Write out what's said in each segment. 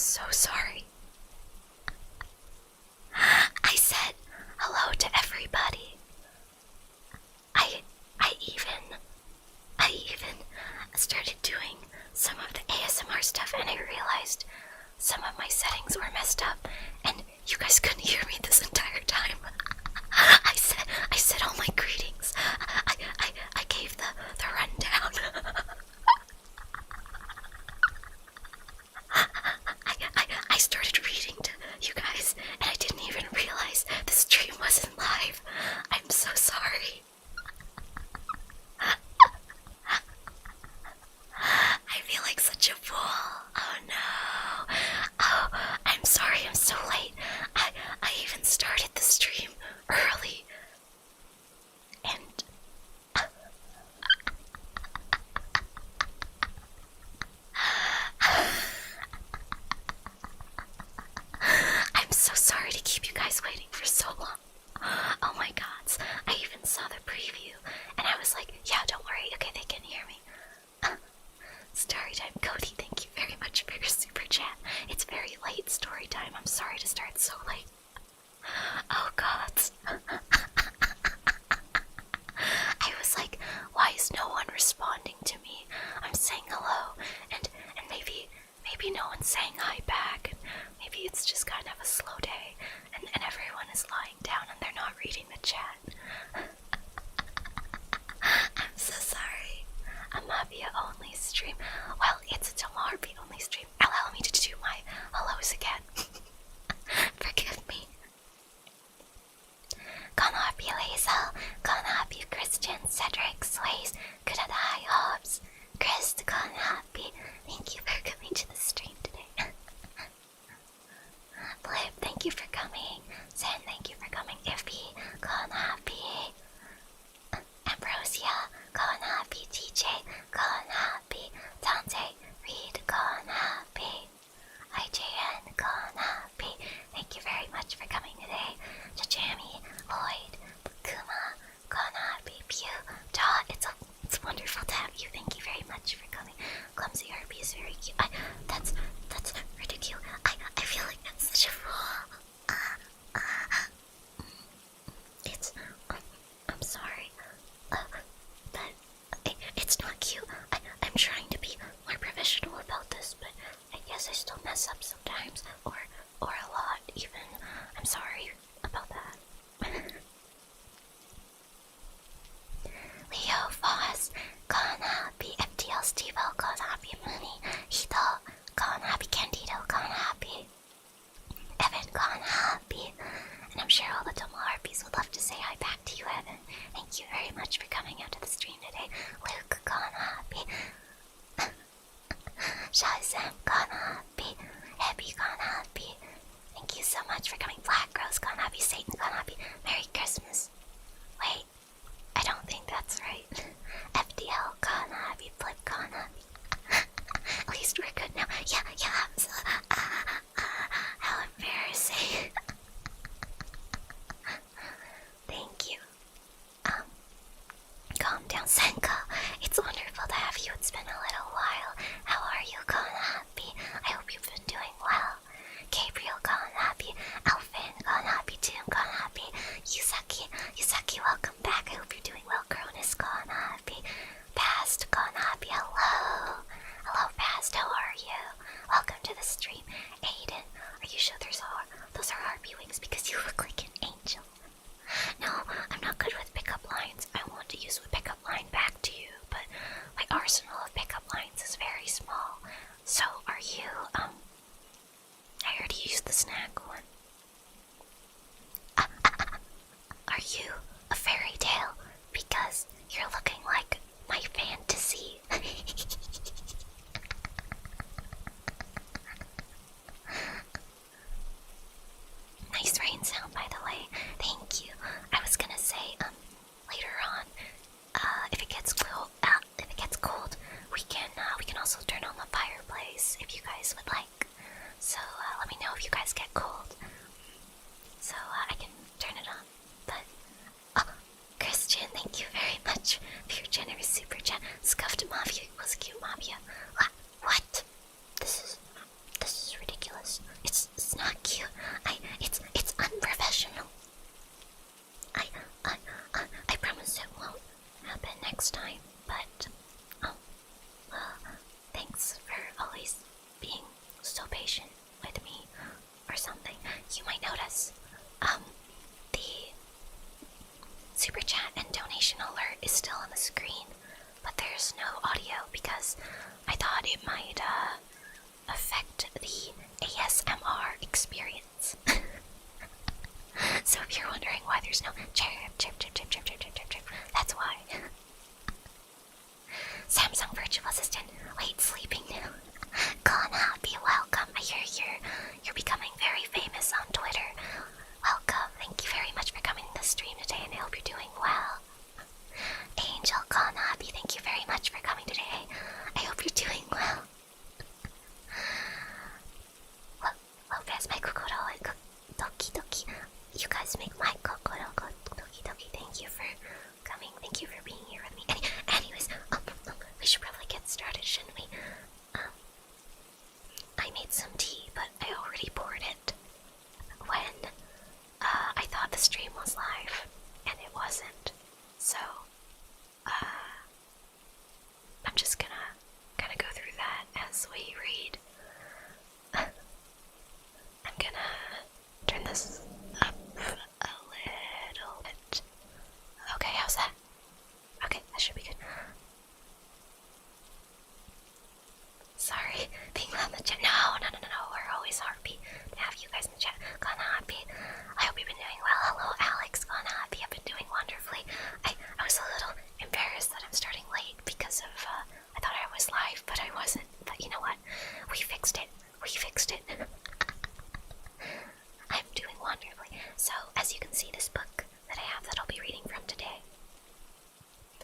so sorry. I said hello to everybody. I even started doing some of the ASMR stuff, and I realized some of my settings were messed up, and you guys couldn't hear me this entire time. I said all my greetings. I gave the rundown. I started reading to you guys, and I didn't even realize the stream wasn't live. I'm so sorry. I feel like such a fool. Oh no. Oh, I'm sorry I'm so late. I even started the stream early. And I'm so sorry to keep you guys waiting for so long. Oh my gods. I even saw the preview and I was like, yeah, don't worry. Okay, they can hear me. Storytime Cody, thank you very much for your super chat. It's very late story time. I'm sorry to start so late. Oh gods. I was like, why is no one responding to me? I'm saying hello and maybe no one's saying hi back, and maybe it's just kind of a slow day and everyone is lying down and they're not reading the chat. I'm so sorry. A Mavia only stream. Well, it's a Konharpy only stream. Allow me to do my hellos again. Forgive me. Konharpy Lazel, Konharpy Christian, Cedric, Sways, Kudadai Hobbs, Chris, Konharpy. Thank you for coming to the stream today. Flip, thank you for coming. Zen, thank you for coming. Iffy, Konharpy. Ambrosia, Konharpy, TJ, Konharpy, Dante, Reed, Konharpy, IJN, Konharpy. Thank you very much for coming today. Jajami, Lloyd, Kuma, Konharpy, Pew, Dot. It's wonderful to have you. Thank you very much for coming. Clumsy Harpy is very cute. That's ridiculous. I feel like that's such a fool. I'm sorry. But it's not cute. I'm trying to be more professional about this, but I guess I still mess up sometimes, or a lot even. I'm sorry about that. Leo Foss, Konharpy, FTL Stevo, Konharpy Mooney, Hito, Konharpy Candido, Konharpy, Evan, Konharpy, and I'm sure all the Harpies would love to say hi back to you, Evan. Thank you very much for coming out to the stream today. Luke, Konharpy, Shazam, Konharpy, Happy, Konharpy. Thank you so much for coming. Black Rose, Konharpy, Satan, Konharpy. Merry Christmas. Wait, I don't think that's right. FDL, Konharpy, Flip, Konharpy. At least we're good now. Yeah, I'm so, how embarrassing. Thank you. Calm down, Senka. It's wonderful to have you. It's been a little while. How are you, Konharpy? I hope you've been doing well. Gabriel, Konharpy. Alvin, Konharpy. Tim, Konharpy. Yusaki, welcome back. I hope you're doing well. Cronus, Konharpy. Past, Konharpy. Hello, Past. How are you? Welcome to the stream. Aiden, are you sure those are Harpy wings? Because you look like an angel. No, I'm not good with pickup lines. I want to use a pickup line back next time. But thanks for always being so patient with me or something. You might notice the super chat and donation alert is still on the screen, but there's no audio because I thought it might affect the ASMR experience. So if you're wondering why there's no chirp, chirp, chirp, chirp, chirp, chirp, chirp, chirp, chirp, that's why. Samsung Virtual Assistant, wait, sleeping now. Konharpy, welcome. I hear you're becoming very famous on Twitter. Welcome. Thank you very much for coming to the stream today, and I hope you're doing well. Angel Konharpy, thank you very much for coming today. I hope you're doing well. Lopez, my kokoro, doki doki. You guys make my kokoro go doki doki. Thank you for coming. Thank you for being here with me. Anyways, we should probably get started, shouldn't we? I made some tea, but I already poured it when I thought the stream was live, and it wasn't. So, I'm just gonna kind of go through that as we read. I'm gonna turn this up a little bit. Okay, how's that? Okay, that should be good. Sorry, being loud in the chat. No, we're always happy to have you guys in the chat. Konharpy, I hope you've been doing well. Hello, Alex. Konharpy, I've been doing wonderfully. I was a little embarrassed that I'm starting late because of, I thought I was live, but I wasn't. But you know what? We fixed it. I'm doing wonderfully. So, as you can see, this book that I have that I'll be reading from today,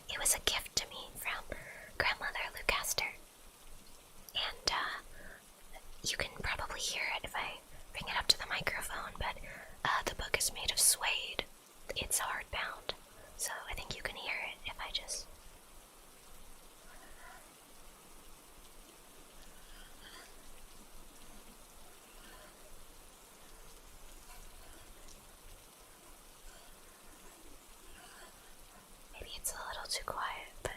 it was a gift to me from Grandmother Lucastre. And, you can probably hear it if I bring it up to the microphone, but, the book is made of suede. It's hardbound, so I think you can hear it if I just... Maybe it's a little too quiet, but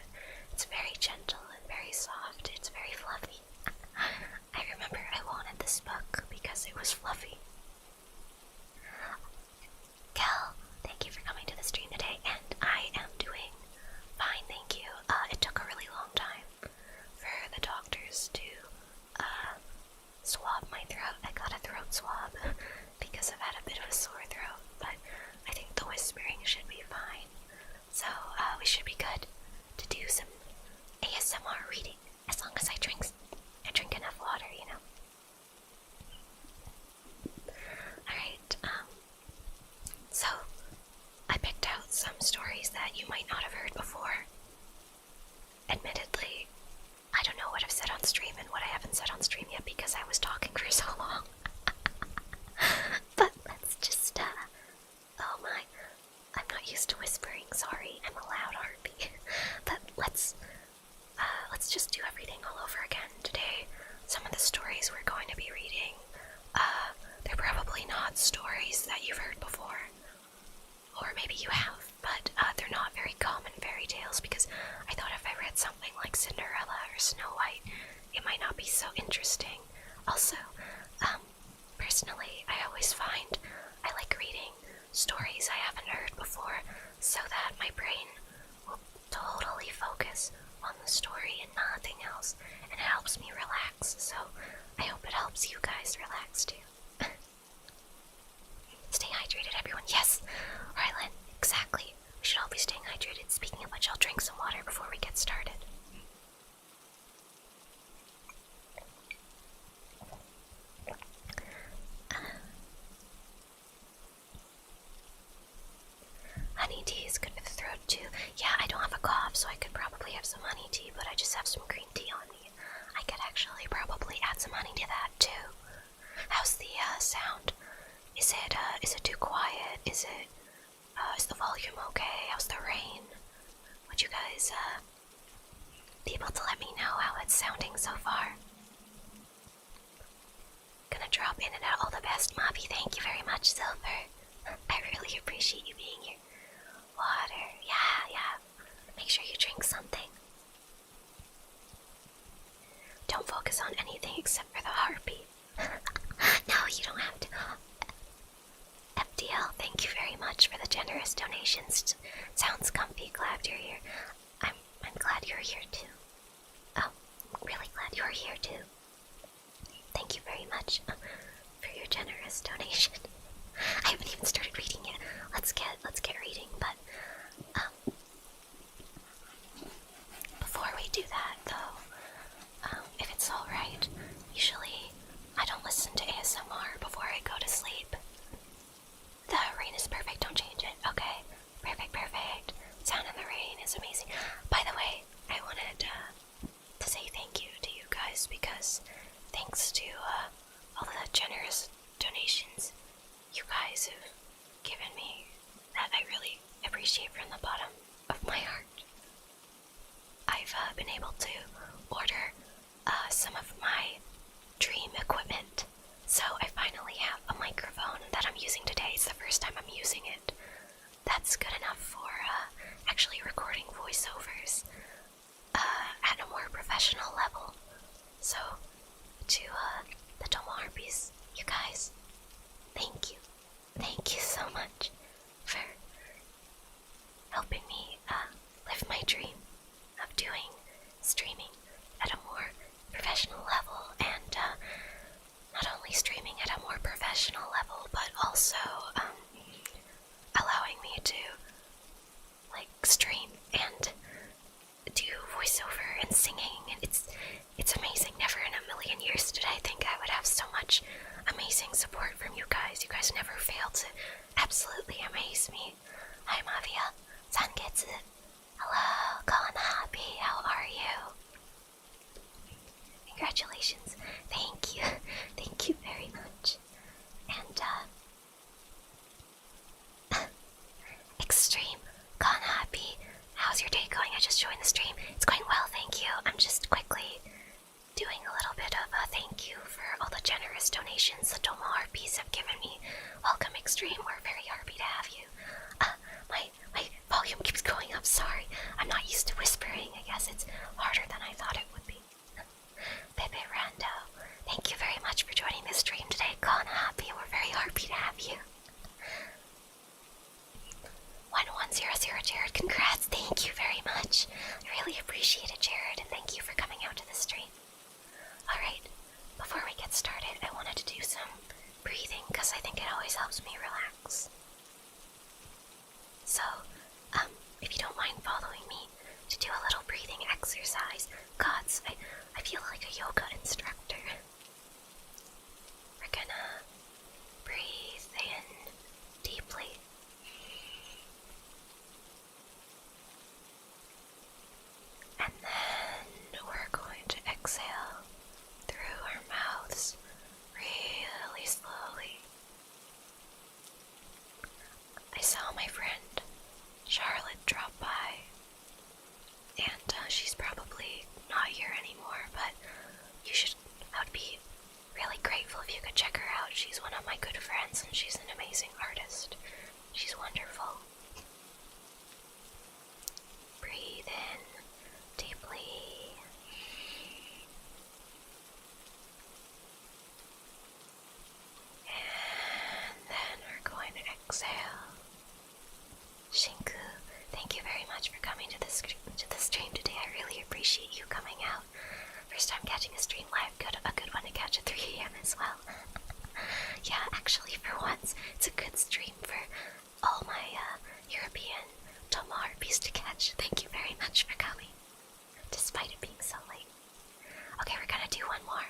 it's very gentle and very soft. It's very fluffy. I remember I wanted this book because it was fluffy. Kel, thank you for coming to the stream today, and I am doing fine, thank you. It took a really long time for the doctors to swab my throat. I got a throat swab because I've had a bit of a sore throat, but I think the whispering should be fine. So, we should be good to do some ASMR reading, as long as I drink enough water, you know. Alright, so, I picked out some stories that you might not have heard before. Admittedly, I don't know what I've said on stream and what I haven't said on stream yet because I was talking for so long. But let's just, oh my, I'm not used to whispering, sorry, I'm a loud Harpy. But let's just do everything all over again today. Some of the stories we're going to be reading, they're probably not stories that you've heard before. Or maybe you have, but they're not very common fairy tales because I thought if I read something like Cinderella or Snow White, it might not be so interesting. Also, personally, I always find I like reading stories I haven't heard before so that my brain will totally focus on the story and nothing else, and it helps me relax, so I hope it helps you guys relax too. Stay hydrated, everyone. Yes! Rylan, exactly. We should all be staying hydrated. Speaking of which, I'll drink some water before we get started. Honey tea is good for the throat too. Yeah, I don't have a cough, so I could probably have some honey tea, but I just have some green tea on me. I could actually probably add some honey to that too. How's the sound? Is it too quiet? Is the volume okay? How's the rain? Would you guys be able to let me know how it's sounding so far? Gonna drop in and out all the best, Mavia. Thank you very much, Silver. I really appreciate you being here. Water, yeah. Make sure you drink some. you're here too. Oh, really glad you're here too. Thank you very much for your generous donation. I haven't even started reading yet. Let's get reading, but before we do that though, if it's alright, usually I don't listen to ASMR before I go to sleep. The rain is perfect, don't change it. Okay, perfect. Sound in the rain is amazing. By the way, I wanted to say thank you to you guys because thanks to all the generous donations you guys have given me that I really appreciate from the bottom of my heart. I've been able to order some of my dream equipment, so I finally have a microphone that I'm using today. It's the first time I'm using it. That's good enough for actually recording voiceovers at a more professional level. So, to the Konharpys, you guys, thank you. Thank you so much for helping me live my dream of doing streaming at a more professional level, and not only streaming at a more professional level, but also allowing me to stream and do voiceover and singing, and it's amazing. Never in a million years did I think I would have so much amazing support from you guys. You guys never fail to absolutely amaze me. Hi Mavia, Sangetsu. Hello, Konharpy, how are you? Congratulations. Thank you. Thank you very much. And Extreme Konharpy, how's your day going? I just joined the stream. It's going well, thank you. I'm just quickly doing a little bit of a thank you for all the generous donations the Konharpys have given me. Welcome, Extreme. We're very happy to have you. My volume keeps going up. Sorry, I'm not used to whispering. I guess it's harder than I thought it would be. Pepe Rando, thank you very much for joining the stream today. Konharpy, we're very happy to have you. 1100 Jared, congrats. Thank you very much. I really appreciate it, Jared, and thank you for coming out to the stream. Alright, before we get started, I wanted to do some breathing because I think it always helps me relax. So, if you don't mind following me to do a little breathing exercise. Gods, I feel like a yoga instructor. We're gonna breathe in deeply. And then we're going to exhale through our mouths really slowly. I saw my friend Charlotte drop by, and she's probably not here anymore, but I would be really grateful if you could check her out. She's one of my good friends, and she's an amazing artist. She's wonderful. Breathe in deeply. And then we're going to exhale. Shinku, thank you very much for coming to the stream today. I really appreciate you coming out. First time catching a stream live, a good one to catch at 3 AM as well. Yeah, actually for once, it's a good stream for all my European Konharpys to catch. Thank you very much for coming, despite it being so late. Okay, we're gonna do one more.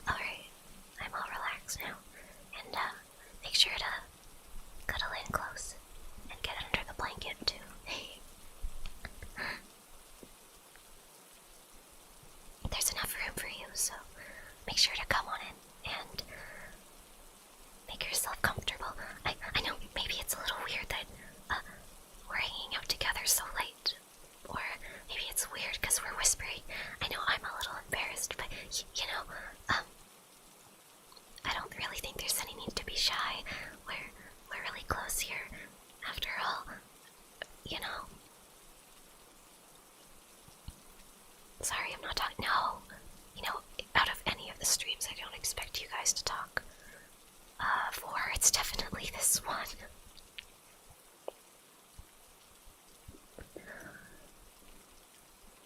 Alright, I'm all relaxed now, and make sure to cuddle in close and get under the blanket too. There's enough room for you, so make sure to come on in and make yourself comfortable. I know maybe it's a little weird that we're hanging out together so late, or maybe it's weird because we're whispering. I know I'm a little embarrassed, but you know, I don't really think there's any need to be shy. We're really close here, after all. You know. Sorry, I'm not talking. No, you know, out of any of the streams, I don't expect you guys to talk. For It's definitely this one.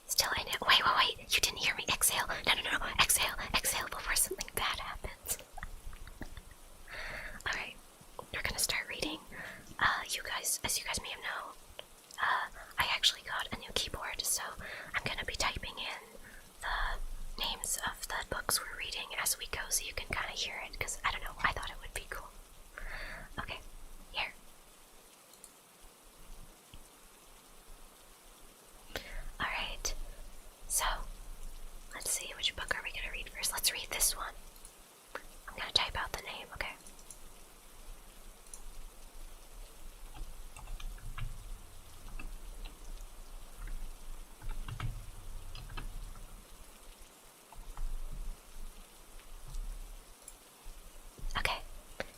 Still, I know. Wait. You didn't hear me. Exhale. No. Exhale before something bad happens. Alright, we're gonna start reading. As you guys may know, I actually got a new keyboard, so I'm gonna be typing in the names of the books we're reading as we go so you can kind of hear it, because I don't know, I thought it would be cool. Okay, here. Alright, so let's see, which book are we gonna read first? Let's read this one. I'm gonna type out the name, okay? Okay,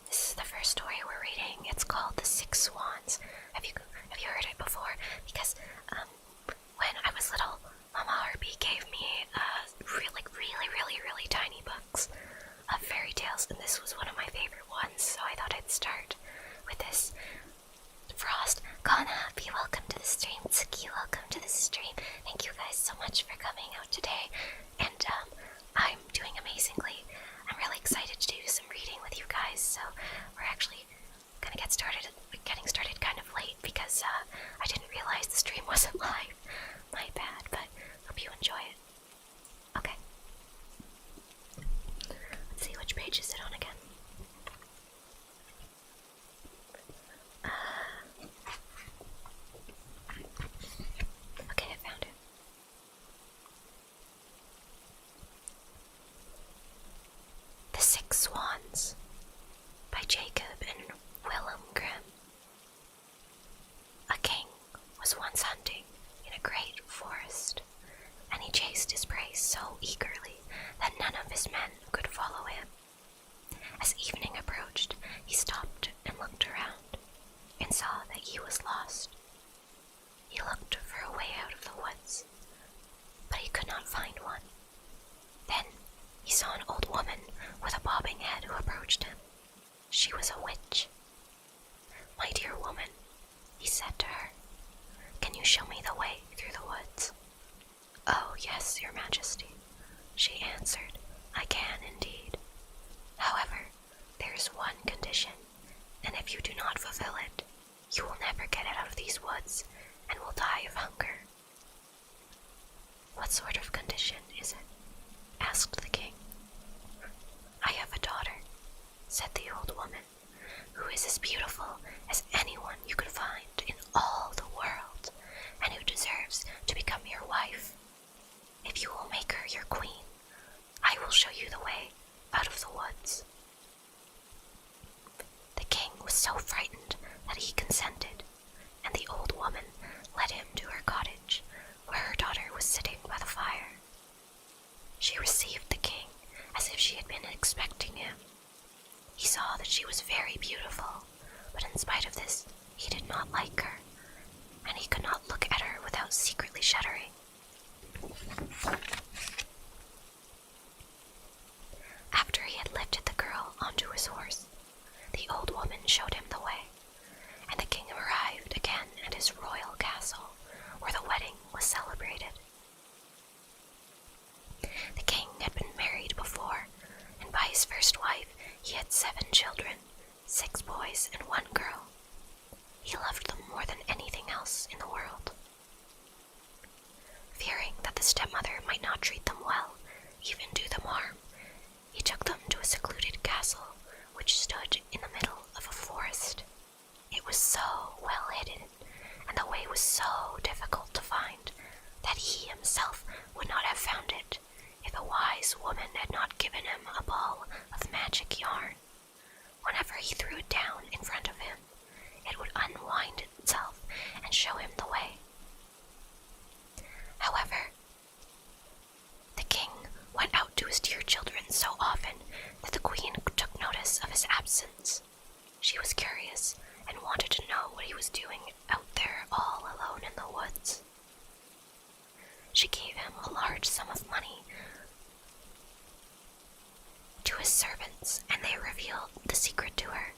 this is the first story we're reading. It's called The Six Swans. Have you heard it before? Because when I was little, Mama Harpy gave me really tiny books of fairy tales, and this was one of my favorite ones, so I thought I'd start with this. Frost, Konharpy, welcome to the stream. Tsuki, welcome to the stream. Thank you guys so much for coming out today, and I'm doing amazingly. I'm really excited to do some reading with you guys, so we're actually gonna getting started kind of late because I didn't realize the stream wasn't live. My bad, but hope you enjoy it. Okay. Let's see, which page is it on again? Okay, I found it. The Six Swans by Jacob and Willem Grimm. A king was once hunting in a great forest, and he chased his prey so eagerly that none of his men could follow him. As evening approached, he stopped and looked around, and saw that he was lost. He looked for a way out of the woods, but he could not find one. Then he saw an old woman with a bobbing head who approached him. She was a witch. "My dear woman," he said to her, "can you show me the way through the woods?" "Oh, yes, your majesty," she answered, "I can indeed. However, there is one condition, and if you do not fulfill it, you will never get out of these woods and will die of hunger." "What sort of condition is it?" asked the king. "I have a daughter," said the old woman, "who is as beautiful as anyone you could find in all the world, and who deserves to become your wife. If you will make her your queen, I will show you the way out of the woods." The king was so frightened that he consented, and the old woman led him to her cottage, where her daughter was sitting by the fire. She received the king as if she had been expecting him. He saw that she was very beautiful, but in spite of this, he did not like her, and he could not look at her without secretly shuddering. After he had lifted the girl onto his horse, the old woman showed him the way, and the king arrived again at his royal castle, where the wedding was celebrated. The king had been married before, and by his first wife he had 7 children, 6 boys and 1 girl. He loved them more than anything else in the world. Fearing that the stepmother might not treat them well, even do them harm, he took them to a secluded castle which stood in the middle of a forest. It was so well hidden, and the way was so difficult to find, that he himself would not have found it if a wise woman had not given him a ball of magic yarn. Whenever he threw it down in front of him, it would unwind itself and show him the way. However, the king went out to his dear children so often that the queen took notice of his absence. She was curious and wanted to know what he was doing out there all alone in the woods. She gave him a large sum of money to his servants, and they revealed the secret to her.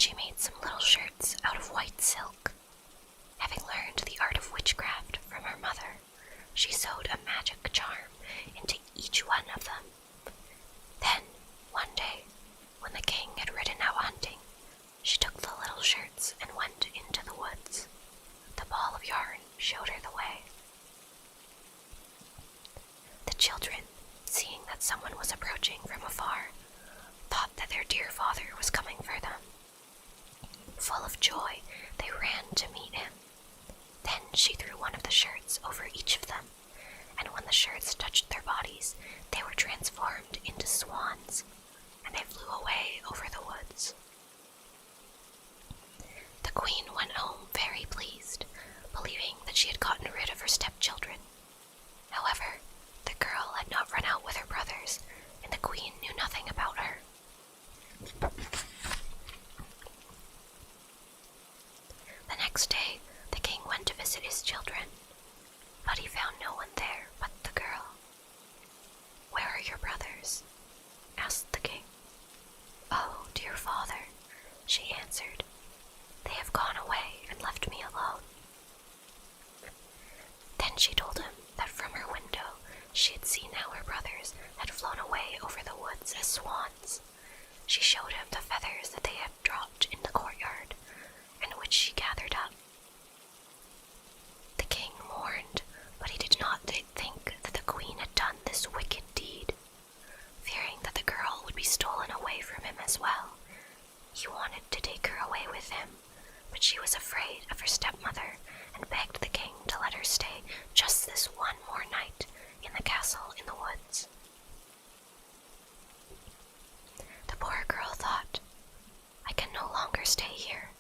she made some little shirts out of white silk. Having learned the art of witchcraft from her mother, she sewed a magic charm into each one of them. Then, one day, when the king had ridden out hunting, she took the little shirts and went into the woods. The ball of yarn showed her the way. The children, seeing that someone was approaching from afar, thought that their dear father was coming for them. Full of joy, they ran to meet him. Then she threw one of the shirts over each of them, and when the shirts touched their bodies, they were transformed into swans, and they flew away over the woods. The queen went home very pleased, believing that she had gotten rid of her stepchildren. However, the girl had not run out with her brothers, and the queen knew nothing about her. The next day, the king went to visit his children, but he found no one there but the girl. "Where are your brothers?" asked the king. "Oh, dear father," she answered, "they have gone away and left me alone." Then she told him that from her window she had seen how her brothers had flown away over the woods as swans. She showed him the feathers that they had dropped in the courtyard, and which she gathered up. The king mourned, but he did not think that the queen had done this wicked deed. Fearing that the girl would be stolen away from him as well, he wanted to take her away with him, but she was afraid of her stepmother and begged the king to let her stay just this one more night in the castle in the woods. The poor girl thought, "I can no longer stay here.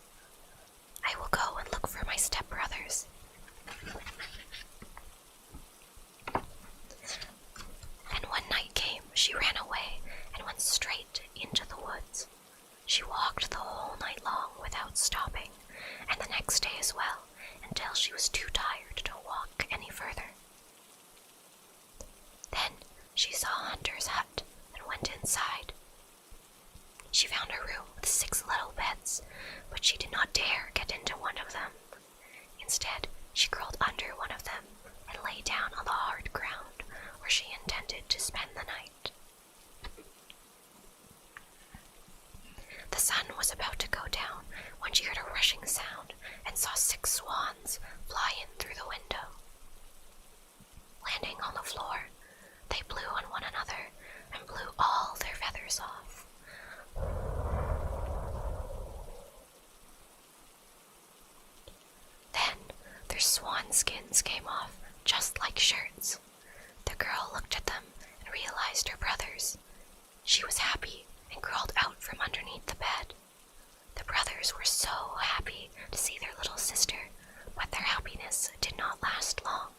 I will go and look for my stepbrothers." And when night came, she ran away and went straight into the woods. She walked the whole night long without stopping, and the next day as well, until she was too tired to walk any further. Then she saw a hunter's hut and went inside. She found a room with 6 little beds, but she did not dare get into one of them. Instead, she crawled under one of them and lay down on the hard ground where she intended to spend the night. The sun was about to go down when she heard a rushing sound and saw 6 swans fly in through the window. Landing on the floor, they blew on one another and blew all their feathers off. Then their swan skins came off just like shirts. The girl looked at them and realized her brothers. She was happy and crawled out from underneath the bed. The brothers were so happy to see their little sister, but their happiness did not last long.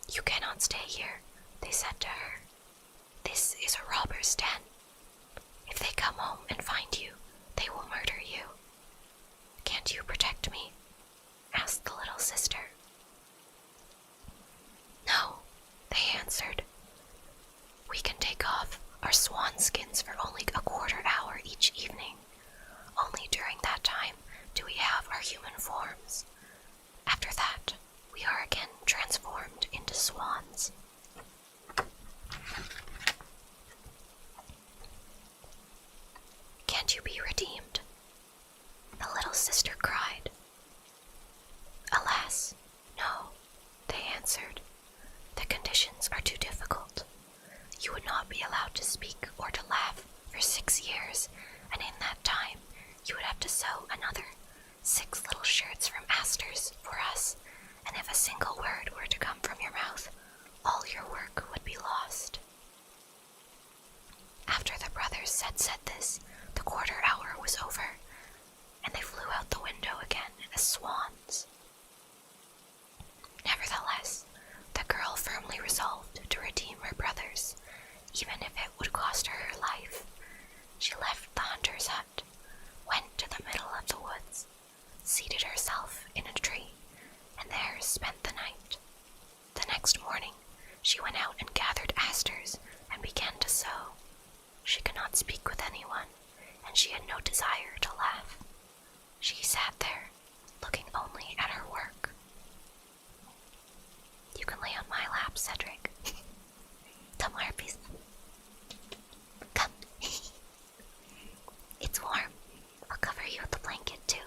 "You cannot stay here," they said to her. "This is a robber's den. If they come home and find you, they will murder you. Can't you protect me?" asked the little sister. "No," they answered. "We can take off our swan skins for only a quarter hour each evening. Only during that time do we have our human forms. After that, we are again transformed into swans." "Can't you be redeemed?" the little sister cried. "Alas, no," they answered. "The conditions are too difficult. You would not be allowed to speak or to laugh for 6 years, and in that time you would have to sew another 6 little shirts from asters for us, and if a single word were to come from your mouth, all your work would be lost." After the brothers said this, the quarter hour was over, and they flew out the window again as swans. Nevertheless, the girl firmly resolved to redeem her brothers, even if it would cost her her life. She left the hunter's hut, went to the middle of the woods, seated herself in a tree, and there spent the night. The next morning, she went out and gathered asters and began to sew. She could not speak with anyone, and she had desire to laugh. She sat there, looking only at her work. You can lay on my lap, Cedric. Come, Harpies. Come. It's warm. I'll cover you with the blanket, too.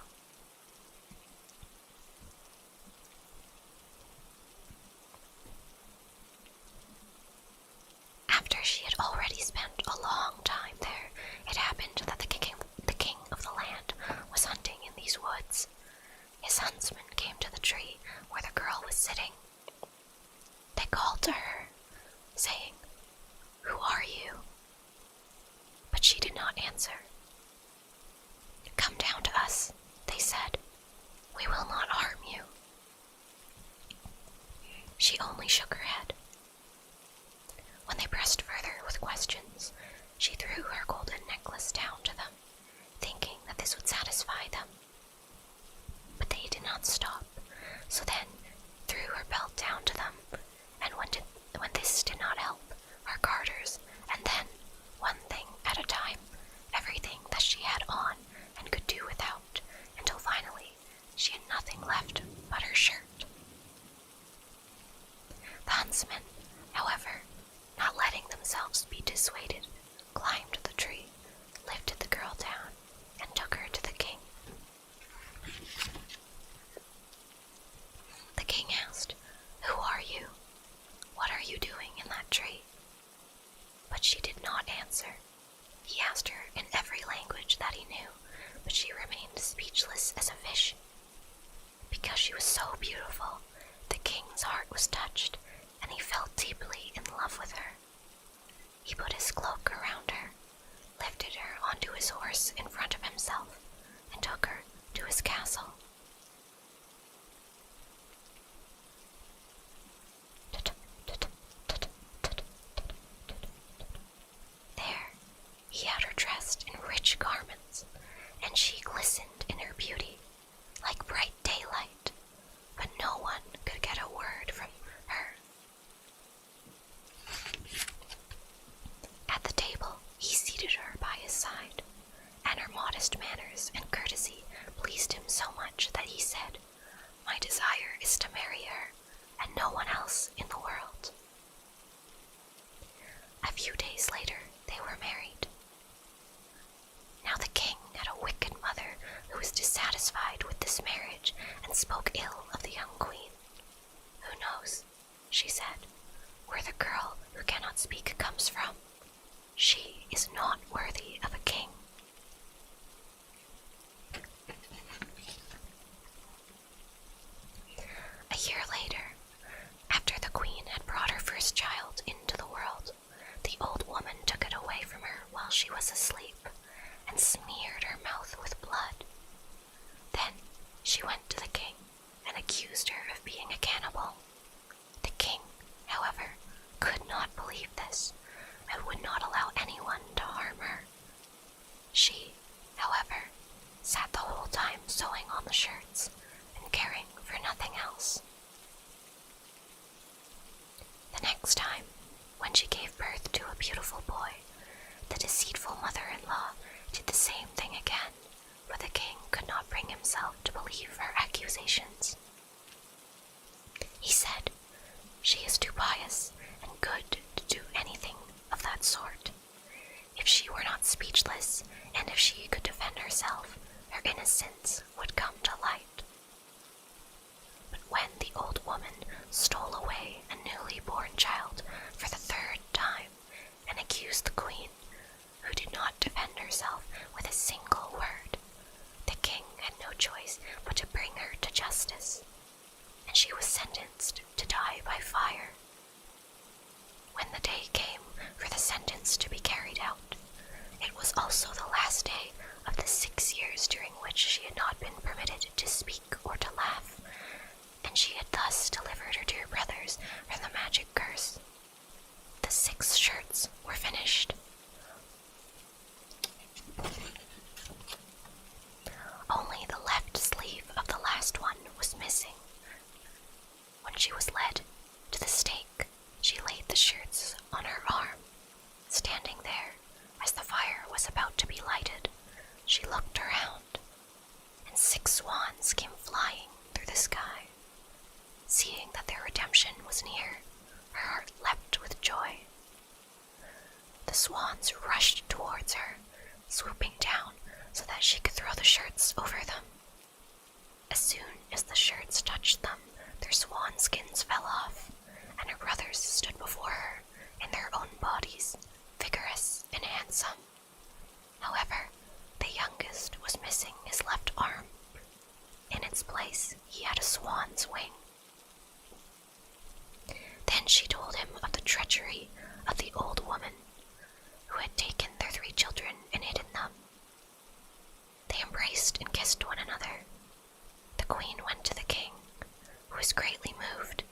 After she had already spent a long time there, it happened that the king of the land was hunting in these woods. His huntsmen came to the tree where the girl was sitting. They called to her, saying, "Who are you?" But she did not answer. "Come down to us," they said. "We will not harm you." She only shook her head. When they pressed further with questions, she threw her golden necklace down to them, thinking that this would satisfy them. But they did not stop, so then threw her belt down to them, and when this did not help, her garters, and then, one thing at a time, everything that she had on and could do without, until finally she had nothing left but her shirt. The huntsmen, however, not letting themselves be dissuaded, climbed the tree, lifted the girl down, and took her to the king. The king asked, "Who are you? What are you doing in that tree?" But she did not answer. He asked her in every language that he knew, but she remained speechless as a fish. Because she was so beautiful, the king's heart was touched, and he fell deeply in love with her. He put his cloak around her, lifted her onto his horse in front of himself, and took her to his castle. There, he had her dressed in rich garments, and she glistened in her beauty, like bright daylight, but no one could get a word from her. At the table, he seated her by his side, and her modest manners and courtesy pleased him so much that he said, "My desire is to marry her, and no one else in the world." A few days later, they were married. Now the king had a wicked mother who was dissatisfied with this marriage and spoke ill of the young queen. "Who knows," she said, "where the girl who cannot speak comes from? She is not worthy of a king." A year later, after the queen had brought her first child into the world, the old woman took it away from her while she was asleep and smeared her mouth with blood. Then she went to the king and accused her of being a cannibal. The king, however, could not believe this and would not allow anyone to harm her. She, however, sat the whole time sewing on the shirts and caring for nothing else. The next time, when she gave birth to a beautiful boy, the deceitful mother-in-law did the same thing again, but the king could not bring himself to believe her accusations. He said, "She is too pious and good to do anything of that sort. If she were not speechless, and if she could defend herself, her innocence would come to light." But when the old woman stole away a newly born child for the third time and accused the queen, who did not defend herself with a single word, the king had no choice but to bring her to justice, and she was sentenced to die by fire. When the day came for the sentence to be carried out, it was also the last day of the 6 years during which she had not been permitted to speak or to laugh, and she had thus delivered her dear brothers from the magic curse. The 6 shirts were finished. Only the left sleeve of the last one was missing. When she was led to the stake, she laid the shirts on her arm. Standing there, as the fire was about to be lighted, she looked around, and 6 swans came flying through the sky. Seeing that their redemption was near, her heart leapt with joy. The swans rushed towards her, swooping down so that she could throw the shirts over them. As soon as the shirts touched them, their swan skins fell off, and her brothers stood before her in their own bodies, vigorous and handsome. However, the youngest was missing his left arm. In its place, he had a swan's wing. Then she told him of the treachery of the old woman, who had taken their 3 children and hidden them. They embraced and kissed one another. The queen went to the king, who was greatly moved.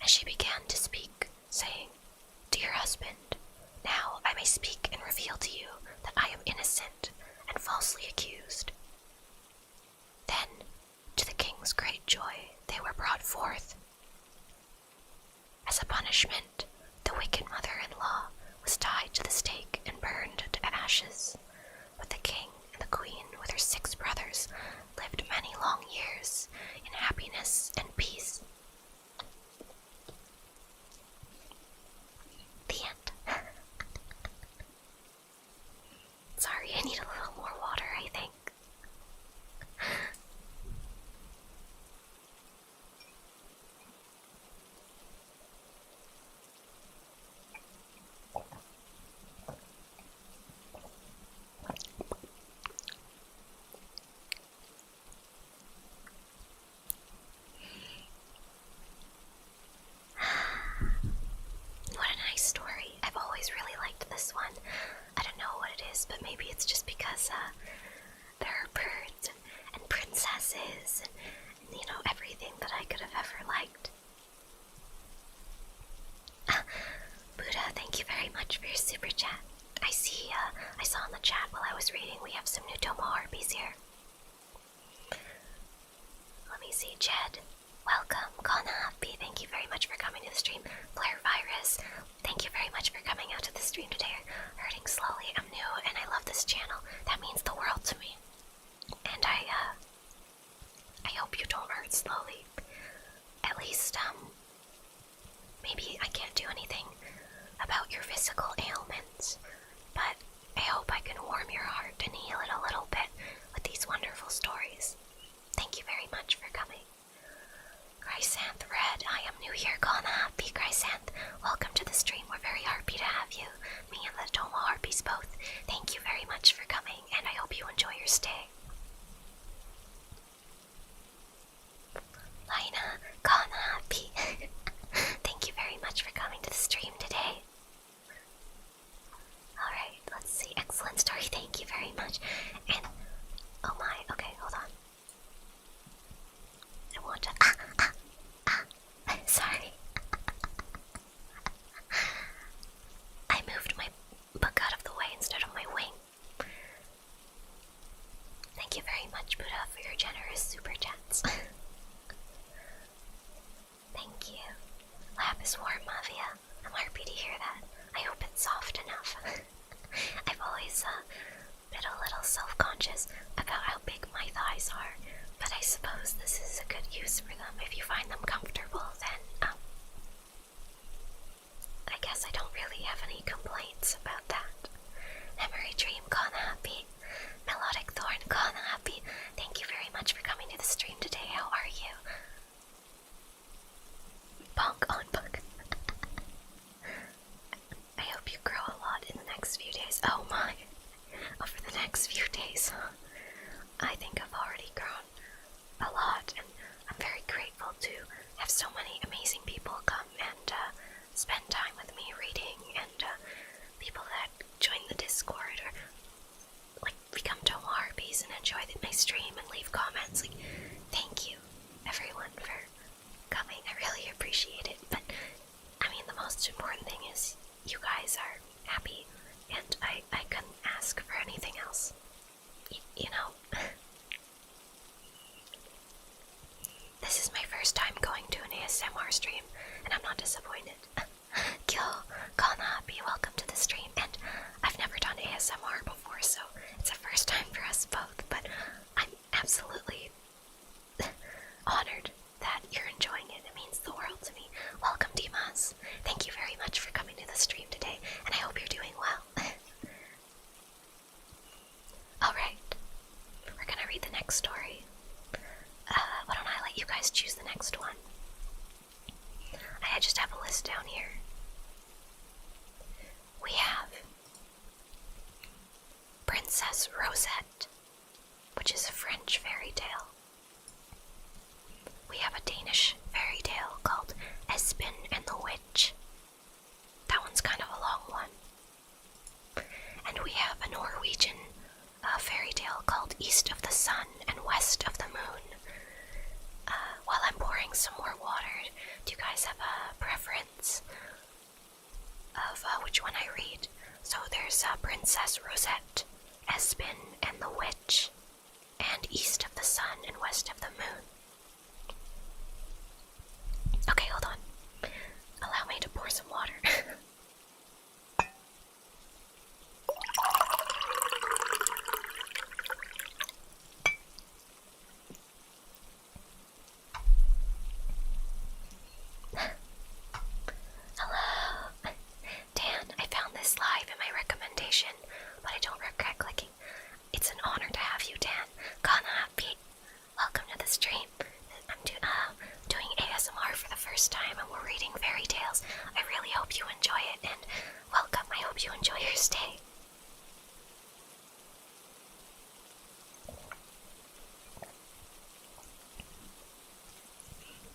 As she began to speak, saying, "Dear husband, now I may speak and reveal to you that I am innocent and falsely accused." Then, to the king's great joy, they were brought forth. As a punishment, the wicked mother-in-law was tied to the stake and burned to ashes, but the king and the queen with her 6 brothers lived many long years in happiness and peace. The end. Sorry, I need a little more water, I think. What a nice story. I've always really liked this one. I don't know what it is, but maybe it's just because there are birds and princesses and, everything that I could have ever liked. Buddha, thank you very much for your super chat. I saw in the chat while I was reading we have some new Tomo Harpies here. Let me see, Jed. Welcome, Konharpy. Thank you very much for coming to the stream. Blair Virus, thank you very much for coming out to the stream today. Hurting slowly. I'm new and I love this channel. That means the world to me. And I hope you don't hurt slowly. At least, maybe I can't do anything about your physical ailments, but I hope I can warm your heart and heal it a little bit with these wonderful stories. Thank you very much for coming. Chrysanth Red, I am new here. Konharpy, Chrysanth, welcome to the stream. We're very happy to have you. Me and the Tomo Harpies both. Thank you very much for coming, and I hope you enjoy your stay. Lina, Konharpy, thank you very much for coming to the stream today. Alright, let's see. Excellent story, thank you very much. And, oh my, okay, hold on. I want to, sorry. I moved my book out of the way instead of my wing. Thank you very much, Buddha, for your generous super chats. Thank you. Lap is warm, Mavia. I'm happy to hear that. I hope it's soft enough. I've always been a little self-conscious about how big my thighs are, but I suppose this is a good use for them. If you find them comfortable, then, I guess I don't really have any complaints about that. Memory Dream, Konharpy. Melodic Thorn, Konharpy. Thank you very much for coming to the stream today. How are you? Bonk on bug. I hope you grow a lot in the next few days. Oh my. Over the next few days. I think I've already grown a lot, and I'm very grateful to have so many amazing people come and spend time with me reading, and people that join the Discord or like become Tomo Harpies and enjoy my stream and leave comments. Like, thank you everyone for coming. I really appreciate it. But I mean, the most important thing is you guys are happy, and I couldn't ask for anything else. You know. This is my first time going to an ASMR stream, and I'm not disappointed. Gil, Konharpy, welcome to the stream, and I've never done ASMR before, so it's the first time next story? Why don't I let you guys choose the next one? I just have a list down here. We have Princess Rosette, which is a French fairy tale. We have a Danish fairy tale called Espen and the Witch. That one's kind of a long one. And we have a Norwegian fairy tale called East of the Sun and West of the Moon. While I'm pouring some more water, do you guys have a preference of which one I read? So there's Princess Rosette, Espen and the Witch, and East of the Sun and West of the Moon. Okay, hold on. Allow me to pour some water. But I don't regret clicking. It's an honor to have you, Dan. Konharpy, welcome to the stream. I'm doing ASMR for the first time, and we're reading fairy tales. I really hope you enjoy it, and welcome. I hope you enjoy your stay.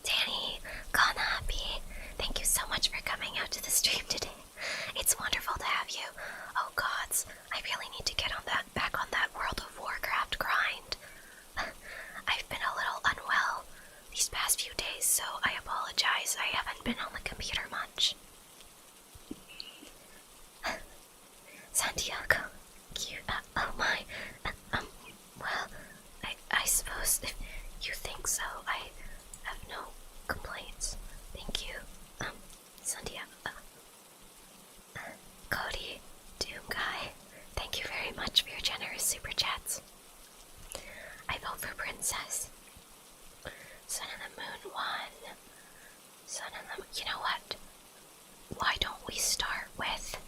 Danny, Konharpy, thank you so much for coming out to the stream today. It's wonderful to have you. Oh gods, I really need to get back on that World of Warcraft grind. I've been a little unwell these past few days, so I apologize. I haven't been on the computer much. Santiago, cute. Oh my. Well, I suppose if you think so, I have no complaints. Thank you, Santiago. Cody, Doomguy, thank you very much for your generous super chats. I vote for Princess. Sun and the Moon won. Sun and the Moon. You know what? Why don't we start with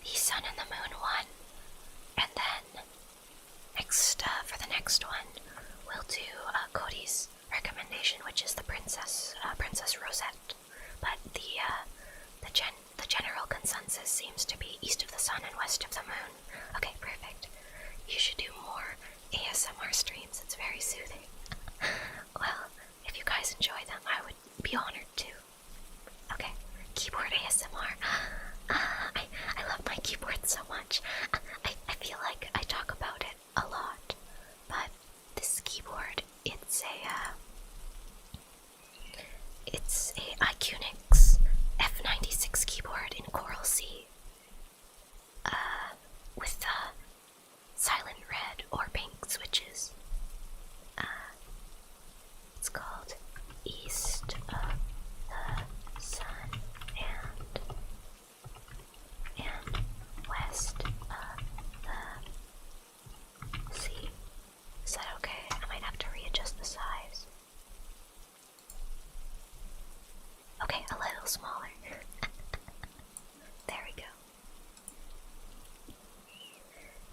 the Sun and the Moon one, and then for the next one, we'll do Cody's recommendation, which is the Princess Rosette. But the general consensus seems to be East of the Sun and West of the Moon. Okay, perfect. You should do more ASMR streams. It's very soothing. Well, if you guys enjoy them, I would be honored to. Okay, keyboard ASMR. I love my keyboard so much. I feel like I talk about it a lot, but this keyboard, it's a Iconix F96 keyboard in Coral Sea, with silent red or pink switches. It's called East of the Sun and West of the Sea. Is that okay? I might have to readjust the size. Okay, a little smaller. There we go.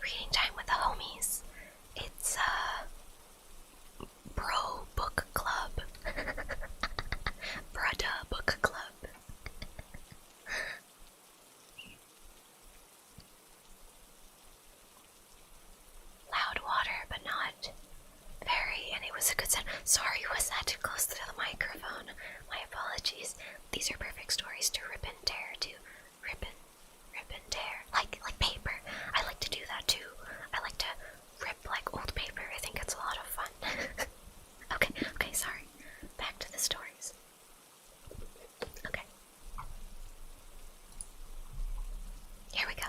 Reading time with the homies. It's Bro Book Club. Brada Book Club. Loud water, but not very, and it was a good sound. Sorry, was that too close to the microphone? My apologies. These are perfect stories to rip and tear, rip and tear. Like paper. I like to do that too. I like to rip like old paper. I think it's a lot of fun. Okay, sorry. Back to the stories. Okay. Here we go.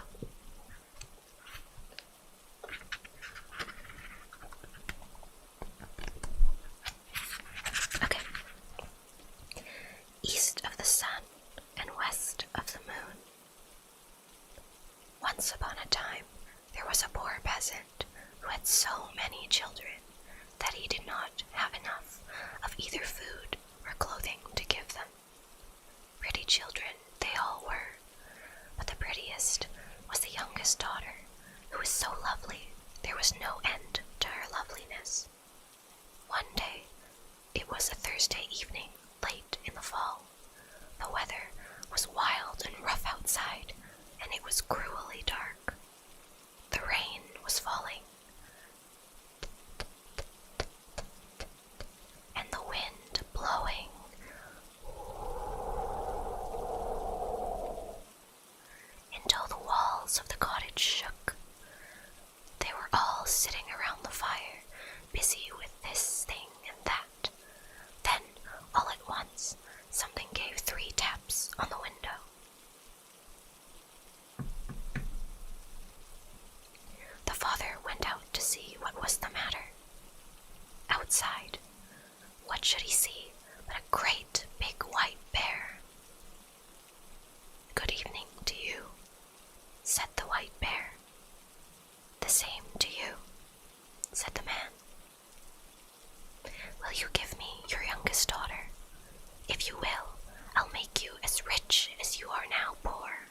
Okay. East of the Sun and West of the Moon. Once upon a time, there was a poor peasant who had so many children that he did not have enough of either food or clothing to give them. Pretty children they all were, but the prettiest was the youngest daughter, who was so lovely There was no end to her loveliness. One day, it was a Thursday evening, late in the fall. The weather was wild and rough outside, and it was cruelly dark. The rain was falling, and the wind blowing. Until the walls of the cottage shook. They were all sitting around the fire, busy with this thing and that. Then, all at once, something gave 3 taps on the window. The father went out to see what was the matter. Outside, what should he see but a great big white bear? "Good evening to you," said the white bear. "The same to you," said the man. "Will you give me your youngest daughter? If you will, I'll make you as rich as you are now poor,"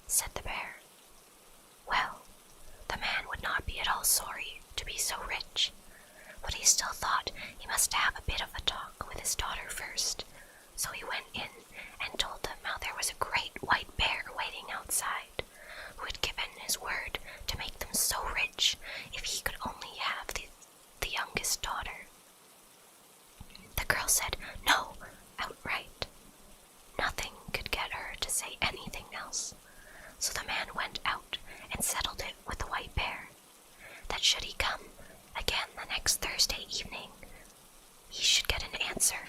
said the bear. Well, the man would not be at all sorry to be so rich, but he still thought he must have a bit of a talk with his daughter first, so he went in and told them how there was a great white bear waiting outside, who had given his word to make them so rich if he could only have the youngest daughter. The girl said no outright. Nothing could get her to say anything else, so the man went out and settled it with the white bear, that should he come again the next Thursday evening, he should get an answer.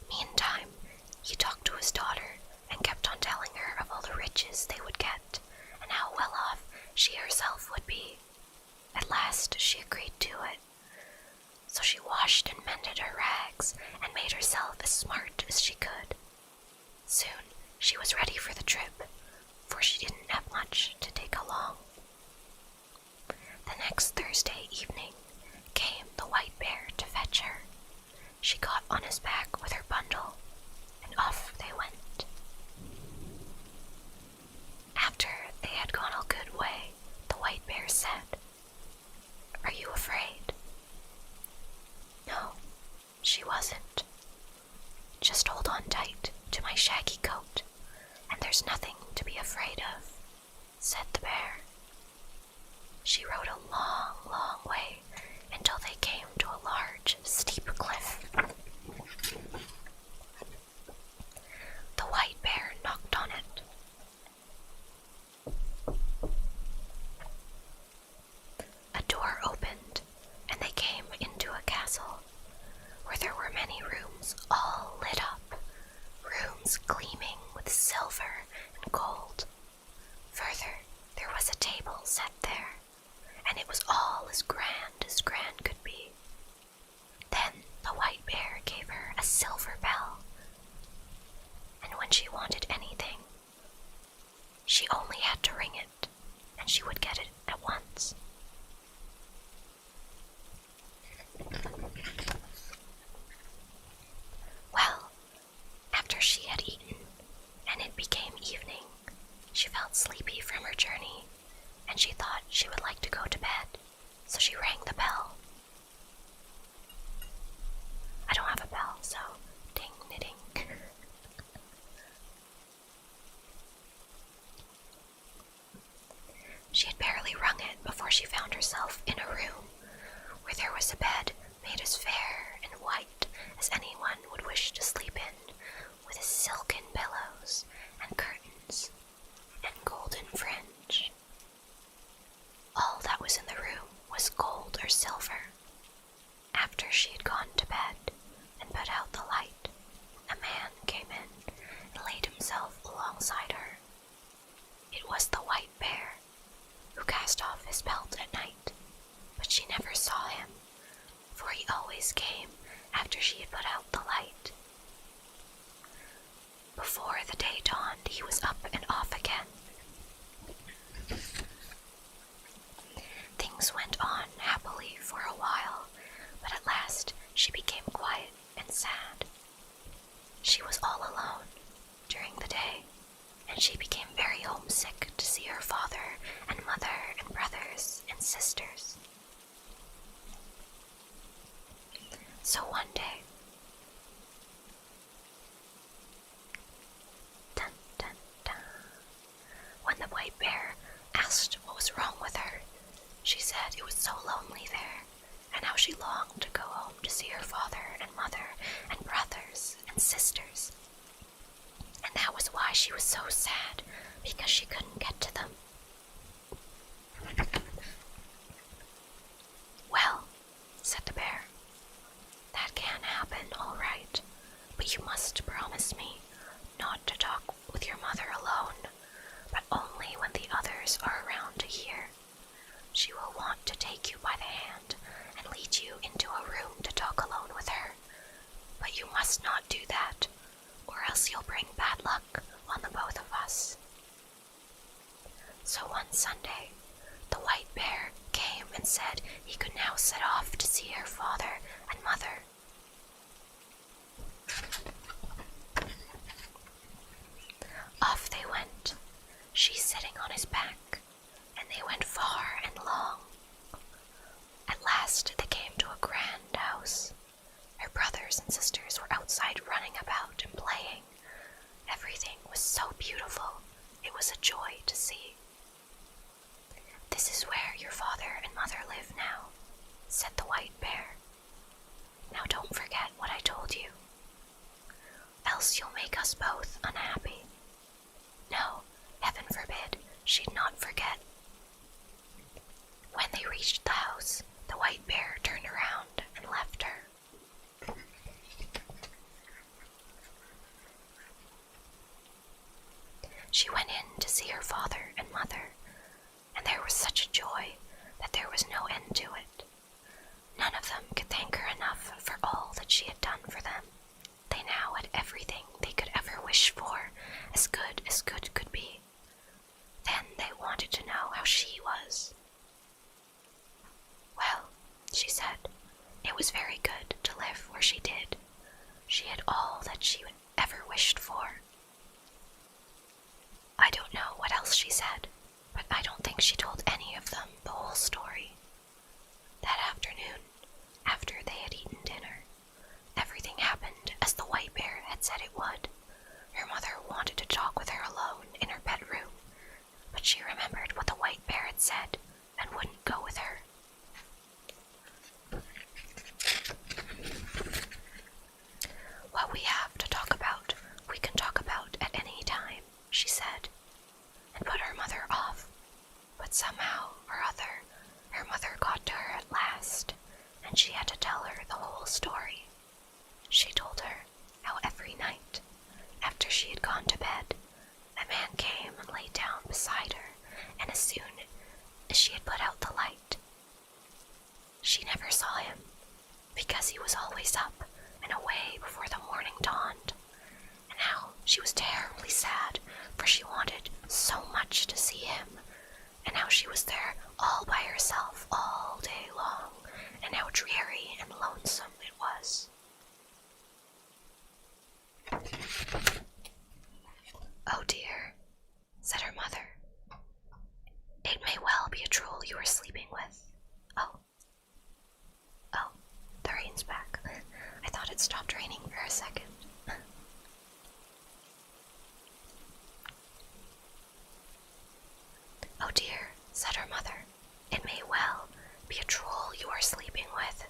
Meantime, he talked to his daughter and kept on telling her of all the riches they would get and how well off she herself would be. At last she agreed to it. So she washed and mended her rags and made herself as smart as she could. Soon she was ready for the trip, for she didn't have much to take along. The next Thursday evening came the white bear to fetch her. She got on his back with her bundle, and off they went. After they had gone a good way, the white bear said, "Are you afraid?" No, she wasn't. "Just hold on tight to my shaggy coat, and there's nothing to be afraid of," said the bear. She rode a long, long way until they came to a large, steep cliff. The white bear knocked on it. A door opened, and they came into a castle, where there were many rooms all lit up, rooms gleaming with silver and gold. Further, there was a table set there, and it was all as grand could be. Then the white bear gave her a silver bell, and when she wanted anything, she only had to ring it, and she would get it at once. Well, after she had eaten, and it became evening, she felt sleepy from her journey, and she thought she would like to go to bed, so she rang the bell. I don't have a bell, so ding, knitting. She had barely rung it before she found herself in a room where there was a bed made as fair and white as anyone would wish to sleep in, with silken pillows and curtains and golden fringe. All that was in the room was gold or silver. After she had gone to bed and put out the light, a man came in and laid himself alongside her. It was the white bear, who cast off his pelt at night, but she never saw him, for he always came after she had put out the light. Before the day dawned, he was up and off again. Things went on happily for a while, but at last she became quiet and sad. She was all alone during the day, and she became very homesick to see her father and mother and brothers and sisters. So one day, dun, dun, dun, when the white bear asked what was wrong with her, she said it was so lonely there, and how she longed to go home to see her father and mother and brothers and sisters. And that was why she was so sad, because she couldn't get to them. Well, said the bear, that can happen, all right, but you must promise me not to talk with your mother alone, but only when the others are around to hear. She will want to take you by the hand and lead you into a room to talk alone with her, but you must not do that, or else you'll bring bad luck on the both of us. So one Sunday, the white bear came and said he could now set off to see her father and mother. Off they went, she sitting on his back, and they went far and long. At last they came to a grand house. Her brothers and sisters were outside running about and playing. Everything was so beautiful, it was a joy to see. This is where your father and mother live now, said the white bear. Now don't forget what I told you, else you'll make us both unhappy. No, heaven forbid, she'd not forget. When they reached the house, the white bear turned around and left her. She went in to see her father and mother, and there was such a joy that there was no end to it. None of them could thank her enough for all that she had done for them. They now had everything they could ever wish for, as good could be. Then they wanted to know how she was. Well, she said, it was very good to live where she did. She had all that she would ever wished for. I don't know what else she said, but I don't think she told any of them the whole story. That afternoon, after they had eaten dinner, everything happened as the white bear had said it would. Her mother wanted to talk with her alone in her bedroom, but she remembered what the white bear had said and wouldn't go with her. What we have to talk about, we can talk about at any time, she said, and put her mother off. But somehow or other, her mother got to her at last, and she had to tell her the whole story. She told her how every night, after she had gone to bed, a man came and lay down beside her, and as soon as she had put out the light, she never saw him, because he was always up and away before the morning dawned. And now she was terribly sad, for she wanted so much to see him, and how she was there all by herself all day long, and how dreary and lonesome it was. Oh dear, said her mother. It may well be a troll you are sleeping with. Oh, the rain's back. I thought it stopped raining for a second. Oh dear, said her mother. It may well be a troll you are sleeping with,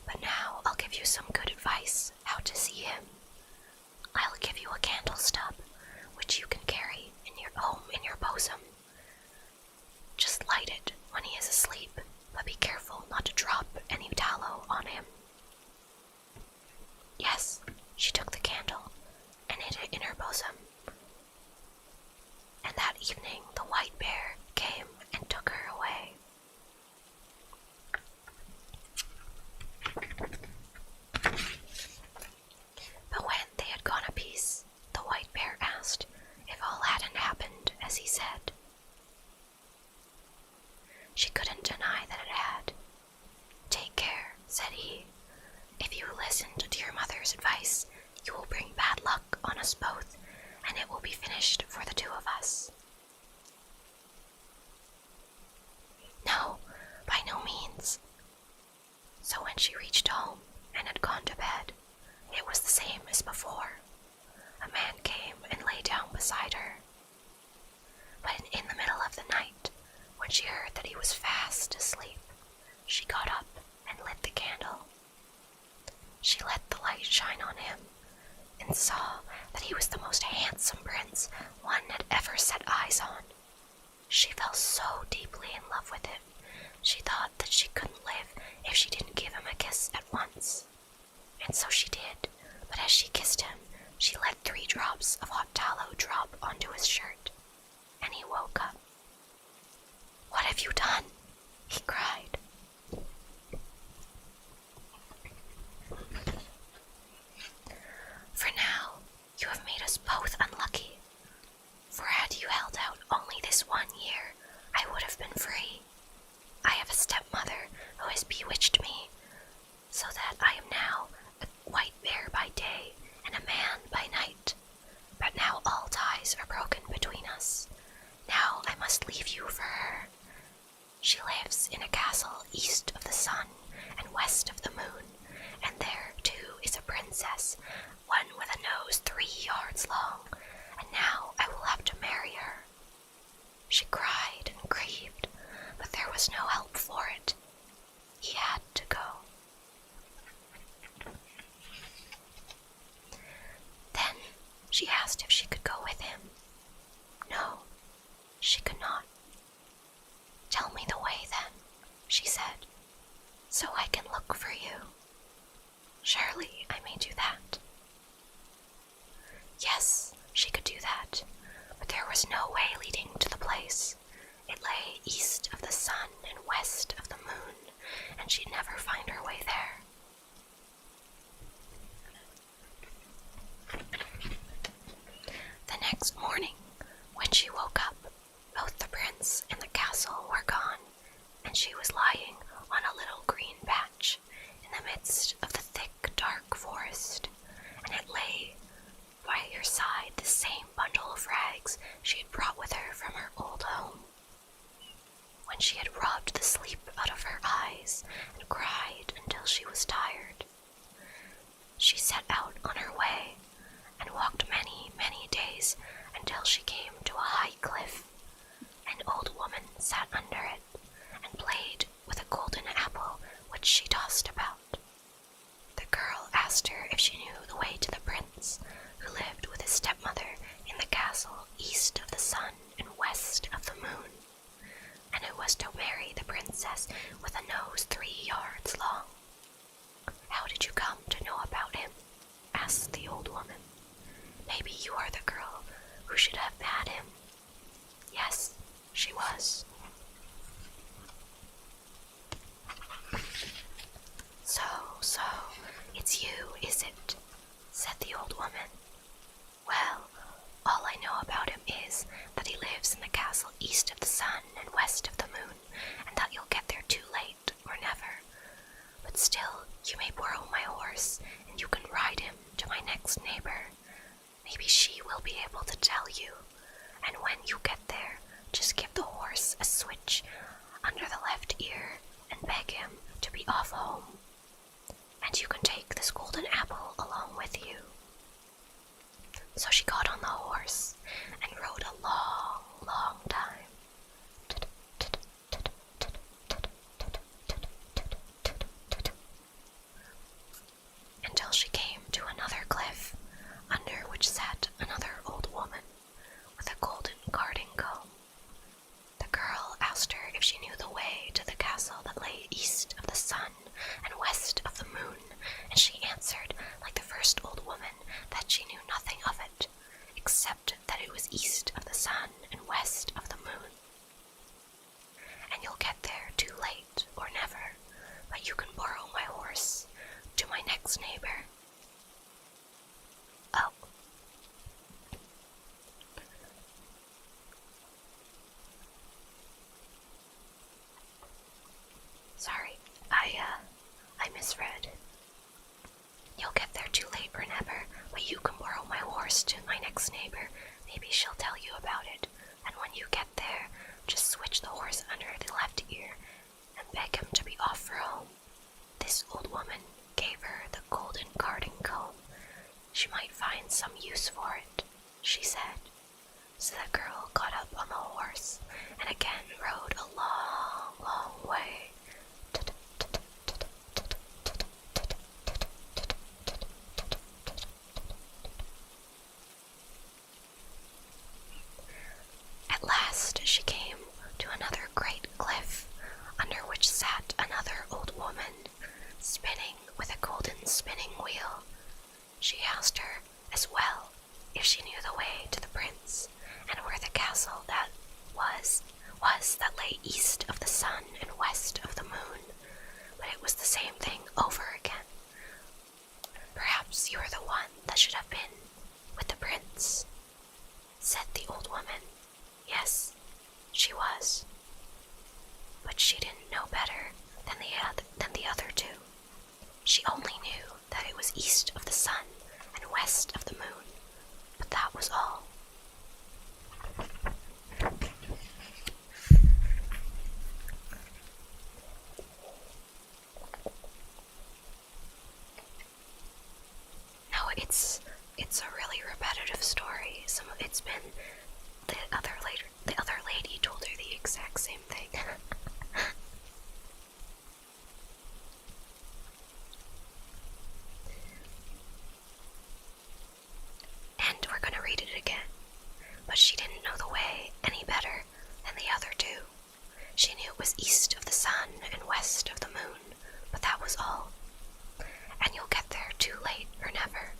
but now I'll give you some good advice how to see him. I'll give you a candle stub, which you can carry in your home in your bosom. Just light it when he is asleep, but be careful not to drop any tallow on him. Yes, she took the candle and hid it in her bosom. And that evening the white bear came and took her away. But when they had gone a piece, the white bear asked if all hadn't happened as he said. She couldn't deny that it had. Take care, said he. If you listened to your mother's advice, you will bring finished for the two of us. No, by no means. So when she reached home and had gone to bed, it was the same as before. A man came and lay down beside her. But in the middle of the night, when she heard that he was fast asleep, she got up and lit the candle. She let the light shine on him and saw that he was the most handsome prince one had ever set eyes on. She fell so deeply in love with him, she thought that she couldn't live if she didn't give him a kiss at once. And so she did, but as she kissed him, she let 3 drops of hot tallow drop onto his shirt, and he woke up. "What have you done?" he cried. "For now, you have made us both unlucky. For had you held out only this 1 year, I would have been free. I have a stepmother who has bewitched me, so that I am now a white bear by day and a man by night. But now all ties are broken between us. Now I must leave you for her. She lives in a castle east of the sun and west of the moon, and there too is a princess, one with a nose 3 yards long, and now I will have to marry her." She cried and grieved, but there was no help for it. He had to go. Then she asked if she could go with him. No, she could not. "Tell me the way then," she said, "so I can look for you. Surely I may do that." Yes, she could do that, but there was no way leading to the place. It lay east of the sun and west of the moon, and she'd never find her way there. The next morning, when she woke up, both the prince and the castle were gone, and she was lying on a little green patch in the midst of the thick, dark forest, and it lay by her side the same bundle of rags she had brought with her from her old home. When she had rubbed the sleep out of her eyes and cried until she was tired, she set out on her way and walked many, many days until she came to a high cliff. An old woman sat under it and played with a golden apple which she tossed about. The girl asked her if she knew the way to the prince, who lived with his stepmother in the castle east of the sun and west of the moon, and who was to marry the princess with a nose 3 yards long. "How did you come to know about him?" asked the old woman. "Maybe you are the girl who should have had him." Yes, she was. So, it's you, is it?" said the old woman. "Well, all I know about him is that he lives in the castle east of the sun and west of the moon, and that you'll get there too late or never. But still, you may borrow my horse, and you can ride him to my next neighbor. Maybe she will be able to tell you, and when you get there, just give the horse a switch under the left ear and beg him to be off home. And you can take this golden apple along with you." So she got on the horse and rode a long, long time. Until she came to another cliff, under which sat another old woman with a golden garden comb. The girl asked her if she knew the way to the castle that lay east of the sun and west of the moon, and she answered, like the first old woman, that she knew nothing of it, except that it was east of the sun and west of the moon. "And you'll get there too late or never, but you can borrow my horse to my next neighbor." Oh. Sorry, I misread. "You'll get there too late or never, but you can borrow my horse to my next neighbor," Maybe she'll tell you about it, and when you get there, just switch the horse under the left ear and beg him to be off for home. This old woman gave her the golden garden comb. She might find some use for it, she said. So the girl got up on the horse and again rode a long, long way. At last she came to another great cliff, under which sat another old woman, spinning with a golden spinning wheel. She asked her as well if she knew the way to the prince, and where the castle that was that lay east of the sun and west of the moon, but it was the same thing over again. Perhaps you are the one that should have been with the prince, said the old woman. Yes, she was. But she didn't know better than the other two. She only knew that it was east of the sun and west of the moon, but that was all. No, it's a really repetitive story. It's been the other lady told her the exact same thing. And we're gonna read it again. But she didn't know the way any better than the other two. She knew it was east of the sun and west of the moon, but that was all. And you'll get there too late or never,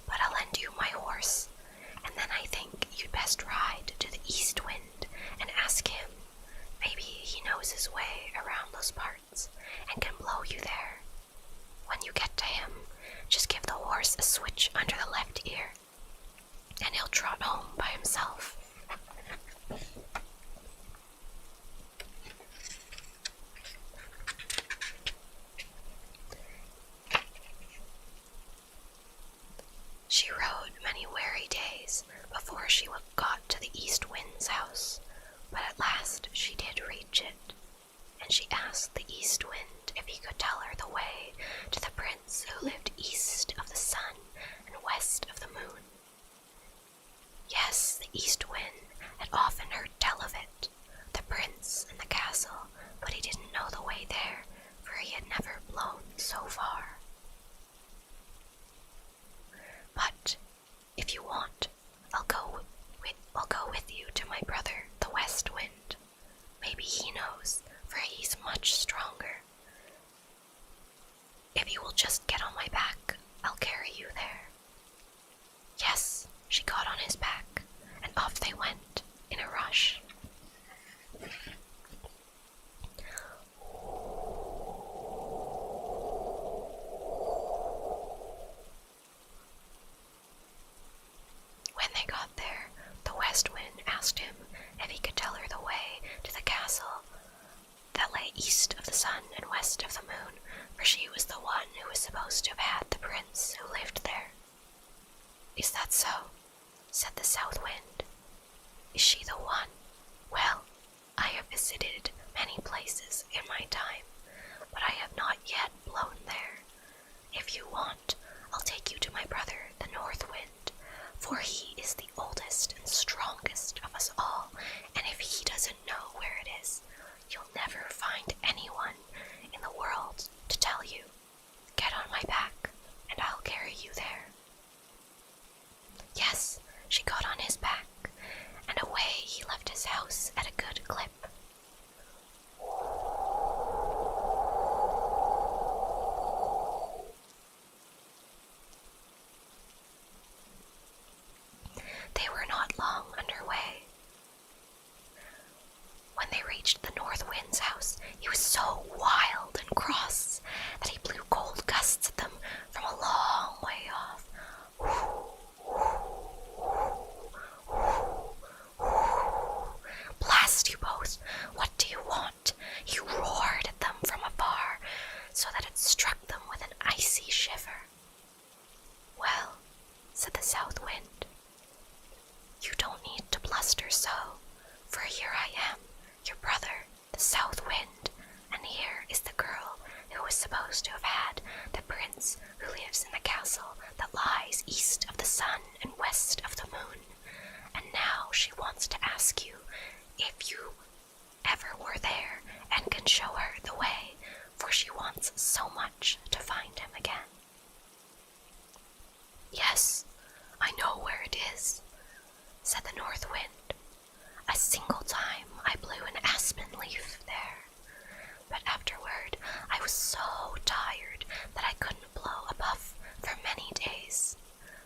but I'll lend you my horse, and then I think you'd best ride to the east wind and ask him. Maybe he knows his way around those parts and can blow you there. When you get to him, just give the horse a switch under the left ear, and he'll trot home by himself. She rode many weary days before she got to the east wind's house, but at last she did reach it, and she asked the east wind if he could tell her the way to the prince who lived east of the sun and west of the moon. Yes, the east wind had often heard tell of it, the prince and the castle, but he didn't know the way there, for he had never blown so far. But if you want, I'll go with you to my brother, the west wind. Maybe he knows, for he's much stronger. If you will just get on my back, I'll carry you there. Yes, she got on his back, and off they went in a rush. When they got there, the west wind asked him if he could tell her the way to the castle that lay east of the sun and west of the moon, for she was the one who was supposed to have had the prince who lived there. Is that so? Said the south wind. Is she the one? Well, I have visited many places in my time, but I have not yet blown there. If you want, I'll take you to my brother, the north wind, for he is the oldest and strongest of us all, and if he doesn't know where it is, you'll never find anyone in the world to tell you. Get on my back, and I'll carry you there. Yes, she got on his back, and away he left his house at a good clip. They were not long underway. When they reached the north wind's house, he was so wild and cross that he blew cold gusts at them from a long way off. Blast you both! What do you want? He roared at them from afar, so that it struck them with an icy shiver. Well, said the south wind, you don't asked her so, for here I am, your brother, the South Wind, and here is the girl who was supposed to have had the prince who lives in the castle that lies east of the sun and west of the moon, and now she wants to ask you if you ever were there and can show her the way, for she wants so much to find him again. Yes, I know where it is, said the North Wind. A single time I blew an aspen leaf there, but afterward I was so tired that I couldn't blow a puff for many days.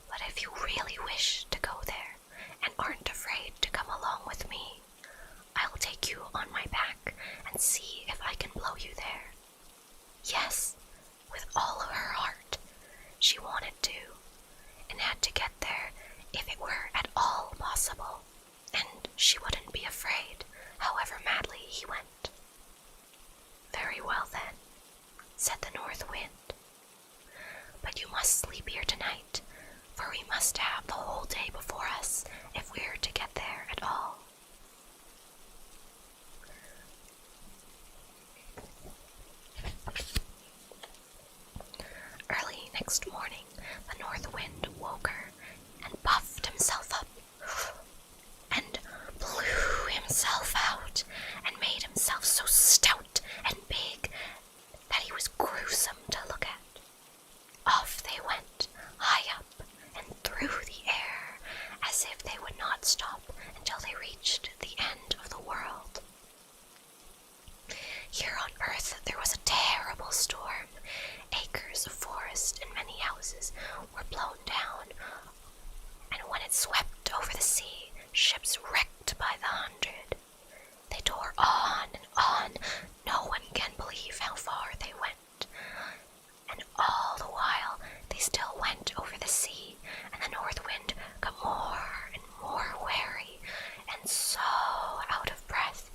But if you really wish to go there and aren't afraid to come along with me, I'll take you on my back and see if I can blow you there. Yes, with all of her heart, she wanted to, and had to get there if it were at all possible, and she wouldn't be afraid, however madly he went. Very well then, said the North Wind. But you must sleep here tonight, for we must have the whole day before us if we're to get there at all. Early next morning, the North Wind woke her and puffed himself up and blew himself out and made himself so stout and big that he was gruesome to look at. Off they went, high up and through the air, as if they would not stop until they reached the end of the world. Here on Earth there was a terrible storm. Acres of forest and many houses were blown down, and when it swept over the sea, ships wrecked by the hundred. They tore on and on, no one can believe how far they went. And all the while they still went over the sea, and the North Wind got more and more weary, and so out of breath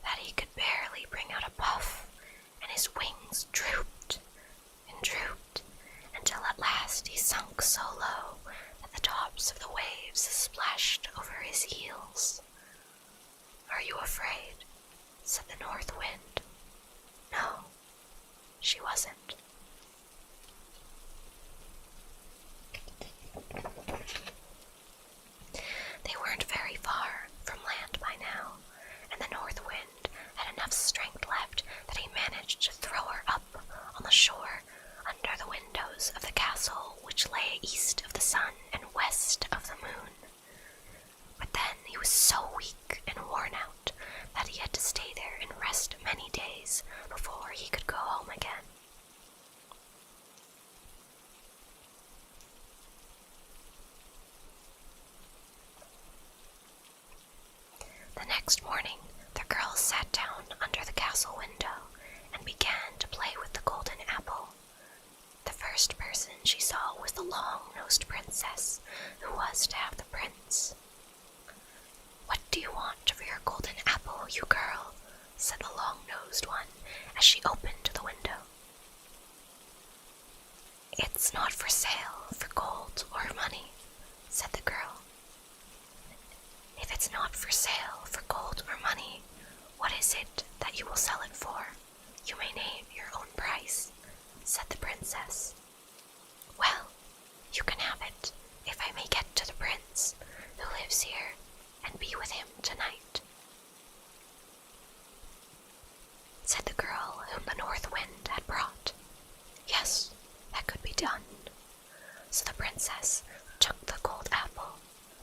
that he could barely bring out a puff, and his wings drooped and drooped, until at last he sunk so low that the tops of the waves splashed over his heels. Are you afraid? Said the North Wind. No, she wasn't. They weren't very far from land by now, and the North Wind had enough strength left that he managed to throw her up on the shore under the windows of the castle which lay east of the sun and west of the moon. But then he was so weak and worn out that he had to stay there and rest many days before he could go home again. The next morning, the girls sat down under the castle window and began to play with the golden apple. The first person she saw was the long-nosed princess, who was to have the prince. What do you want for your golden apple, you girl? Said the long-nosed one as she opened the window. It's not for sale for gold or money, said the girl. If it's not for sale for gold or money, what is it that you will sell it for? You may name your own price, said the princess. Well, you can have it if I may get to the prince who lives here and be with him tonight, said the girl whom the North Wind had brought. Yes, that could be done. So the princess took the gold apple,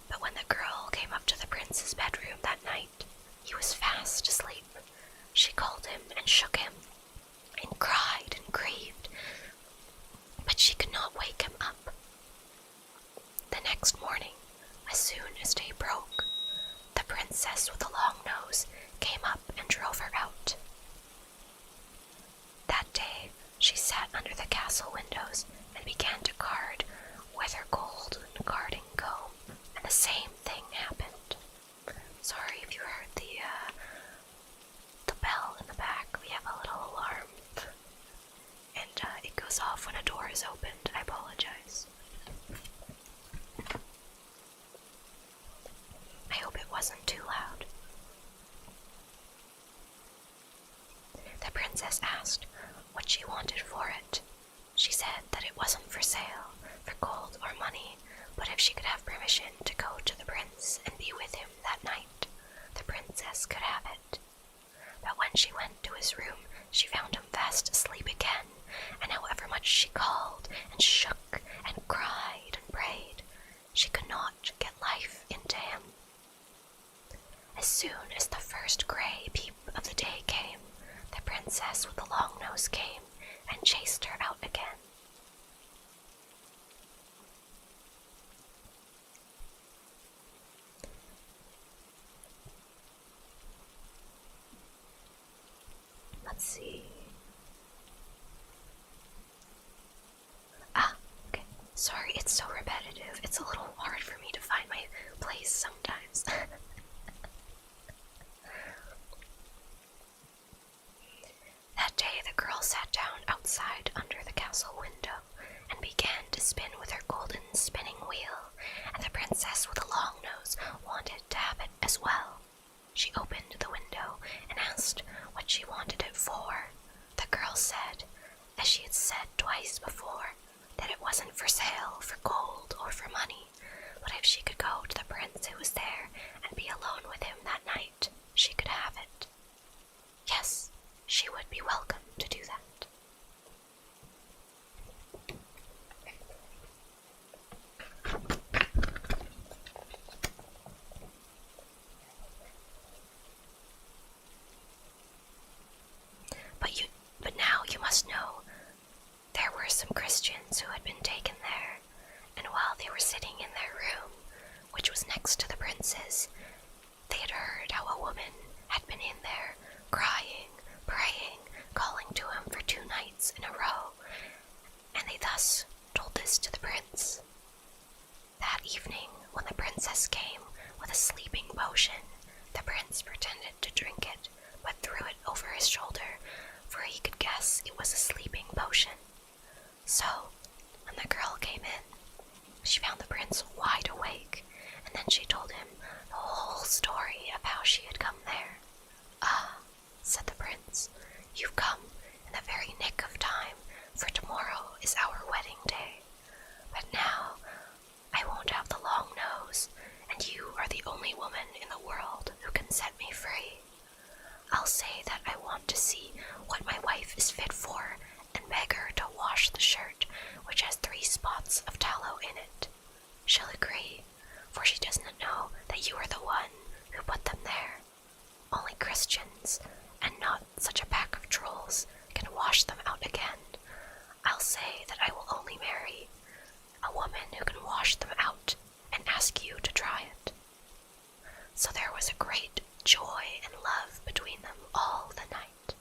but when the girl came up to the prince's bedroom that night, he was fast asleep. She called him and shook him, and cried and grieved, but she could not wake him up. The next morning, as soon as day broke, the princess with the long nose came up and drove her out. That day, she sat under the castle windows and began to card with her golden carding comb, and the same thing happened. Sorry if you heard the bell in the back. We have a little alarm, and it goes off when a door is opened. I apologize. see. Ah, okay. Sorry, it's so repetitive. It's a little hard for me to find my place sometimes. That day, the girl sat down outside under the castle window and began to spin with her golden spinning wheel, and the princess with a long nose wanted to have it as well. She opened the window and asked what she wanted it for. The girl said, as she had said twice before, that it wasn't for sale for gold or for money, but if she could go to the prince who was there and be alone with him that night, she could have it. Yes, she would be welcome to do that. But now you must know, there were some Christians who had been taken there, and while they were sitting in their room, which was next to the prince's, they had heard how a woman had been in there, crying, praying, calling to him for 2 nights in a row, and they thus told this to the prince. That evening, when the princess came with a sleeping potion, the prince pretended to drink it, but threw it over his shoulder, for he could guess it was a sleeping potion. So, when the girl came in, she found the prince wide awake, and then she told him the whole story of how she had come there. "Ah," said the prince, "you've come in the very nick of time, for tomorrow is our wedding day. But now, I won't have the long nose, and you are the only woman in the world who can set me free. I'll say that I want to see what my wife is fit for, and beg her to wash the shirt, which has 3 spots of tallow in it. She'll agree, for she doesn't know that you are the one who put them there. Only Christians, and not such a pack of trolls, can wash them out again. I'll say that I will only marry a woman who can wash them out, and ask you to try it." So there was a great joy and love between them all the night.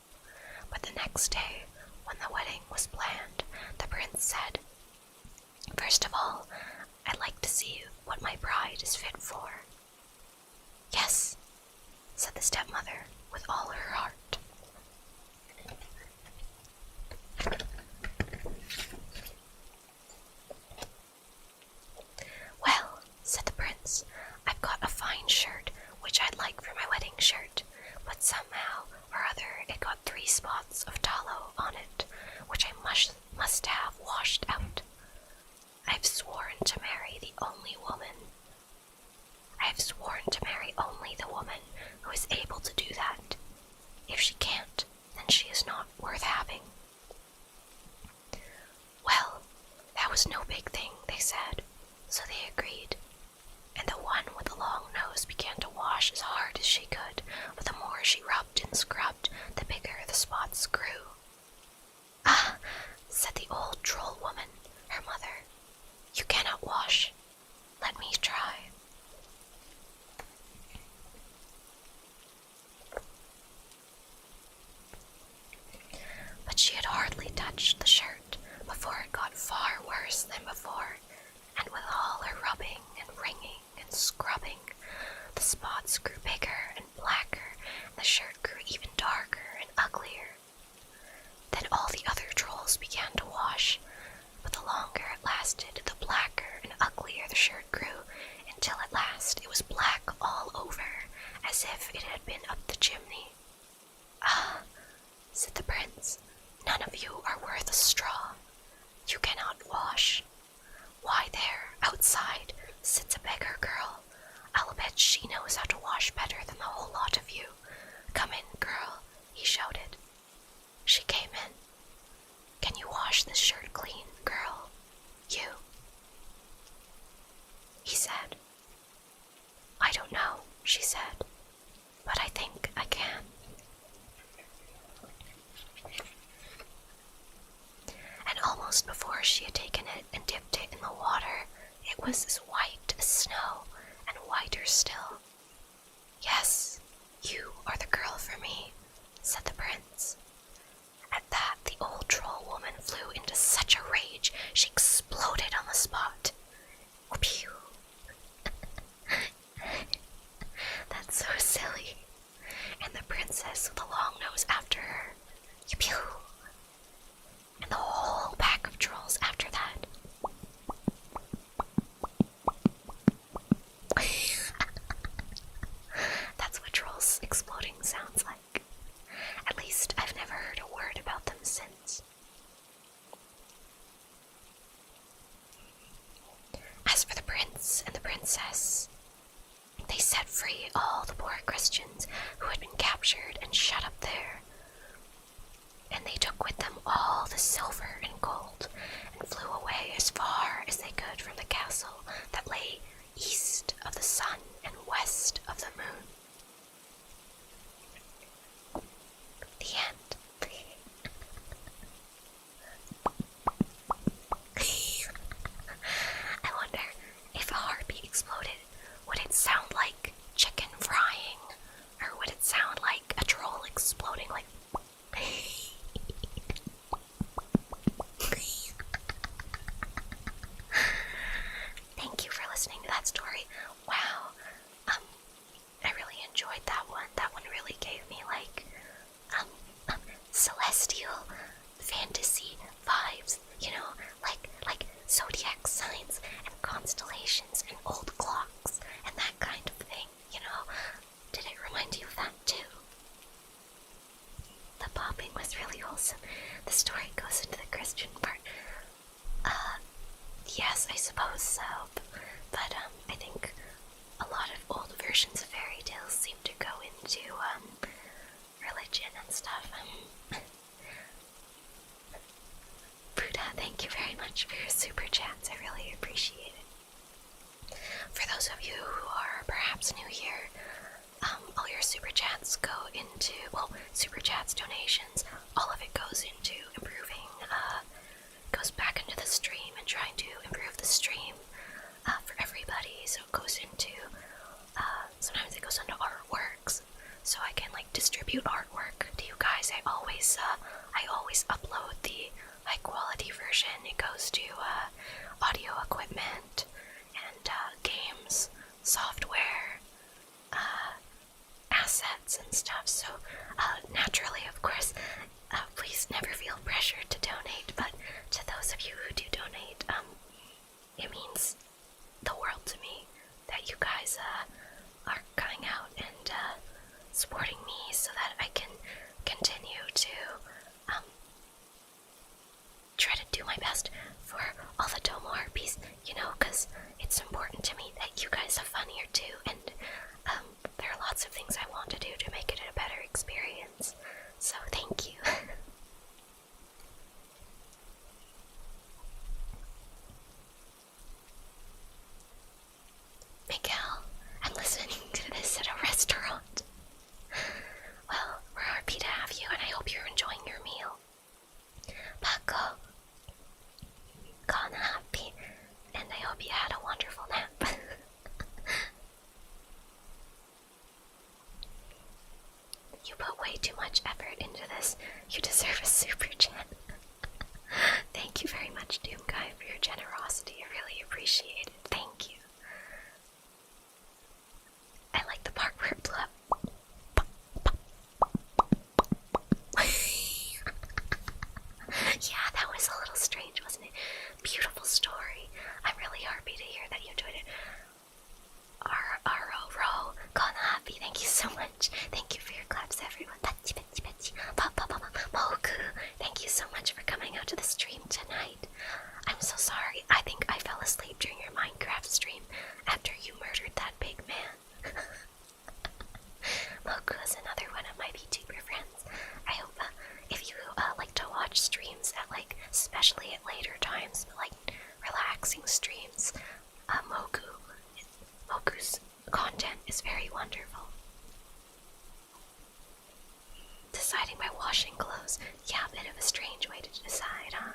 But the next day, when the wedding was planned, the prince said, "First of all, I'd like to see what my bride is fit for." "Yes," said the stepmother with all her heart. "Well," said the prince, "I've got a fine shirt which I'd like for my wedding shirt, but somehow or other it got 3 spots of tallow on it, which I must have washed out. I've sworn to marry only the woman who is able to do that. If she can't, then she is not worth having." Well, that was no big thing, they said, so they agreed. And the one with the long nose began to wash as hard as she could, but the more she rubbed and scrubbed, the bigger the spots grew. "Ah," said the old troll woman, her mother, "you cannot wash. Let me try." But she had hardly touched the shirt before it got far worse than before, and with all her rubbing and wringing and scrubbing, the spots grew bigger and blacker, and the shirt grew even darker and uglier. Then all the other trolls began to wash, but the longer it lasted, the blacker and uglier the shirt grew, until at last it was black all over, as if it had been up the chimney. "Ah," said the prince, "none of you are worth a straw. You cannot wash. Why, there, outside, sits a beggar girl. I'll bet she knows how to wash better than the whole lot of you. Come in, girl," he shouted. She came in. "Can you wash this shirt clean, girl? You?" He said. "I don't know," she said, "but I think I can." And almost before she had taken it and dipped it in the water, it was as white as snow, and whiter still. "Yes, you are the girl for me," said the prince. princess. They set free all the poor Christians who had been captured and shut up there. And they took with them all the silver and gold and flew away as far as they could from the castle that lay east of the sun and west of the moon. The end. I wonder if a harpy exploded, would it sound like chicken frying, or would it sound like a troll exploding like Thank you for listening to that story. Wow. I really enjoyed that one. That one really gave me like celestial fantasy vibes, you know, like zodiac signs and constellations and old clocks and that kind of thing, you know. Did it remind you of that too? The popping was really wholesome. The story goes into the Christian part. Yes, I suppose so. But I think a lot of old versions of fairy tales seem to go into religion and stuff. Buddha, thank you very much for your super chats. I really appreciate it. For those of you who are perhaps new here, all your super chats go into, well, super chats, donations, all of it goes into improving, goes back into the stream and trying to improve the stream for everybody. So it goes into, sometimes it goes into artworks, so I can like distribute artwork to you guys. I always upload the high quality version. It goes to audio equipment and games, software, assets and stuff. So naturally, of course, please never feel pressured to donate, but to those of you who do donate, it means the world to me that you guys are coming out and supporting me so that I can continue to try to do my best for all the Domo Harpies, you know, because it's important to me that you guys have fun here too, and there are lots of things I want to do to make it a better experience, so thank you. Miguel, I'm listening to this at a restaurant. Well, we're happy to have you, and I hope you're enjoying your meal. Paco, Konharpy, and I hope you had a wonderful nap. You put way too much effort into this. You deserve a super chat. Thank you very much, Doom Guy, for your generosity. I really appreciate it. Thank you. I like the part where it blew up. Yeah, that was a little strange, wasn't it? Beautiful story. I'm really happy to hear that you enjoyed it. R-O-Ro, Konharpy, thank you so much. Thank you for your claps, everyone. Pachi, pachi, pachi. Moku, thank you so much for coming out to the stream tonight. I'm so sorry. I think I fell asleep during your Minecraft stream after you murdered that big man. Moku is another one of my VTuber friends. I hope if you like to watch streams at like, especially at later times, but like relaxing streams, Moku's content is very wonderful. Deciding by washing clothes, yeah, a bit of a strange way to decide, huh?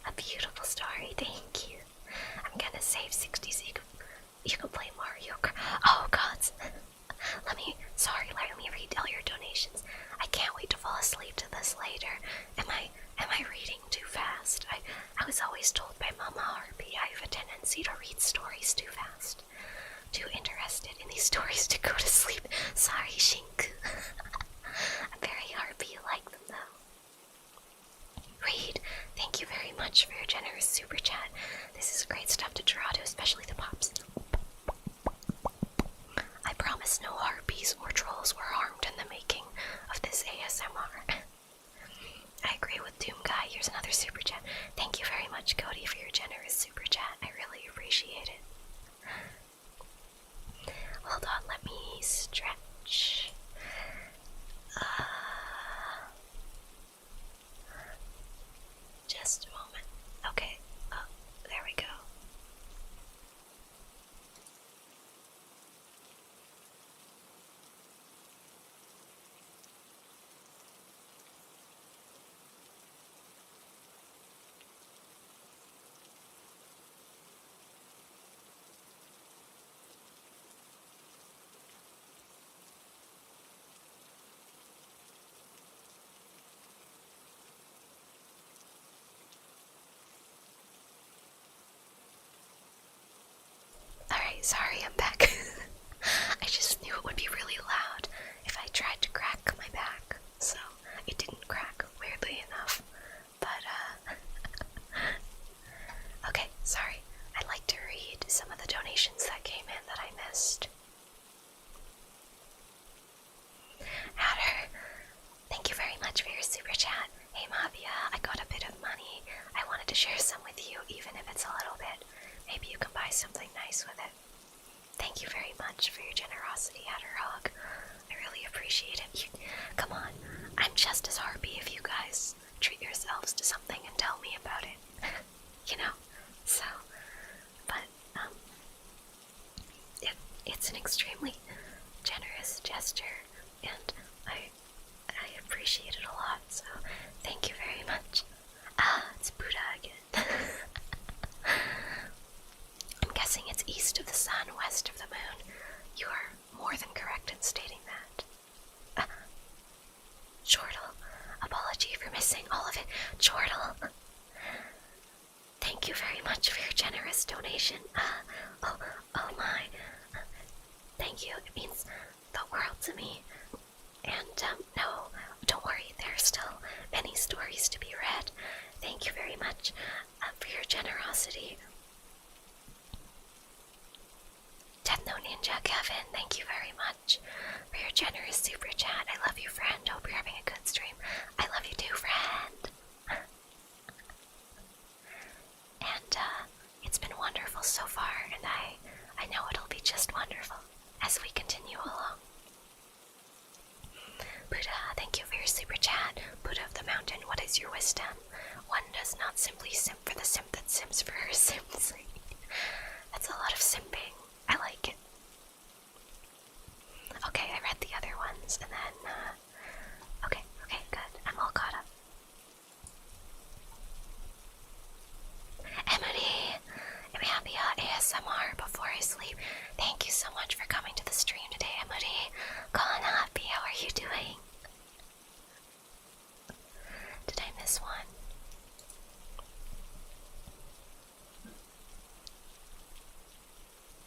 A beautiful story, thank you. I'm gonna save 60 so you can play Mario Kart. Oh gods. Let me read all your donations. I can't wait to fall asleep to this later. Am I reading too fast? I was always told by Mama Harpy I have a tendency to read stories too fast. Too interested in these stories to go to sleep. Sorry, Shinku. I'm very happy you like them though. Reed, thank you very much for your generous super chat. This is great stuff to draw to, especially the pops. I promise no harpies or trolls were harmed in the making of this ASMR. I agree with Doom Guy. Here's another super chat. Thank you very much. much, Cody, for your generous super chat. I really appreciate it. Hold on, let me stretch. Just a moment. Okay. Oh, there we go. Alright, sorry, I'm back. I just knew it would be really loud if I tried to crack my back, so it didn't crack, weirdly enough. But, okay, sorry. I'd like to read some of the donations that came in that I missed. Adder, thank you very much for your super chat. Hey Mavia, I got a bit of money. I wanted to share some with you, even if it's a little bit. Maybe you can buy something nice with it. Thank you very much for your generosity, Adderhog. I really appreciate it. Come on, I'm just as harpy if you guys treat yourselves to something and tell me about it. You know? So, but, it's an extremely generous gesture, and I appreciate it a lot, so thank you very much. It's Buddha again. I'm guessing it's east of the sun, west of the moon. You are more than correct in stating that. Chortle, apology for missing all of it. Chortle, thank you very much for your generous donation. Oh my. Thank you, it means the world to me. And, no, don't worry, there are still many stories to be read. Thank you very much for your generosity. Death Note Ninja Kevin, thank you very much for your generous super chat. I love you, friend. Hope you're having a good stream. I love you too, friend. And, it's been wonderful so far, and I know it'll be just wonderful as we continue along. Buddha, thank you for your super chat. Buddha of the mountain, what is your wisdom? One does not simply simp for the simp that simps for her simps. That's a lot of simping. I like it. Okay, I read the other ones, and then, okay, good. I'm all caught up. Emily, Mavia ASMR before I sleep. Thank you so much for coming to the stream today, Emily. Konharpy, how are you doing? Did I miss one?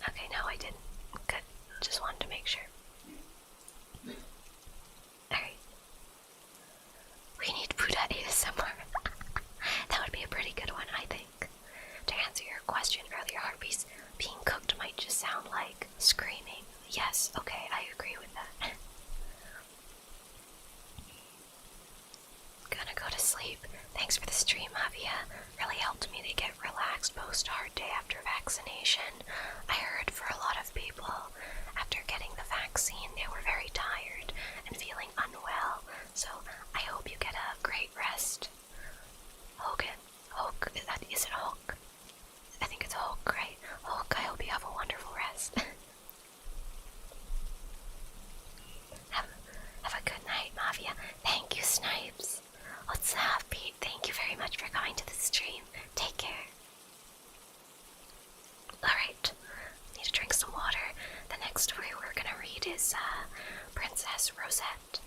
Okay, no, I didn't. Good. Just wanted to make sure. Alright. We need Buddha ASMR. That would be a pretty good one, I think. To answer your question earlier, Harpies, being cooked might just sound like screaming. Yes, okay, I agree with that. Gonna go to sleep. Thanks for the stream, Mavia. Really helped me to get relaxed post-hard day after vaccination. I heard for a lot of people, after getting the vaccine, they were very tired and feeling unwell, so I hope you get a great rest. Hogan, Hulk, is it Hulk? I think it's Hulk, right? Hulk, I hope you have a wonderful rest. Have a good night, Mavia. Thank you, Snipes. What's up, Pete? Thank you very much for coming to the stream. Take care. Alright, need to drink some water. The next story we're gonna read is, Princess Rosette.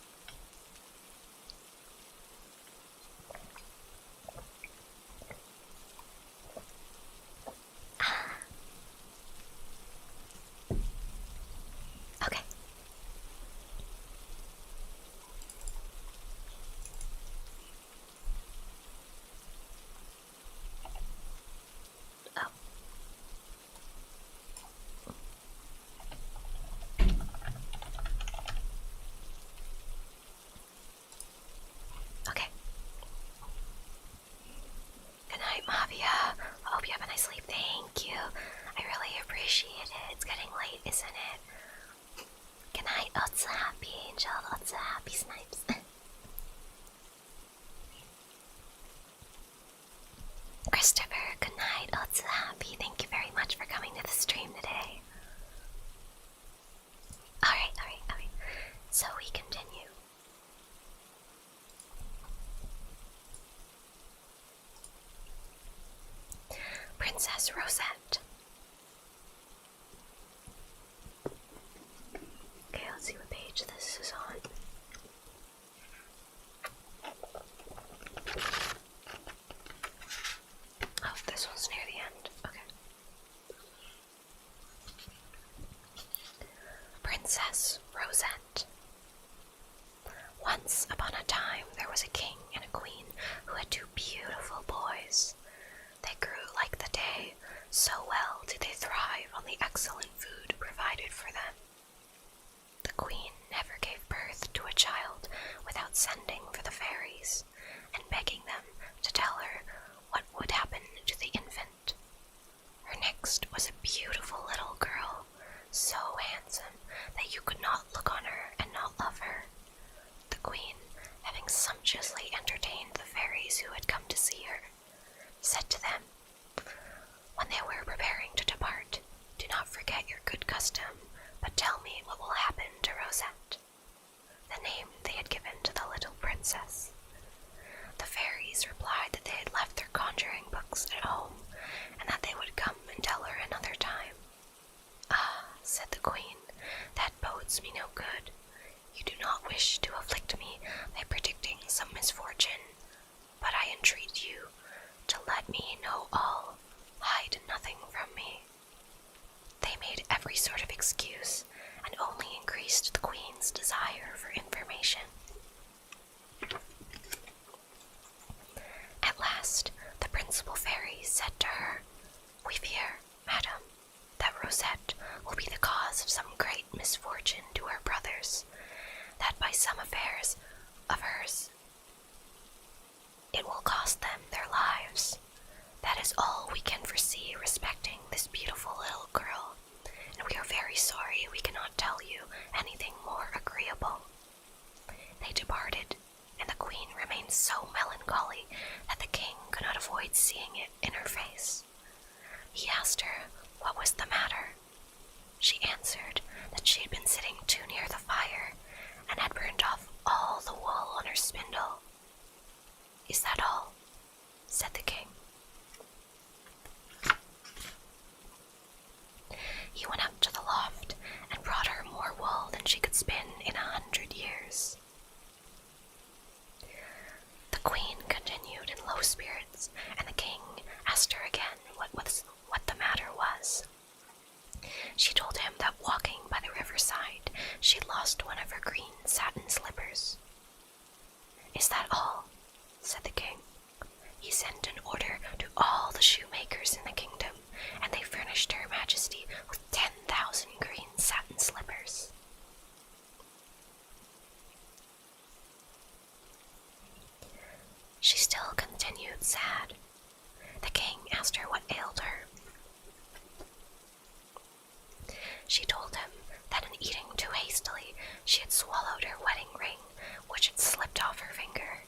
Okay. Oh. Okay. Good night, Mavia. sleep. Thank you. I really appreciate it. It's getting late, isn't it? Good night, Otsu Happy Angel, Otsu Happy Snipes. Christopher, good night, Otsu Happy. Thank you very much for coming to the stream today. Alright. So we continue. Princess Rosette. Okay, let's see what page this is on. Oh, this one's near the end. Okay. Princess Rosette. Once upon a time, there was a king and a queen who had two beautiful boys. They grew like the day, so well did they thrive on the excellent food provided for them. The queen never gave birth to a child without sending for the fairies and begging them to tell her what would happen to the infant. Her next was a beautiful little girl, so handsome that you could not look on her and not love her. The queen, having sumptuously entertained the fairies who had come to see her, said to them, when they were preparing to depart, do not forget your good custom, but tell me what will happen to Rosette, the name they had given to the little princess. The fairies replied that they had left their conjuring books at home, and that they would come and tell her another time. Ah, said the queen, that bodes me no good. You do not wish to afflict me by predicting some misfortune, but I entreat you to let me know all, hide nothing from me. They made every sort of excuse, and only increased the queen's desire for information. At last, the principal fairy said to her, we fear, madam, that Rosette will be the cause of some great misfortune to her brothers, that by some affairs of hers it will cost them their lives. That is all we can foresee respecting this beautiful little girl, and we are very sorry we cannot tell you anything more agreeable. They departed, and the queen remained so melancholy that the king could not avoid seeing it in her face. He asked her what was the matter. She answered that she had been sitting too near the fire, and had burned off all the wool on her spindle. Is that all? Said the king. He went up to the loft and brought her more wool than she could spin in 100 years. The queen continued in low spirits, and the king asked her again what the matter was. She told him that walking by the riverside, she'd lost one of her green satin slippers. Is that all? Said the king. He sent an order to all the shoemakers in the kingdom, and they furnished her majesty with 10,000 green satin slippers. She still continued sad. The king asked her what ailed her. She told him that in eating too hastily, she had swallowed her wedding ring, which had slipped off her finger.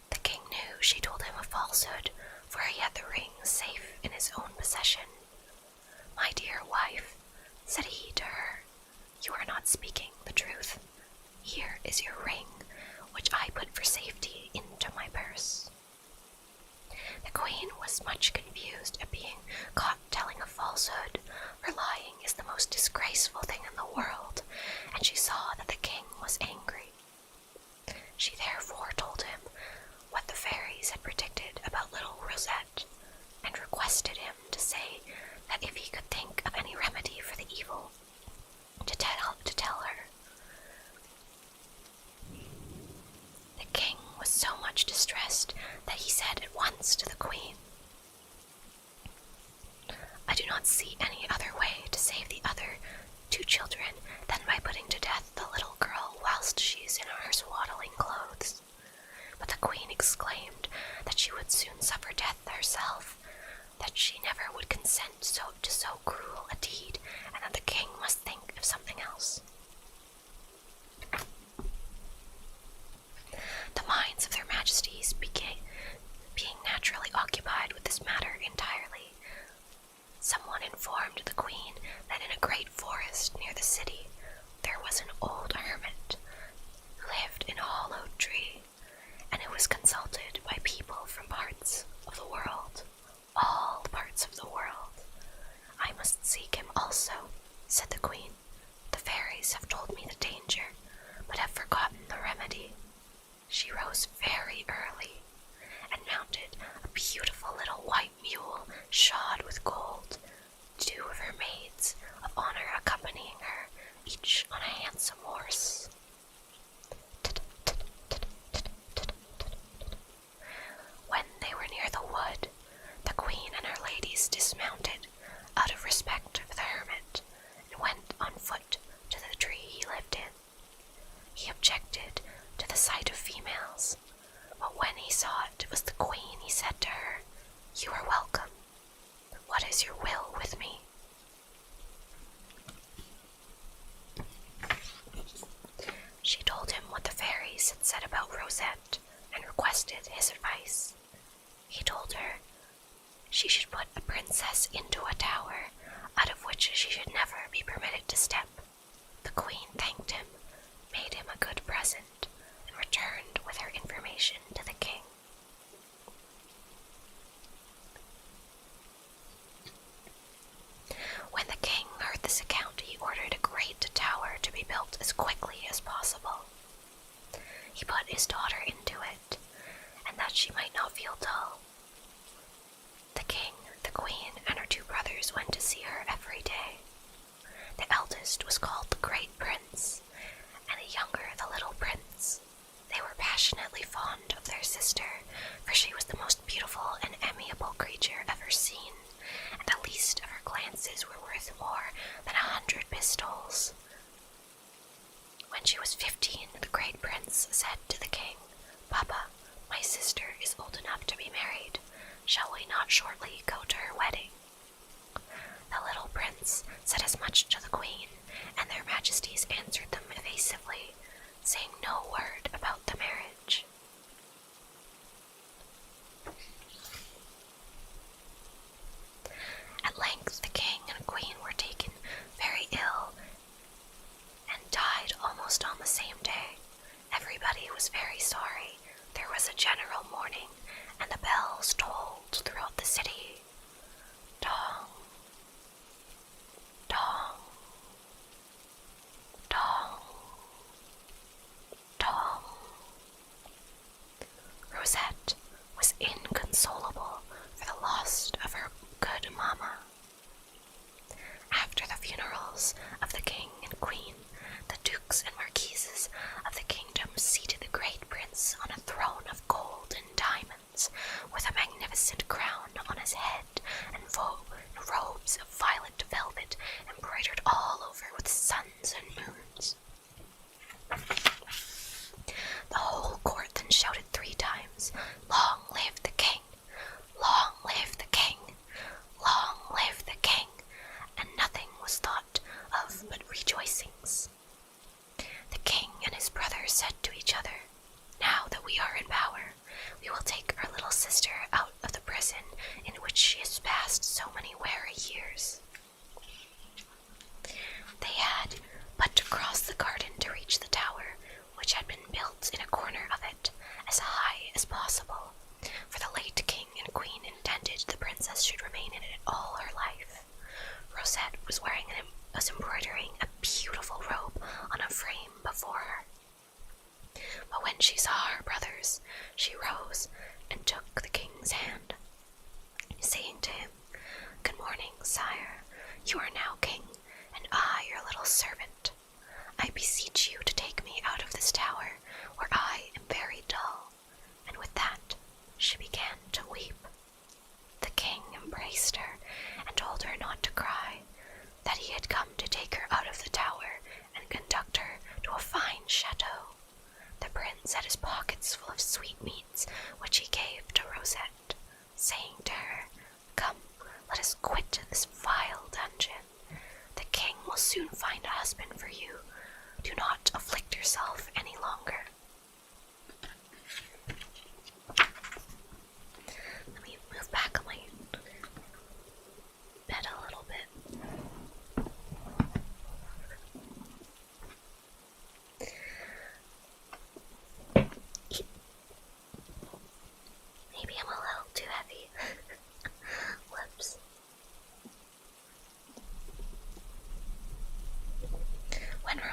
The king knew she told him a falsehood, for he had the ring safe in his own possession. My dear wife, said he to her, you are not speaking the truth. Here is your ring, which I put for safety into my purse. The queen was much confused at being caught telling a falsehood, for lying is the most disgraceful thing in the world, and she saw that the king was angry. She therefore told him what the fairies had predicted about little Rosette, and requested him to say that if he could think of any remedy for the evil, to tell her. The king was so much distressed that he said at once to the queen, I do not see any other way to save the other two children than by putting to death the little girl whilst she is in her swaddling clothes. But the queen exclaimed that she would soon suffer death herself, that she never consent to so cruel a deed, and that the king must think of something else. The minds of their majesties being naturally occupied with this matter entirely, someone informed the queen that in a great forest near the city there was an old hermit who lived in a hollowed tree, and who was consulted by people from parts of the world, all parts of the world. I must seek him also, said the queen. The fairies have told me the danger, but have forgotten the remedy. She rose very early, and mounted a beautiful little white mule shod with gold, 2 of her maids of honor accompanying her, each on a handsome horse. When they were near the wood, the queen and her ladies dismounted, out of respect for the hermit, and went on foot to the tree he lived in. He objected to the sight of females, but when he saw it was the queen, he said to her, "You are welcome. What is your will with me?" She told him what the fairies had said about Rosette, and requested his advice. He told her she should put a princess into a tower, out of which she should never be permitted to step. The queen thanked him, made him a good present, and returned with her information to the king. When the king heard this account, he ordered a great tower to be built as quickly as possible. He put his daughter into it, and that she might not feel dull. The king, the queen, and her 2 brothers went to see her every day. The eldest was called the Great Prince, and the younger the Little Prince. They were passionately fond of their sister, for she was the most beautiful and amiable creature ever seen, and the least of her glances were worth more than 100 pistols. When she was 15, the Great Prince said to the king, "Papa, my sister is old enough to be married. Shall we not shortly go to her wedding?" The little prince said as much to the queen, and their majesties answered them evasively, saying no word about the marriage. At length the king and queen were taken very ill, and died almost on the same day. Everybody was very sorry. There was a general mourning, and the bells tolled throughout the city. Dong, dong, dong, dong. Rosette was inconsolable for the loss of her good mamma. After the funerals of the king and queen, the dukes and marquises of the kingdom seated the Great Prince on a throne of gold and diamonds, with a magnificent crown on his head, and robes of violet velvet embroidered all over with suns and moons. The whole court then shouted 3 times, "Long live the king! Long live the king! Long live the king!" and nothing was thought of but rejoicings. The king and his brother said to each other, "Now that we are in power, we will take our little sister out of the prison in which she has passed so many weary years." They had but to cross the garden to reach the tower, which had been built in a corner of it, as high as possible, for the late king and queen intended the princess should remain in it all her life. Rosette was embroidering a beautiful robe on a frame before her. But when she saw her brothers, she rose and took the king's hand, saying to him, "Good morning, sire. You are now king, and I your little servant. I beseech you to take me out of this tower, where I am very dull." And with that, she began to weep. The king embraced her and told her not to cry, that he had come to take her out of the tower and conduct her to a fine chateau. The prince had his pockets full of sweetmeats, which he gave to Rosette, saying to her, "Come, let us quit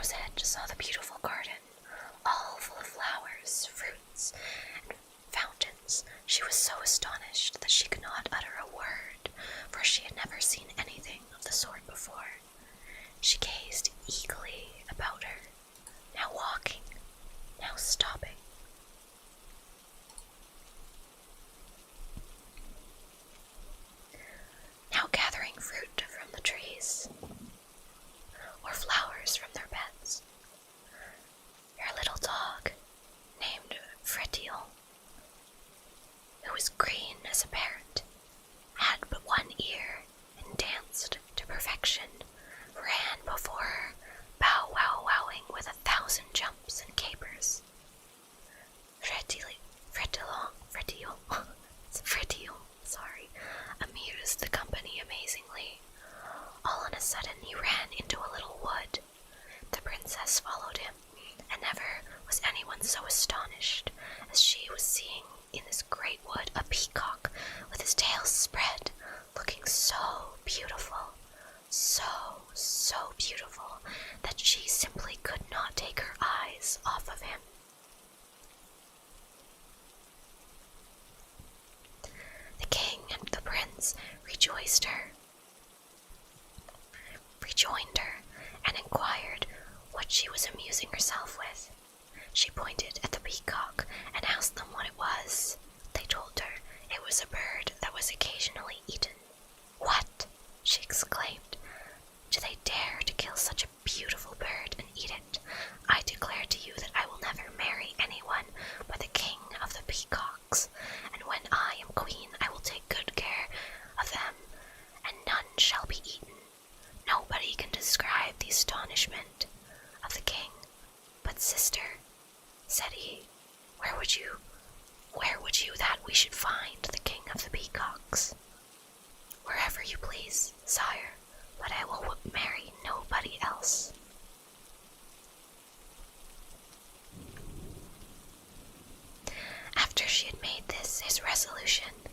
Rosette saw the beautiful garden, all full of flowers, fruits, and fountains, she was so astonished that she could not utter a word, for she had never seen anything of the sort before. She gazed eagerly about her, now walking, now stopping. Now gathering fruit from the trees, or flowers from their beds. Her little dog, named Fritiel, who was green as a parrot, had but one ear and danced to perfection, ran before her, bow-wow-wowing with 1,000 jumps and capers. Fritiel, amused the company amazingly. All on a sudden he ran into a little wood. The princess followed him, and never was anyone so astonished as she was seeing in this great wood a peacock with his tail spread, looking so beautiful, so beautiful, that she simply could not take her eyes off of him. The king and the prince rejoined her, and inquired what she was amusing herself with. She pointed at the peacock and asked them what it was. They told her it was a bird that was occasionally eaten. "What?" she exclaimed. "Do they dare to kill such a beautiful bird and eat it? I declare to you that I will never marry anyone but the king of the peacocks, and when I am queen I will take good care of them, and none shall be eaten." Nobody can describe the astonishment of the king. "But sister," said he, where would you that we should find the king of the peacocks?" "Wherever you please, sire, but I will marry nobody else." After she had made this his resolution,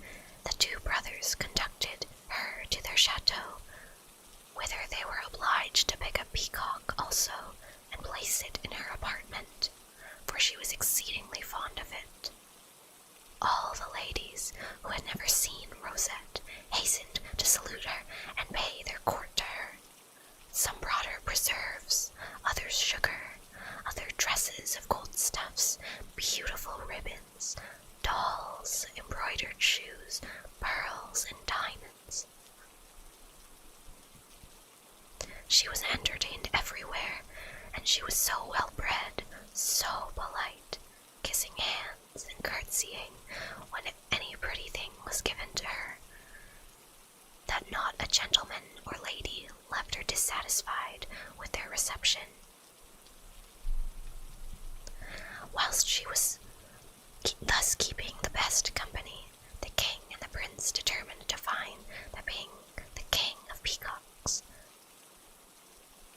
the two brothers conducted her to their chateau, whither they were obliged to pick a peacock also and place it in her apartment, for she was exceedingly fond of it. All the ladies who had never seen Rosette hastened to salute her and pay their court to her. Some brought her preserves, others sugar, other dresses of gold stuffs, beautiful ribbons, dolls, embroidered shoes, pearls, and diamonds. She was entertained everywhere, and she was so well bred, so polite, kissing hands and curtsying when any pretty thing was given to her, that not a gentleman or lady left her dissatisfied with their reception. Whilst she was thus keeping the best company, the king and the prince determined to find the king of peacocks,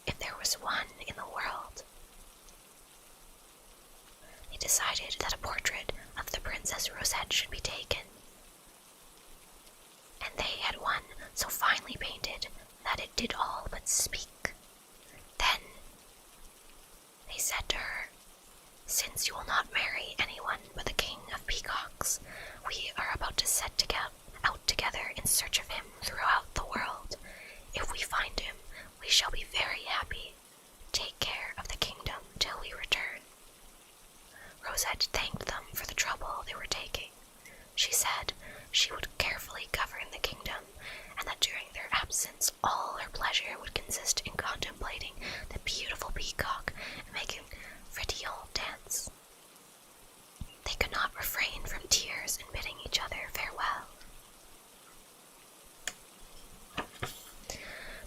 if there was one in the world. They decided that a portrait of the Princess Rosette should be taken, and they had one so finely painted that it did all but speak. Then they said to her, "Since you will not marry anyone but the king of peacocks, we are about to set out together in search of him throughout the world. If we find him, we shall be very happy. Take care of the kingdom till we return." Rosette thanked them for the trouble they were taking. She said she would carefully govern the kingdom, and that during their absence all her pleasure would consist in contemplating the beautiful peacock and making Fritiel dance. They could not refrain from tears in bidding each other farewell.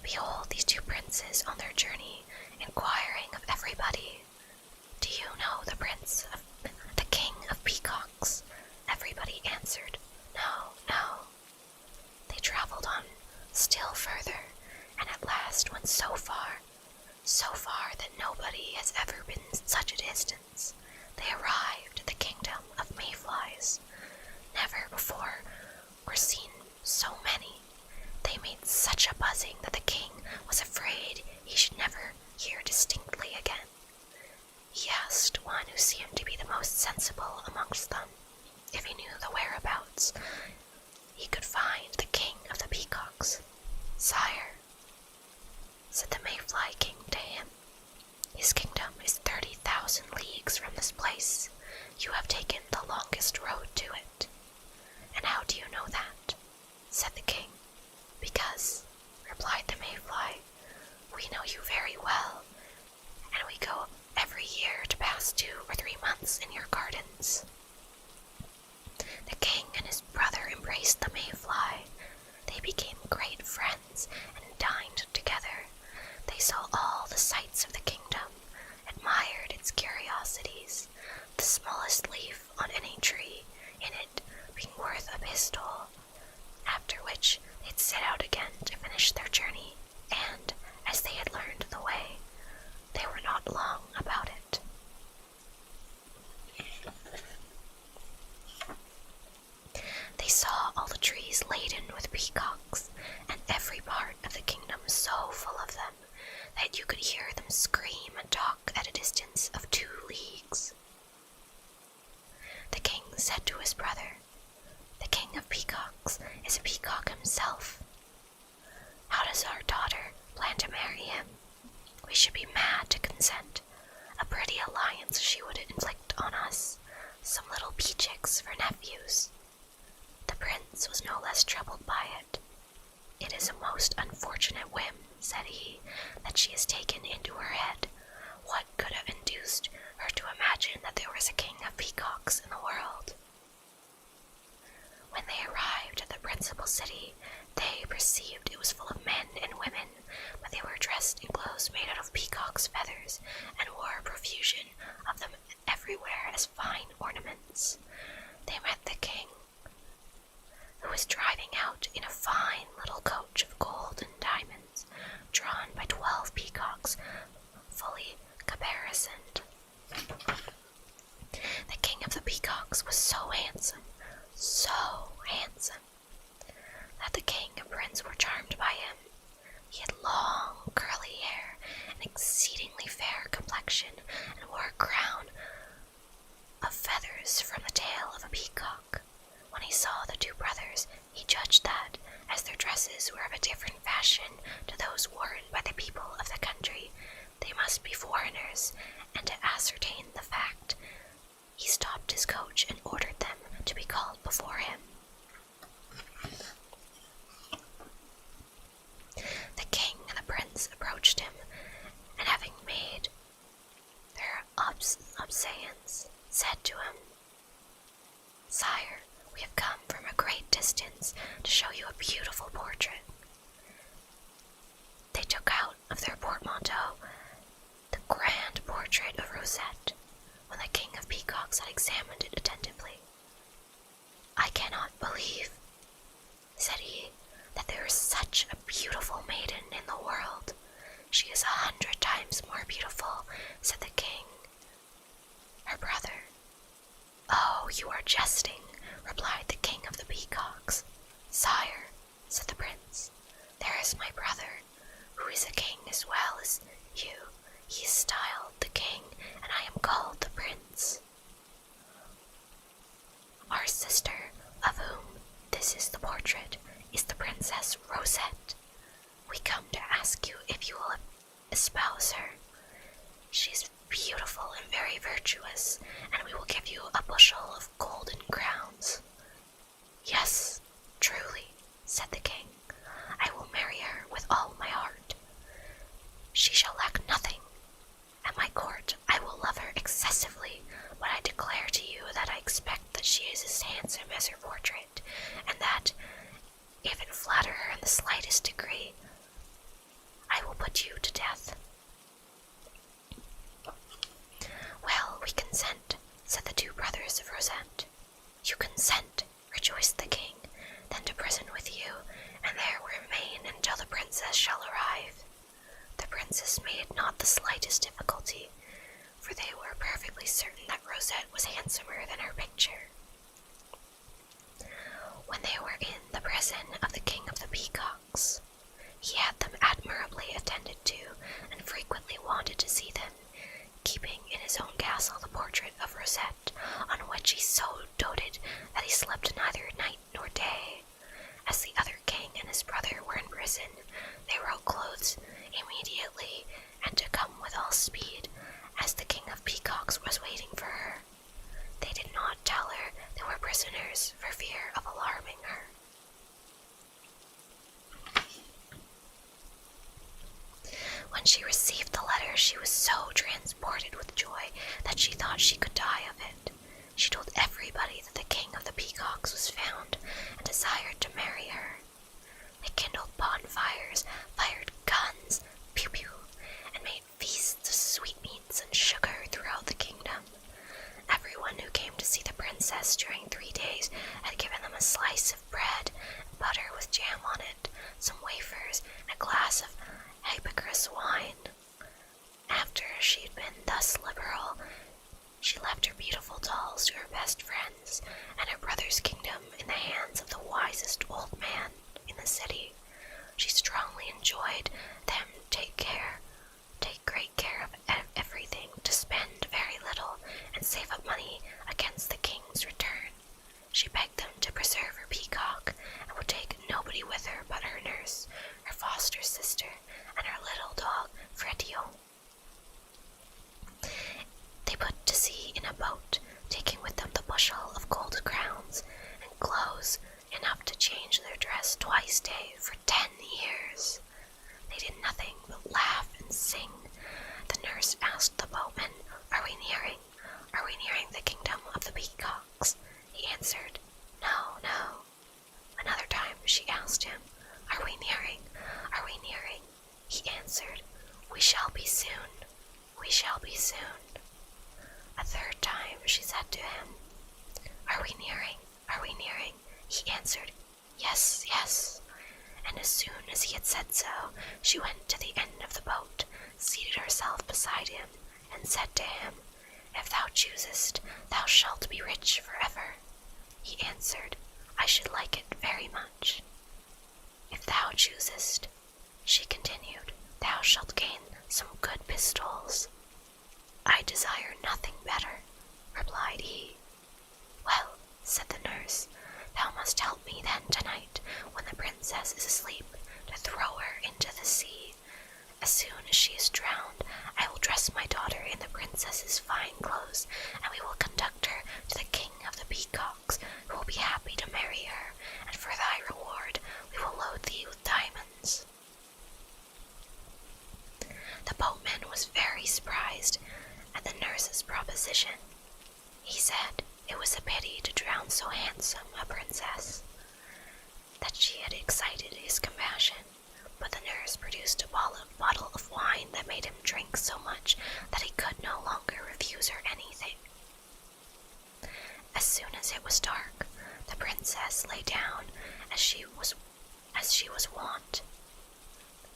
Behold these two princes on their journey, inquiring of everybody, "Do you know the king of peacocks?" Everybody answered, "No, no." They traveled on still further, and at last went so far that nobody has ever been such a distance. They arrived at the kingdom of mayflies. Never before were seen so many. They made such a buzzing that the king was afraid he should never hear distinctly again. seemed to be the most sensible amongst them. If he knew the whereabouts, he could find the king of the Peacocks. "Sire," said the Mayfly King to him, "his kingdom is 30,000 leagues from this place. You have taken the longest road to it." "And how do you know that?" said the king. "Because," replied the Mayfly, "we know you very well, and we go every year to pass 2 or 3 months in your gardens." The king and his brother embraced the Mayfly. They became great friends and dined together. They saw all the sights of the kingdom, admired its curiosities, the smallest leaf on any tree in it being worth a pistol, after which they'd set out again to finish their journey, and, as they had learned the way, they were not long about it. They saw all the trees laden with peacocks, and every part of the kingdom so full of them that you could hear them scream and talk at a distance of 2 leagues. The king said to his brother, "The king of peacocks is a peacock himself. How does our daughter plan to marry him? We should be mad to consent. A pretty alliance she would inflict on us, some little Peacocks for nephews." The prince was no less troubled by it. "It is a most unfortunate whim," said he, "that she has taken into her head. What could have induced her to imagine that there was a king of peacocks in the world?" When they arrived at the principal city, they perceived it was full of men and women, but they were dressed in clothes made out of peacocks' feathers, and wore a profusion of them everywhere as fine ornaments. They met the king, who was driving out in a fine little coach of gold and diamonds, drawn by 12 peacocks, fully caparisoned. The king of the peacocks was so handsome, that the king and prince were charmed by him. He had long, curly hair, an exceedingly fair complexion, and wore a crown of feathers from the tail of a peacock. When he saw the 2 brothers, he judged that, as their dresses were of a different fashion to those worn by the people of the country, they must be foreigners, and to ascertain the fact, he stopped his coach and ordered them to be called before him. The king and the prince approached him, and having made their obeisance, said to him, "Sire, we have come from a great distance to show you a beautiful portrait." They took out of their portmanteau the grand portrait of Rosette. When the king of peacocks had examined it attentively, "I cannot believe," said he, "that there is such a beautiful maiden in the world." "She is 100 times more beautiful," said the king. "Her brother." "Oh, you are jesting," replied the king of the peacocks. "Sire," said the prince, "there is my brother, who is a king as well as you. He is styled the king, and I am called the prince. Our sister, of whom this is the portrait, is the Princess Rosette. We come to ask you if you will espouse her. She is beautiful and very virtuous, and we will give you a bushel of golden crowns." "Yes, truly," said the king, "I will marry her with all my heart. She shall lack nothing. At my court I will love her excessively, but I declare to you that I expect that she is as handsome as her portrait, and that, if it flatter her in the slightest degree, I will put you to death." "Well, we consent," said the 2 brothers of Rosette. "You consent," rejoiced the king, "then to prison with you, and there remain until the princess shall arrive." The princess made not the slightest difficulty, for they were perfectly certain that Rosette was handsomer than her picture. When they were in the prison of the king of the peacocks, he had them admirably attended to, and frequently wanted to see them, keeping in his own castle the portrait royal clothes immediately and to come with all speed, as the King of Peacocks was waiting for her. They did not tell her they were prisoners for fear of alarming her. When she received the letter, she was so transported with joy that she thought she could die of it. She told everybody that the King of the Peacocks was found and desired to marry her. They kindled bonfires, fired guns, pew-pew, and made feasts of sweetmeats and sugar throughout the kingdom. Everyone who came to see the princess during 3 days had given them a slice of bread and butter with jam on it, some wafers, and a glass of Hypocras wine. After she had been thus liberal, she left her beautiful dolls to her best friends and her brother's kingdom in the hands of the wisest old man in the city. She strongly enjoyed them take great care of everything, to spend very little and save up money against the king's return. She begged them to preserve her peacock and would take nobody with her but her nurse, her foster sister, and her little dog, Freddio. They put to sea in a boat, taking with them the bushel of gold crowns and clothes enough to change their dress twice a day for 10 years. They did nothing but laugh and sing. The nurse asked the boatman, Are we nearing the kingdom of the Peacocks? He answered, No, no. Another time she asked him, Are we nearing? He answered, We shall be soon. We shall be soon. A third time she said to him, Are we nearing? He answered, Yes, yes. And as soon as he had said so, she went to the end of the boat, seated herself beside him, and said to him, If thou choosest, thou shalt be rich forever. He answered, I should like it very much. If thou choosest, she continued, thou shalt gain some good pistols. I desire nothing better, replied he. Well, said the nurse, thou must help me then tonight, when the princess is asleep, to throw her into the sea. As soon as she is drowned, I will dress my daughter in the princess's fine clothes, and we will conduct her to the King of the Peacocks, who will be happy to marry her, and for thy reward we will load thee with diamonds. The boatman was very surprised at the nurse's proposition. He said it was a pity to drown so handsome a princess, that she had excited his compassion, but the nurse produced a bottle of wine that made him drink so much that he could no longer refuse her anything. As soon as it was dark, the princess lay down as she was wont.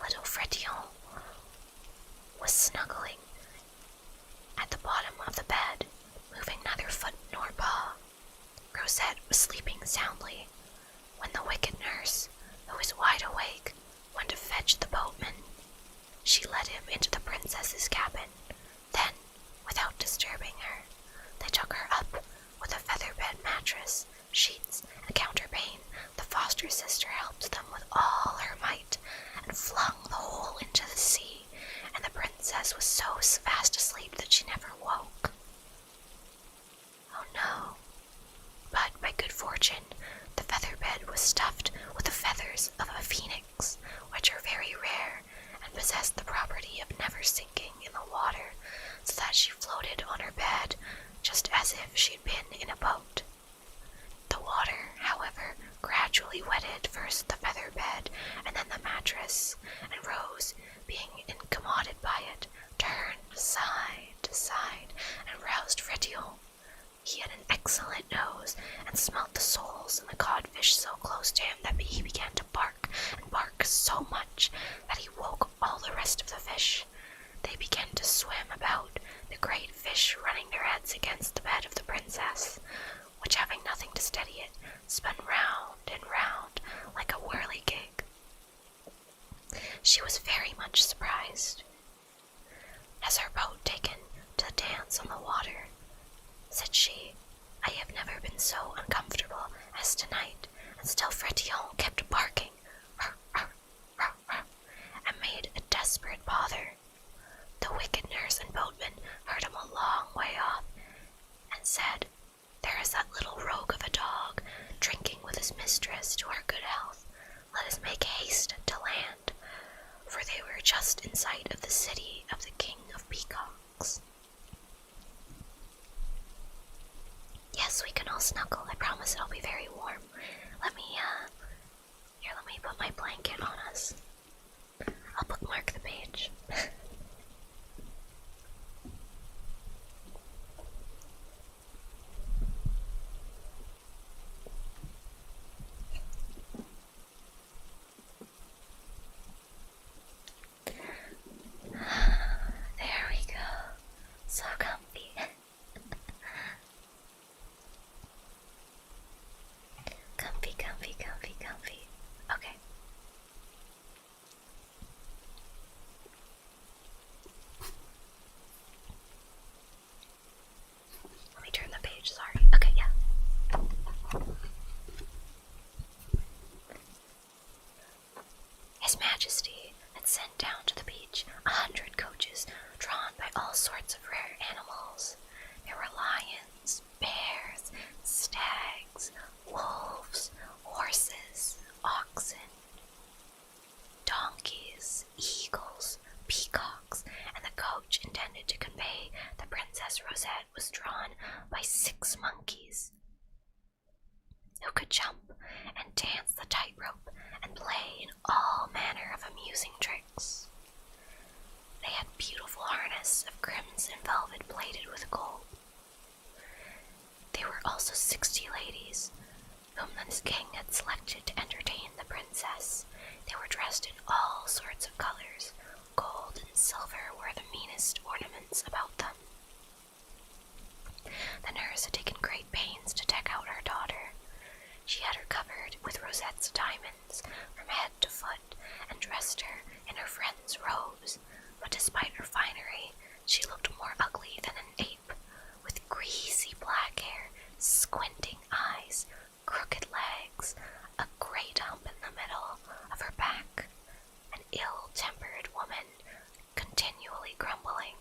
Little Fredillon was snuggling at the bottom of the bed, moving neither foot nor paw. Rosette was sleeping soundly, when the wicked nurse, who was wide awake, went to fetch the boatman. She led him into the princess's cabin. Then, without disturbing her, they took her up with a feather bed mattress, sheets, and counterpane. The foster sister helped them with all her might, and flung the whole into the sea, and the princess was so fast asleep that she never woke. Oh no! But by good fortune, the feather bed was stuffed with the feathers of a phoenix, which are very rare, and possess the property of never sinking in the water, so that she floated on her bed just as if she'd been in a boat. The water, however, gradually wetted first the feather bed and then the mattress, and Rose, being incommoded by it, turned side to side and roused Fredillon. He had an excellent nose, and smelt the soles and the codfish so close to him that he began to bark, and bark so much that he woke all the rest of the fish. They began to swim about, the great fish running their heads against the bed of the princess, which, having nothing to steady it, spun round and round like a whirligig. She was very much surprised. Has her boat taken to dance on the water? Said she, I have never been so uncomfortable as tonight, and still Fredillon kept barking, "Rrr, rrr, rrr, rrr," and was. I'll bookmark the page. There we go. So comfy. Comfy, comfy, comfy, comfy. Okay. Let me turn the page, sorry. Okay, yeah. His Majesty had sent down to the beach 100 coaches drawn by all sorts of rare animals. There were lions, bears, stags, wolves, horses, oxen, donkeys, eagles, peacocks, and the coach intended to convey the Princess Rosette was drawn by 6 monkeys who could jump and dance the tightrope and play in all manner of amusing tricks. They had beautiful harness of crimson velvet plated with gold. There were also 60 ladies, whom the king had selected to entertain the princess. They were dressed in all sorts of colors. Gold and silver were the meanest ornaments about them. The nurse had taken great pains to deck out her daughter. She had her covered with Rosette's diamonds from head to foot and dressed her in her friend's robes, but despite her finery, she looked more ugly than an ape, with greasy black hair, squinting eyes, crooked legs, a great hump in the middle of her back, an ill-tempered woman continually grumbling.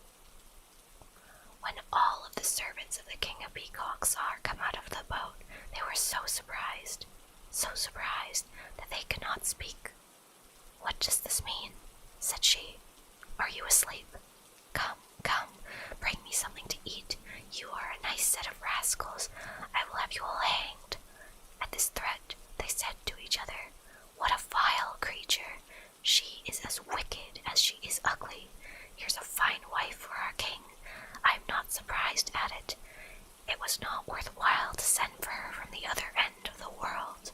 When all of the servants of the King of Peacocks saw her come out of the boat, they were so surprised that they could not speak. "What does this mean?" said she. "Are you asleep? Come, come, bring me something to eat. You are a nice set of rascals. I will have you all hanged." At this threat, they said to each other, "What a vile creature! She is as wicked as she is ugly. Here's a fine wife for our king. I'm not surprised at it. It was not worthwhile to send for her from the other end of the world."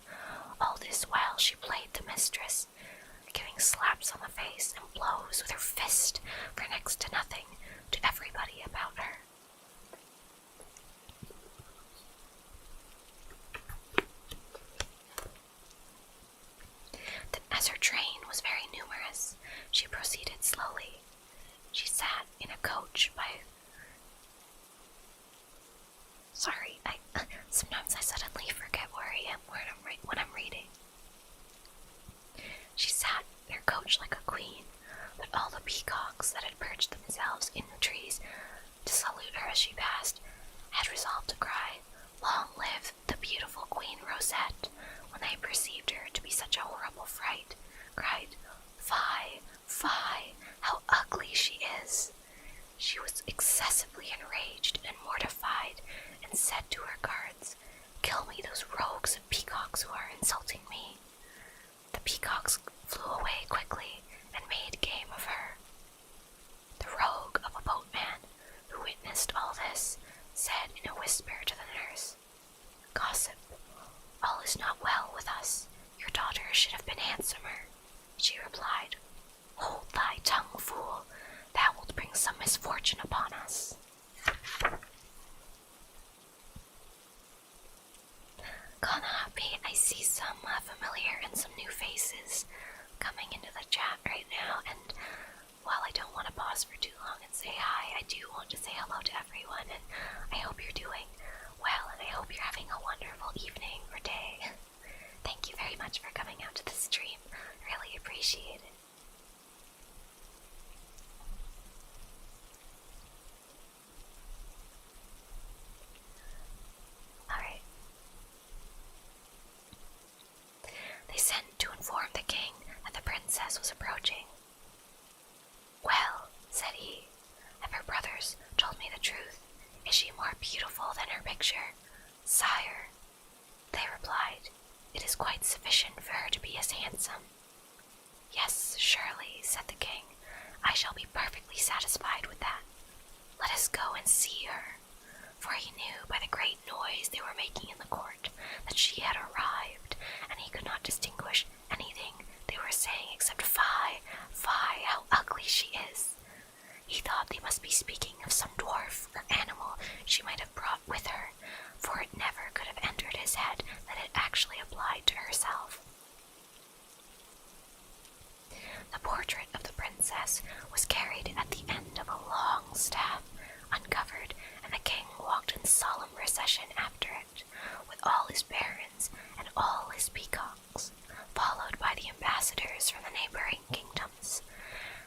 All this while she played the mistress, giving slaps on the face and blows with her fist for next to nothing to everybody about her. As her train was very numerous, she proceeded slowly. She sat in a coach by... Sorry, sometimes I suddenly forget where I am when I'm reading. She sat in her coach like a queen, but all the peacocks that had perched themselves in the trees to salute her as she passed had resolved to cry, "Long live the beautiful Queen Rosette," when they perceived her to be such a horrible fright, cried, "Fie, fie, how ugly she is." She was excessively enraged and mortified, and said to her guards, "Kill me those rogues of peacocks who are insulting me." The peacocks flew away quickly and made game of her. The rogue of a boatman, who witnessed all this, said in a whisper to the nurse, "Gossip, all is not well with us. Your daughter should have been handsomer." She replied, "Hold thy tongue, fool. Thou wilt bring some misfortune upon us." Konharpy, I see some familiar and some new faces coming into the chat right now, and while I don't want to pause for too long and say hi, I do want to say hello to everyone, and I hope you're doing well, and I hope you're having a wonderful evening or day. Thank you very much for coming out to the stream. Really appreciate it. Alright. They sent to inform the king that the princess was approaching. "Well," said he, "have her brothers told me the truth? Is she more beautiful than her picture?" "Sire," they replied, "it is quite sufficient for her to be as handsome." said the king. "I shall be perfectly satisfied with that. Let us go and see her." For he knew by the great noise they were making in the court that she had arrived, and he could not distinguish anything they were saying except, "Fie, fie, how ugly she is." He thought they must be speaking of some dwarf or animal she might have brought with her, for it never could have entered his head that it actually applied to herself. The portrait of the princess was carried at the end of a long staff, uncovered, and the king walked in solemn procession after it, with all his barons and all his peacocks, followed by the ambassadors from the neighboring kingdoms.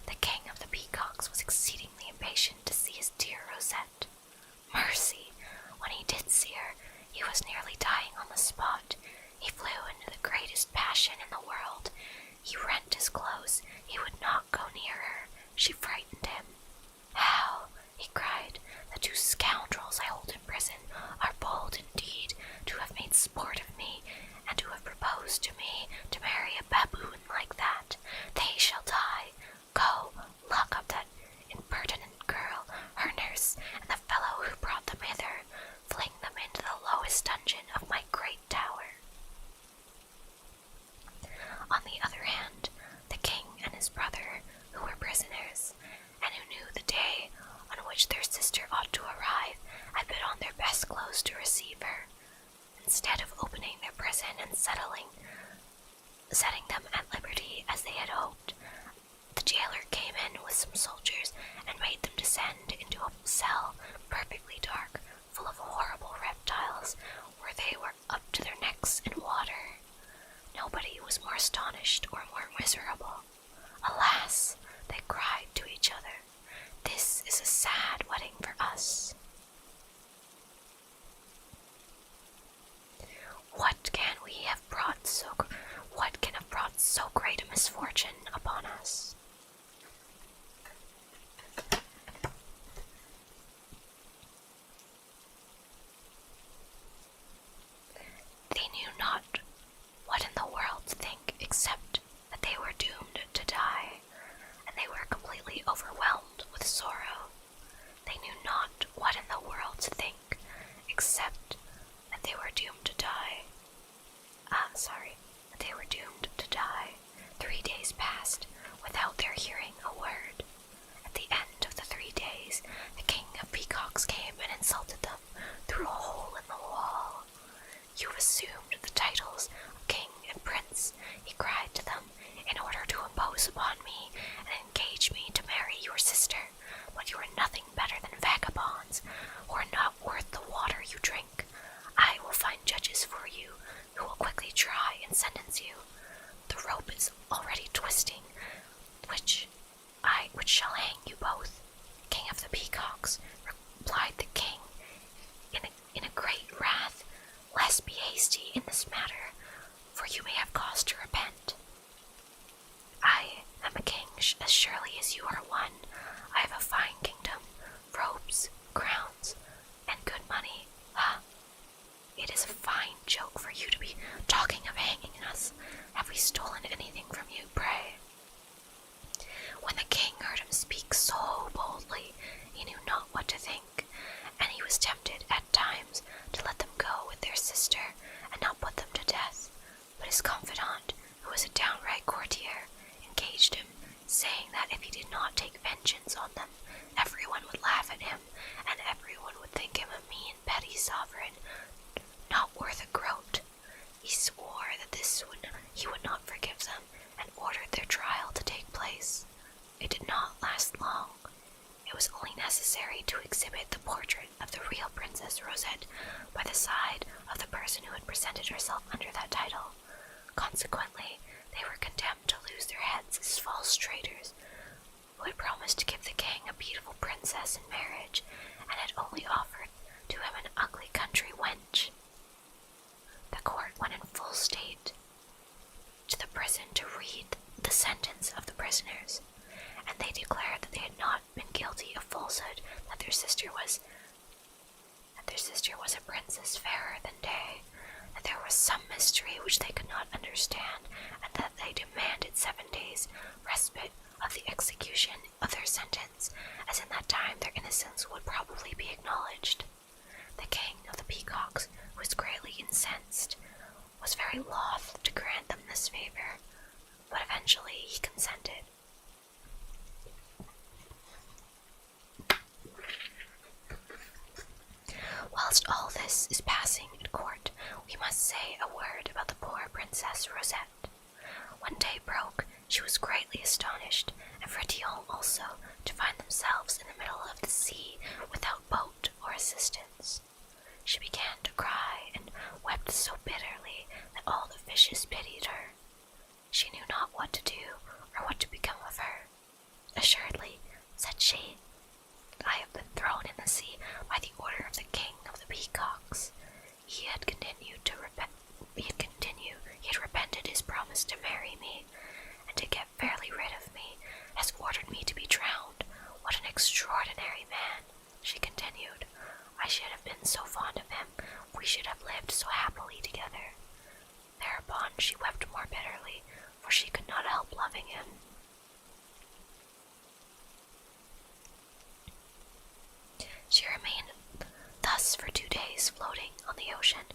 The king of the peacocks was exceedingly impatient to see his dear Rosette. Mercy! When he did see her, he was nearly dying on the spot. He flew into the greatest passion in the world. He rent his clothes. He would not go near her. She frightened him. "How?" he cried. "The two scoundrels I hold in prison are bold indeed to have made sport of me, and to have proposed to me to marry a baboon like that. They shall die. Go, lock up that impertinent girl, her nurse, and the fellow who brought them hither. Fling them into the lowest dungeon of my great tower." On the other hand, the king and his brother, who were prisoners, and who knew the day on which their sister ought to arrive, had put on their best clothes to receive her. Instead of opening their prison and setting them at liberty as they had hoped, the jailer came in with some soldiers and made them descend into a cell perfectly dark, full of horrible reptiles, where they were up to their necks in water. Nobody was more astonished or more miserable. "Alas," they cried to each other, "this is a sad wedding for us." What can have brought so great a misfortune upon us? They knew not what in the world to think, except that they were doomed to die, and they were completely overwhelmed with sorrow. They knew not what in the world to think, except that they were doomed to die. That they were doomed to die. 3 days passed without their hearing a word. At the end of the 3 days, the king of peacocks came and insulted them through a hole in the wall. "You've assumed the titles of king and prince," he cried to them, "in order to impose upon me and engage me to marry your sister, but you are nothing better than vagabonds, who are not worth the water you drink. I will find judges for you, who will quickly try and sentence you. The rope is already twisting, which shall hang you both." "King of the peacocks," replied the king in a great wrath, "less be hasty in this matter, for you may have cause to repent. I am a king as surely as you are one. I have a fine kingdom, robes, crowns, and good money. It is a fine joke for you to be talking of hanging us. Have we stolen anything from you, pray?" When the king heard him speak so boldly, he knew not what to think, and he was tempted at times to let them go with their sister and not put them to death. But his confidant, who was a downright courtier, engaged him, saying that if he did not take vengeance on them, everyone would laugh at him, and everyone would think him a mean, petty sovereign, not worth a groat. He swore that he would not forgive them, and ordered their trial to take place. It did not last long. It was only necessary to exhibit the portrait of the real Princess Rosette by the side of the person who had presented herself under that title. Consequently, they were condemned to lose their heads as false traitors, who had promised to give the king a beautiful princess in marriage, and had only offered to him an ugly country wench. The court went in full state to the prison to read the sentence of the prisoners, and they declared that they had not been guilty of falsehood, that their sister was a princess fairer than day, that there was some mystery which they could not understand, and that they demanded 7 days' respite of the condition of their sentence, as in that time their innocence would probably be acknowledged. The king of the Peacocks, who was greatly incensed, was very loth to grant them this favor, but eventually he consented. Whilst all this is passing at court, we must say a word about the poor Princess Rosette. When day broke, she was greatly astonished, and Fretillon also, to find themselves in the middle of the sea without boat or assistance. She began to cry and wept so bitterly that all the fishes pitied her. She knew not what to do or what to become of her. Assuredly, said she, I have been thrown in the sea by the order of the king of the Peacocks. He had repented his promise to marry me, and to get fairly rid of me, has ordered me to be drowned. What an extraordinary man, she continued. I should have been so fond of him, we should have lived so happily together. Thereupon she wept more bitterly, for she could not help loving him. She remained thus for 2 days, floating on the ocean,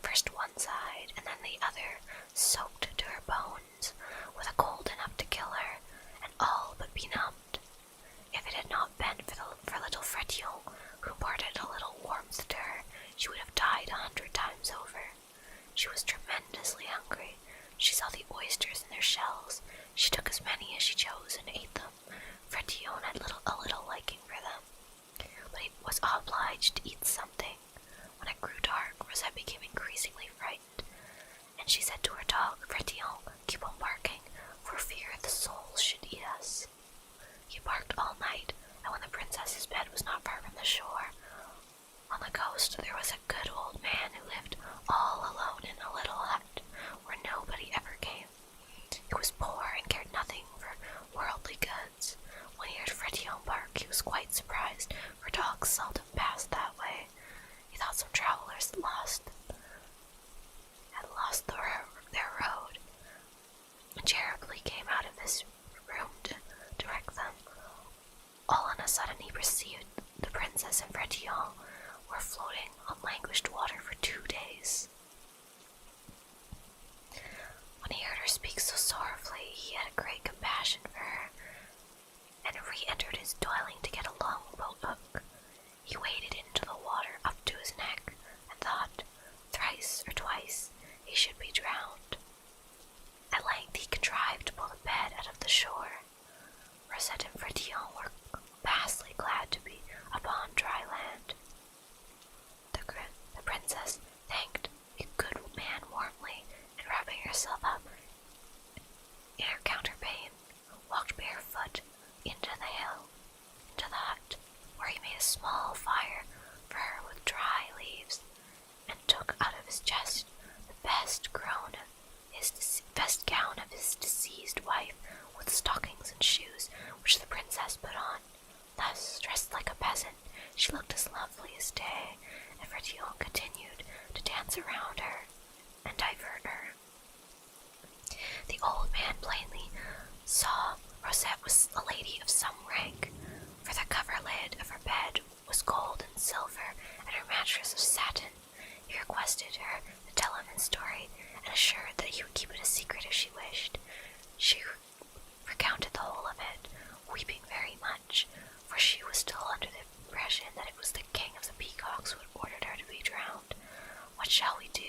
first one side and then the other, soaked to her bones, with a cold enough to kill her, and all but benumbed. If it had not been for little Fretillon, who imparted a little warmth to her, she would have died 100 times over. She was tremendously hungry. She saw the oysters in their shells. She took as many as she chose and ate them. Fretillon had a little liking for them, but he was obliged to eat something. When it grew dark, Rosette became increasingly frightened, and she said to her dog, Fretillon, keep on barking, for fear the souls should eat us. He barked all night, and when the princess's bed was not far from the shore, on the coast there was a good old man who lived all alone in a little hut where nobody ever came. He was poor and cared nothing for worldly goods. When he heard Fretillon bark, he was quite surprised, for dogs seldom passed that way. He thought some travelers had lost their road, and charitably came out of this room to direct them. All on a sudden he perceived the princess and Fretillon were floating on languished water for 2 days. When he heard her speak so sorrowfully, he had a great compassion for her, and re-entered his dwelling to get a long boat hook. He waded into the water up to his neck, and thought, thrice or twice, he should be drowned. At length he contrived to pull the bed out of the shore. Rosette and Fretillon were vastly glad to be upon dry land. The princess thanked the good man warmly, and wrapping herself up in her counterpane, walked barefoot into the hut, where he made a small fire for her with dry leaves, and took out of his chest the best gown of his deceased wife, with stockings and shoes, which the princess put on. Thus, dressed like a peasant, she looked as lovely as day, and Fretillon continued to dance around her and divert her. The old man plainly saw Rosette was a lady of some rank, for the coverlid of her bed was gold and silver, and her mattress of satin. He requested her to tell him his story, and assured that he would keep it a secret if she wished. She recounted the whole of it, weeping very much, for she was still under the impression that it was the king of the Peacocks who had ordered her to be drowned. What shall we do?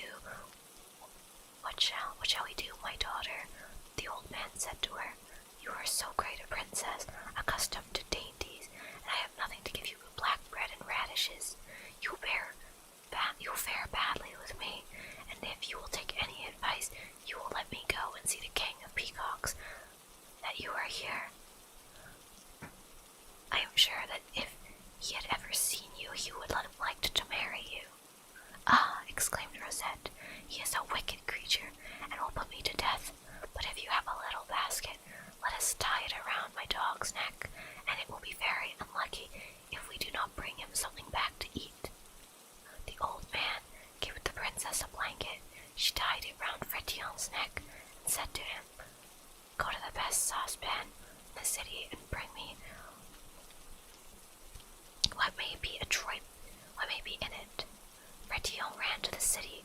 What shall we do, my daughter? The old man said to her. You are so great a princess, accustomed to dainties, and I have nothing to give you but black bread and radishes. You will fare badly with me, and if you will take any advice, you will let me go and see the king of Peacocks, that you are here. I am sure that if he had ever seen you, he would like to marry you. Ah, exclaimed Rosette, he is a wicked creature, and will put me to death. But if you have a little basket, let us tie it around my dog's neck, and it will be very unlucky if we do not bring him something back to eat. The old man gave the princess a blanket. She tied it round Fretillon's neck, and said to him, Go to the best saucepan in the city and bring me what may be in it. Fredillon ran to the city,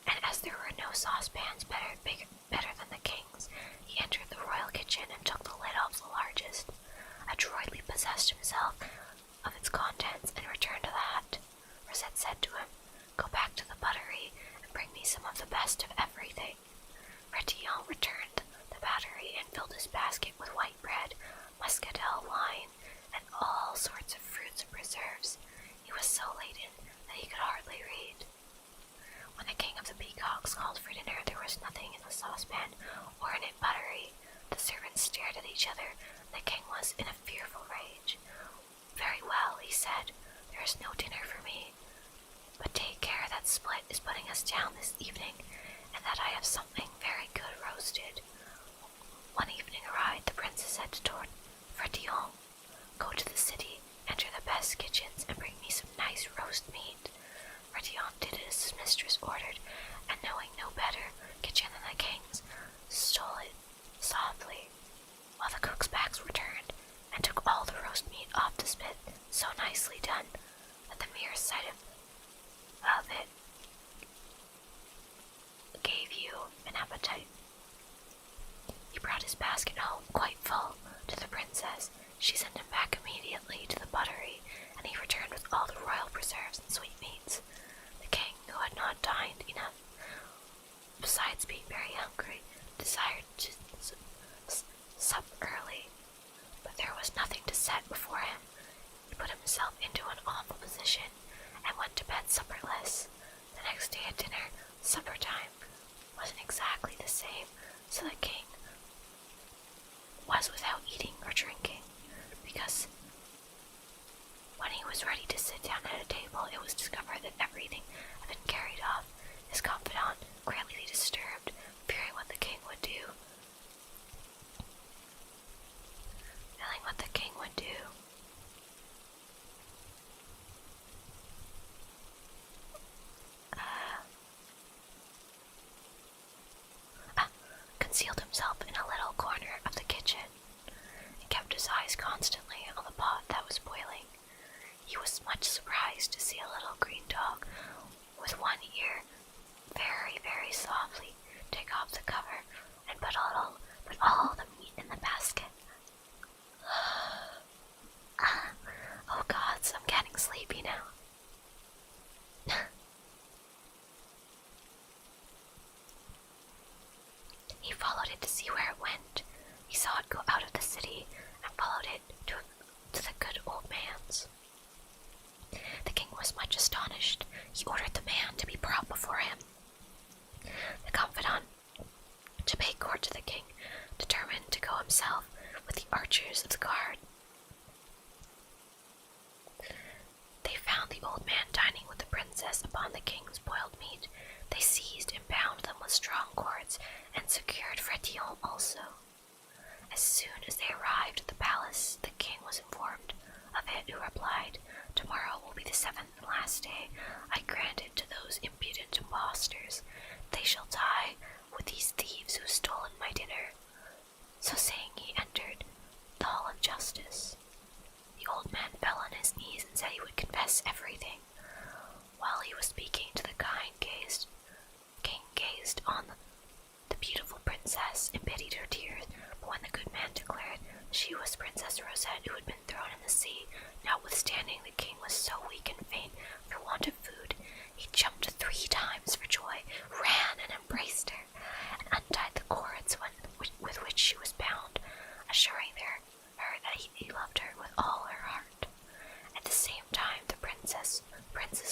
and as there were no saucepans better than the king's, he entered the royal kitchen and took the lid off the largest, adroitly possessed himself of its contents, and returned to the hut. Rosette said to him, "Go back to the buttery and bring me some of the best of everything." Fredillon returned the battery and filled his basket with white bread, muscatel wine, and all sorts of fruits and preserves. He was so laden that he could hardly read. When the king of the Peacocks called for dinner, there was nothing in the saucepan or in it buttery. The servants stared at each other, and the king was in a fearful rage. "Very well," he said, "there is no dinner for me, but take care that Split is putting us down this evening, and that I have something very good roasted." One evening arrived, the princess said to Fredillon, "Go to the city, enter the best kitchens, and bring me some nice roast meat." Fredillon did as his mistress ordered, and knowing no better kitchen than the king's, stole it softly, while the cook's backs were turned, and took all the roast meat off the spit, so nicely done that the mere sight of it gave you an appetite. He brought his basket home quite full to the princess. She sent him back immediately to the buttery, and he returned with all the royal preserves and sweetmeats. The king, who had not dined enough, besides being very hungry, desired to sup early, but there was nothing to set before him. He put himself into an awful position and went to bed supperless. The next day at dinner, supper time wasn't exactly the same, so the king was without eating or drinking, because when he was ready to sit down at a table, it was discovered that everything had been carried off. His confidant, greatly disturbed, fearing what the king would do, concealed himself in a little corner of the kitchen and kept his eyes constantly on the pot that was boiling. He was much surprised to see a little green dog with one ear very, very softly take off the cover and put all the meat in the basket. Oh gods, I'm getting sleepy now. He followed it to see where it went. He saw it go out of the city and followed it to the good old man's. The king was much astonished. He ordered the man to be brought before him. The confidant, to pay court to the king, determined to go himself with the archers of the guard. They found the old man dining with the princess upon the king's boiled meat. They seized and bound them with strong cords and secured Fredillon also. As soon as they arrived at the palace, the king was informed of it, who replied, "Tomorrow will be the 7th and last day. I grant it to those impudent impostors. They shall die with these thieves who have stolen my dinner." So saying, he entered the hall of justice. The old man fell on his knees and said he would confess everything. While he was speaking to the king gazed on the beautiful princess and pitied her tears, but when the good man declared she was Princess Rosette, who had been thrown in the sea, notwithstanding the king was so weak and faint for want of food, he jumped 3 times for joy, ran and embraced her, and untied the cords with which she was bound, assuring her that he loved her with all her heart. At the same time, the princes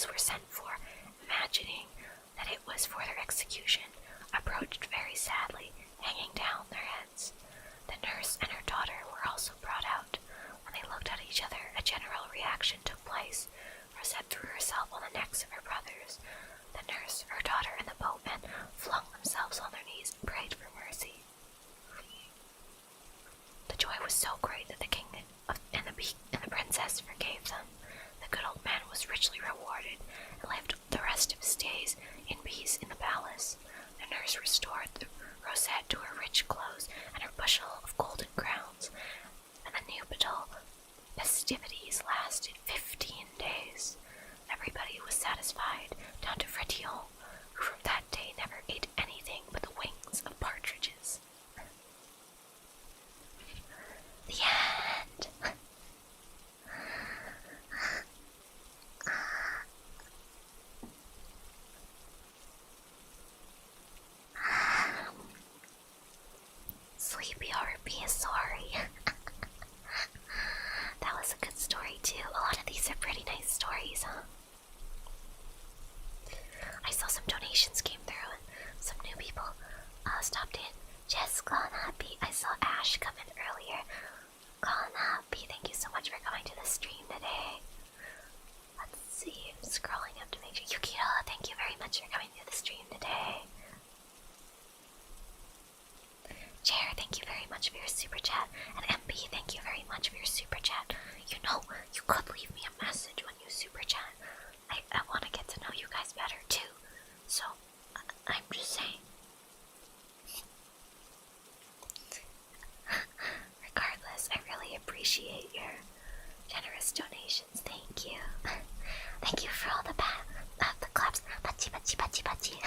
were sent for, imagining that it was for their execution, approached very sadly, hanging down their heads. The nurse and her daughter were also brought out. When they looked at each other, a general reaction took place. Rosette threw herself on the necks of her brothers. The nurse, her daughter, and the boatman flung themselves on their knees and prayed for mercy. The joy was so great that the king and the princess forgave them. The good old man was richly rewarded and lived the rest of his days in peace in the palace. The nurse restored Rosette to her rich clothes and her bushel of golden crowns, sleepy, Harpy. Sorry. That was a good story too. A lot of these are pretty nice stories, huh? I saw some donations came through and some new people stopped in. Jess, Konharpy. I saw Ash come in earlier. Konharpy, thank you so much for coming to the stream today. Let's see, I'm scrolling up to make sure. Yukito, thank you very much for coming to the stream today. Chair, thank you very much for your super chat. And MP, thank you very much for your super chat. You know, you could leave me a message when you super chat. I want to get to know you guys better too. So, I'm just saying. Regardless, I really appreciate your generous donations. Thank you. Thank you for all the claps. Bachi, bachi, bachi, bachi.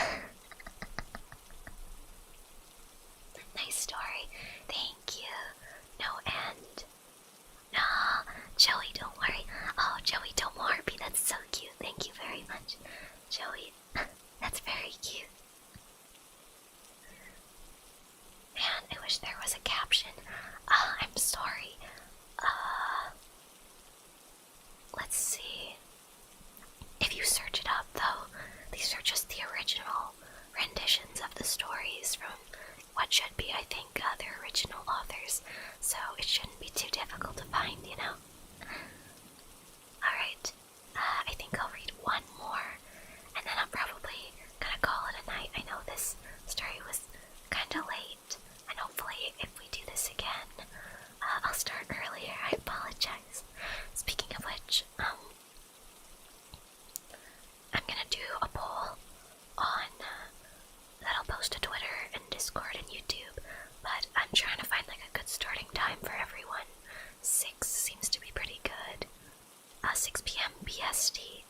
Nice story. Thank you. No end. No, Joey, don't worry. Oh, Joey, don't Harpy. That's so cute. Thank you very much, Joey. That's very cute. Man, I wish there was a caption. I'm sorry. Let's see. If you search it up, though, these are just the original renditions of the stories from what should be, I think, the original authors. So it shouldn't be too difficult to find, you know? Alright. I think I'll read one more, and then I'm probably gonna call it a night. I know this story was kinda late, and hopefully if we do this again, I'll start earlier. I apologize. Speaking of which, I'm gonna do a poll on that I'll post to Twitter and Discord and YouTube, but I'm trying to find like a good starting time for everyone. 6 seems to be pretty good. 6 p.m. BST.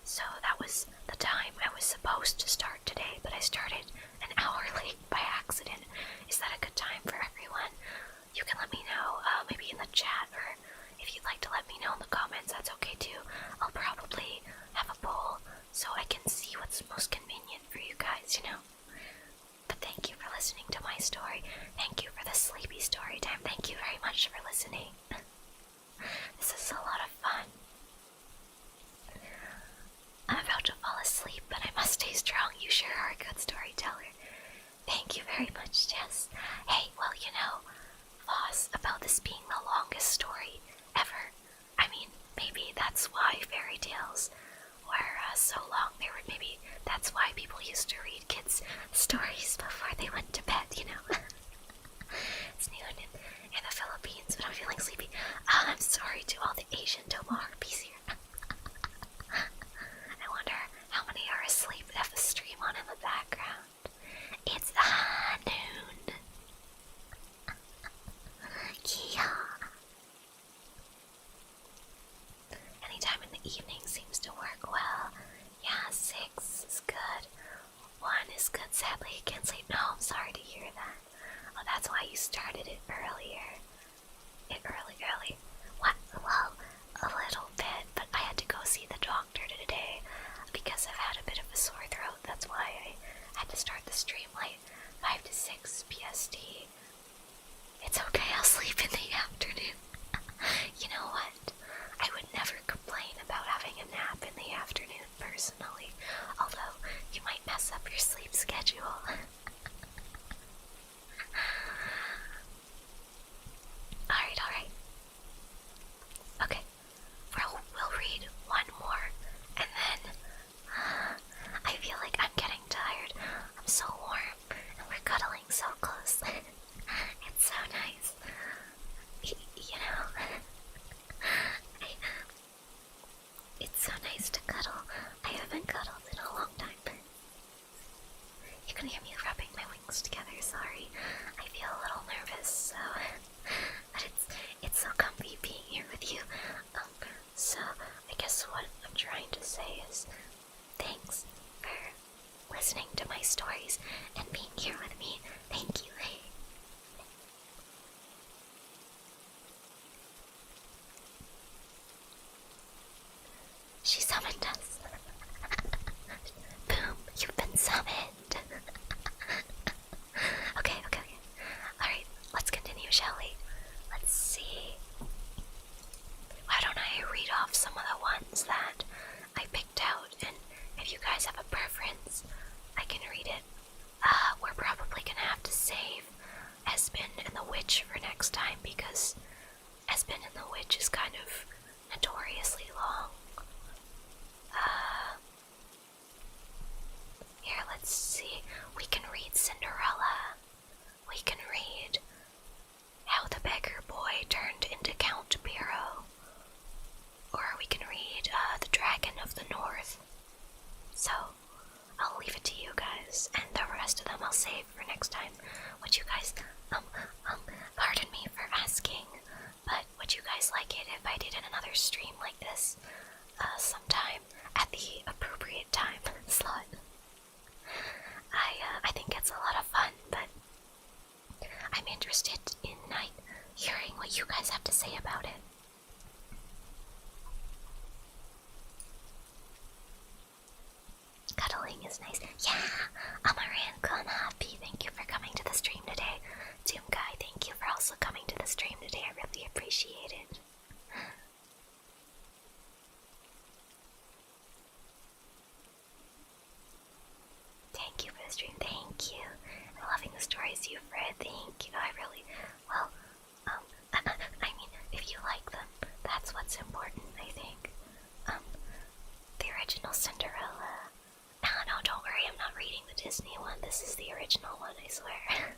So that was the time I was supposed to start today, but I started an hour late by accident. Is that a good time for everyone? You can let me know, maybe in the chat, or if you'd like to let me know in the comments, that's okay too. I'll probably have a poll so I can see what's most convenient for you guys, you know? But thank you for listening to my story. Thank you for the sleepy story time. Thank you very much for listening. This is a lot of fun. I'm about to fall asleep, but I must stay strong. You sure are a good storyteller. Thank you very much, Jess. Hey, well, you know, Voss, about this being the longest story ever. I mean, maybe that's why fairy tales were so long. Maybe that's why people used to read kids' stories before they went to bed, you know? It's new in the Philippines, but I'm feeling sleepy. I'm sorry to all the Asian Harpies here. I wonder how many are asleep that have the stream on in the background. It's noon. Kia. Anytime in the evening seems to work well. Yeah, 6 is good. 1 is good. Sadly, I can't sleep. No, I'm sorry to hear that. Oh, that's why you started it earlier. Early. What? Well, a little bit, but I had to go see the doctor today because I've had a bit of a sore throat. That's why I had to start the stream late. 5 to 6 PST. It's okay, I'll sleep in the afternoon. You know what? I would never complain about having a nap in the afternoon, personally. Although, you might mess up your sleep schedule. Alright. Okay, we'll read one more, and then I feel like I'm getting tired. I'm so warm, and we're cuddling so close. It's so nice. You know, it's so nice to cuddle. I haven't cuddled in a long time. You can hear me rubbing my wings together, sorry. I feel a little nervous, so... But it's so comfy being here with you. So, I guess what I'm trying to say is... Thanks for listening to my stories and being here with me. Thank you. She summoned us. Boom, you've been summoned. Okay. Alright, let's next time because Espen and the Witch is kind of notoriously long. Here, let's see. We can read Cinderella. We can read How the Beggar Boy Turned into Count Piro. Or we can read The Dragon of the North. So, I'll leave it to you guys, and the rest of them I'll save for next time. Would you guys, pardon me for asking, but would you guys like it if I did another stream like this, sometime at the appropriate time slot? I think it's a lot of fun, but I'm interested in hearing what you guys have to say about it. Cuddling is nice. Yeah! Amaran Konharpy, thank you for coming to the stream today. Doomguy, thank you for also coming to the stream today. I really appreciate it. Thank you for the stream. Thank you. I'm loving the stories you've read. Thank you. I really... Well, I mean, if you like them, that's what's important, I think. The original Cinderella... No, don't worry, I'm not reading the Disney one. This is the original one, I swear.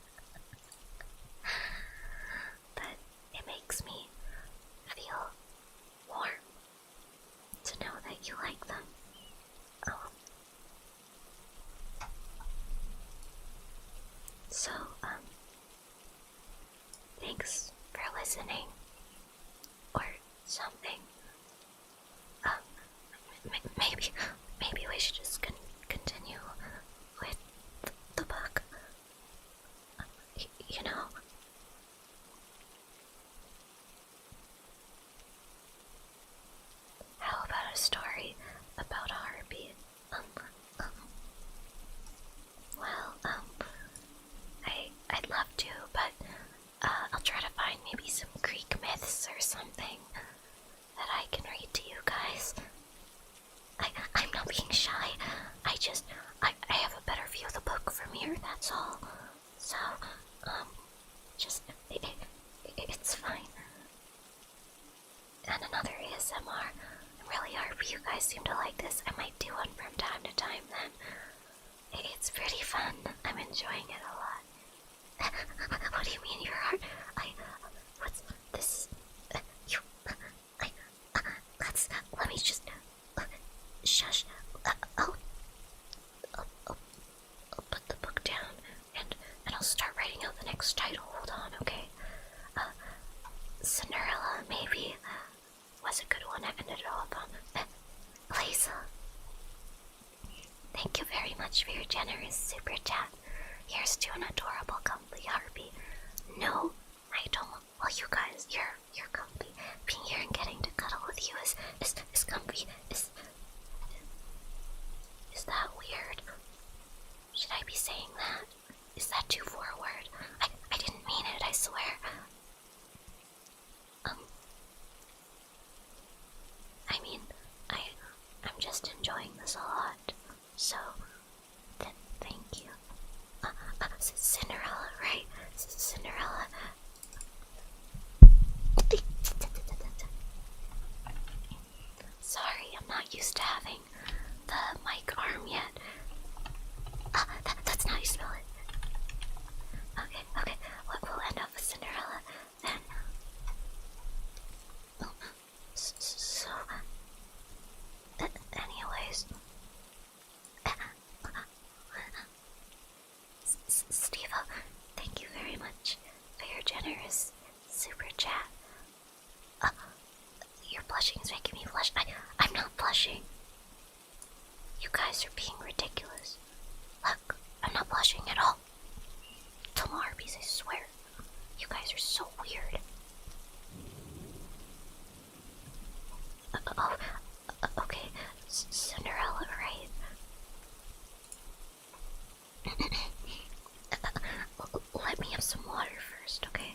But it makes me feel warm to know that you like them. So, thanks for listening. Or something. Maybe we should just continue with the book. You know? How about a story about a harpy? I'd love to, but I'll try to find maybe some Greek myths or something that I can read to you guys. I'm not being shy. I have a better view of the book from here, that's all. So, it's fine. And another ASMR. I'm really happy you guys seem to like this. I might do one from time to time then. It's pretty fun. I'm enjoying it a lot. What do you mean your heart? What's this? Let me just, shush. I'll put the book down and I'll start writing out the next title. Hold on, okay? Cinderella, maybe, was a good one. I ended it off on. Lisa. Thank you very much for your generous super chat. Here's to an adorable, comfy harpy. No, I don't. Well, you guys, you're comfy. Being here and getting to cuddle with you is comfy. Is that weird? Should I be saying that? Is that too forward? I didn't mean it, I swear. I mean, I'm just enjoying this a lot. So, thank you. Cinderella, right? Cinderella. Sorry, I'm not used to having the mic arm yet. That's not how you spell it. Okay, we'll end up with Cinderella then. So, anyways, Steve, thank you very much for your generous super chat. Your blushing is making me blush. I'm not blushing. You guys are being ridiculous. Look, I'm not blushing at all. Tell my Harpies, I swear. You guys are so weird. Okay, Cinderella, right? Let me have some water first, okay?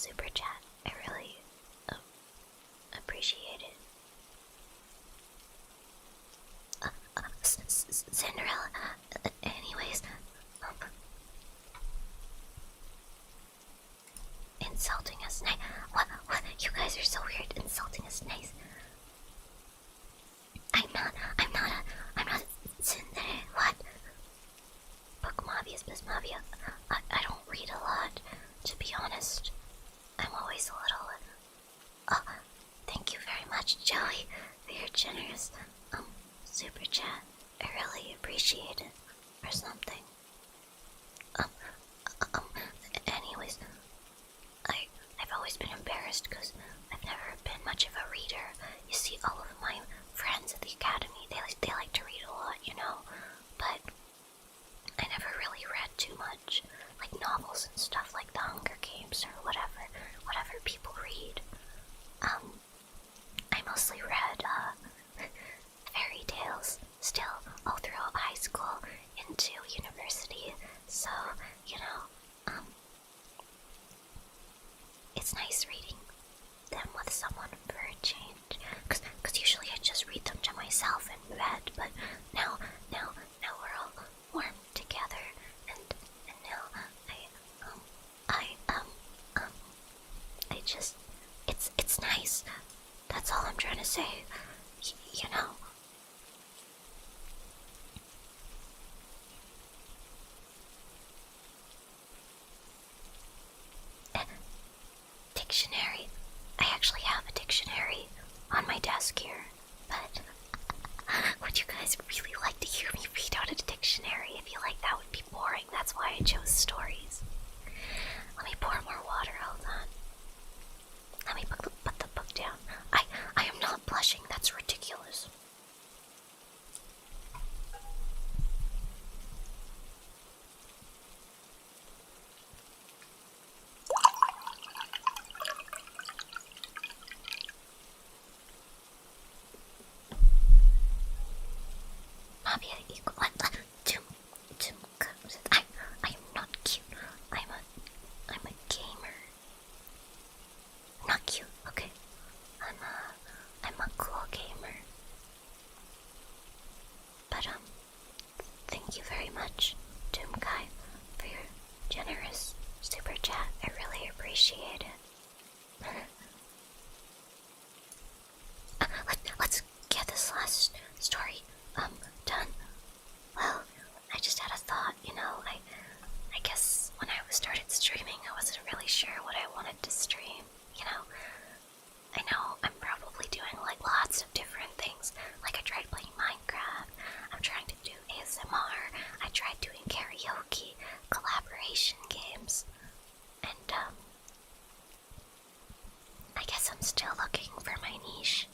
super chat. I really appreciate it. Cinderella. Anyways, insulting us nice. What? You guys are so weird. Insulting us nice. I'm not a Cinderella. What? Book Mavia's Miss Mavia. I don't read a lot, to be honest. I'm always a little. Thank you very much, Joey, for your generous super chat. I really appreciate it. Or something. Anyways, I've always been embarrassed because I've never been much of a reader. You see, all of my friends at the academy, they like to read a lot, you know, but I never really read too much, like novels and stuff like The Hunger Games or whatever people read. I mostly read fairy tales still all throughout high school into university, so, you know, it's nice reading them with someone for a change, cause usually I just read them to myself in bed, but now we're all warm together, and now I just, it's nice, that's all I'm trying to say, you know. Dictionary. I actually have a dictionary on my desk here, but would you guys really like to hear me read out a dictionary? I feel like that would be boring. That's why I chose stories. Let me pour more water. Hold on. Let me put the book down. I am not blushing. That's ridiculous. Mavia equal. I am not cute. I'm a gamer. Not cute. Okay. I'm a cool gamer. But thank you very much, Doomkai, for your generous super chat. I really appreciate it. Let's get this last story done. Well, I just had a thought, you know, I guess when I started streaming, I wasn't really sure what I wanted to stream, you know. I know I'm probably doing like lots of different things, like I tried playing Minecraft, I'm trying to do ASMR, I tried doing karaoke, collaboration games, and I guess I'm still looking for my niche,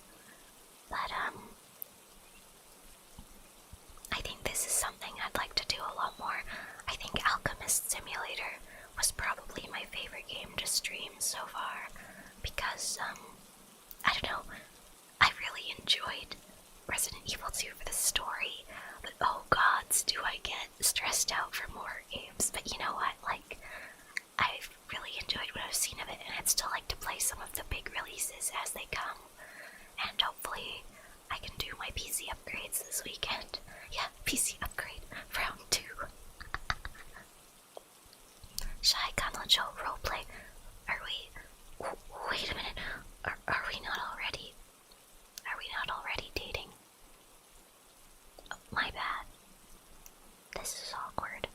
but I think this is something I'd like to do a lot more. I think Alchemist Simulator was probably my favorite game to stream so far, because, I don't know, I really enjoyed Resident Evil 2 for the story, but oh gods, do I get stressed out for more games. But you know what, like, I've really enjoyed what I've seen of it, and I'd still like to play some of the big releases as they come, and hopefully I can do my PC upgrades this weekend. Yeah, PC upgrade for round 2. Shy Kanojo roleplay. Are we... Wait a minute. Are we not already... Are we not already dating? Oh, my bad. This is awkward.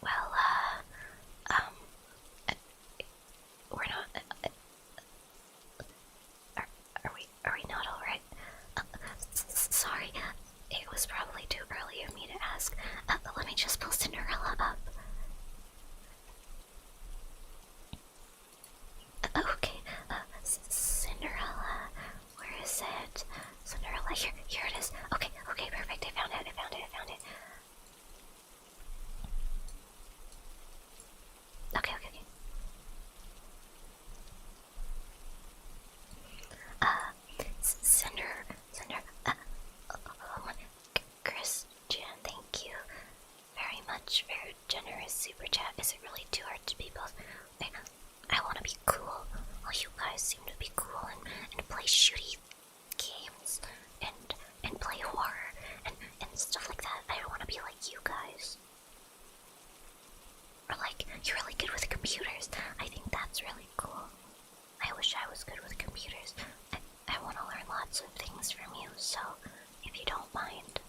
Well, chat, is it really too hard to be both? I want to be cool, while you guys seem to be cool and play shooty games and play horror and stuff like that. I don't want to be like you guys. Or like, you're really good with computers. I think that's really cool. I wish I was good with computers. I want to learn lots of things from you, so if you don't mind,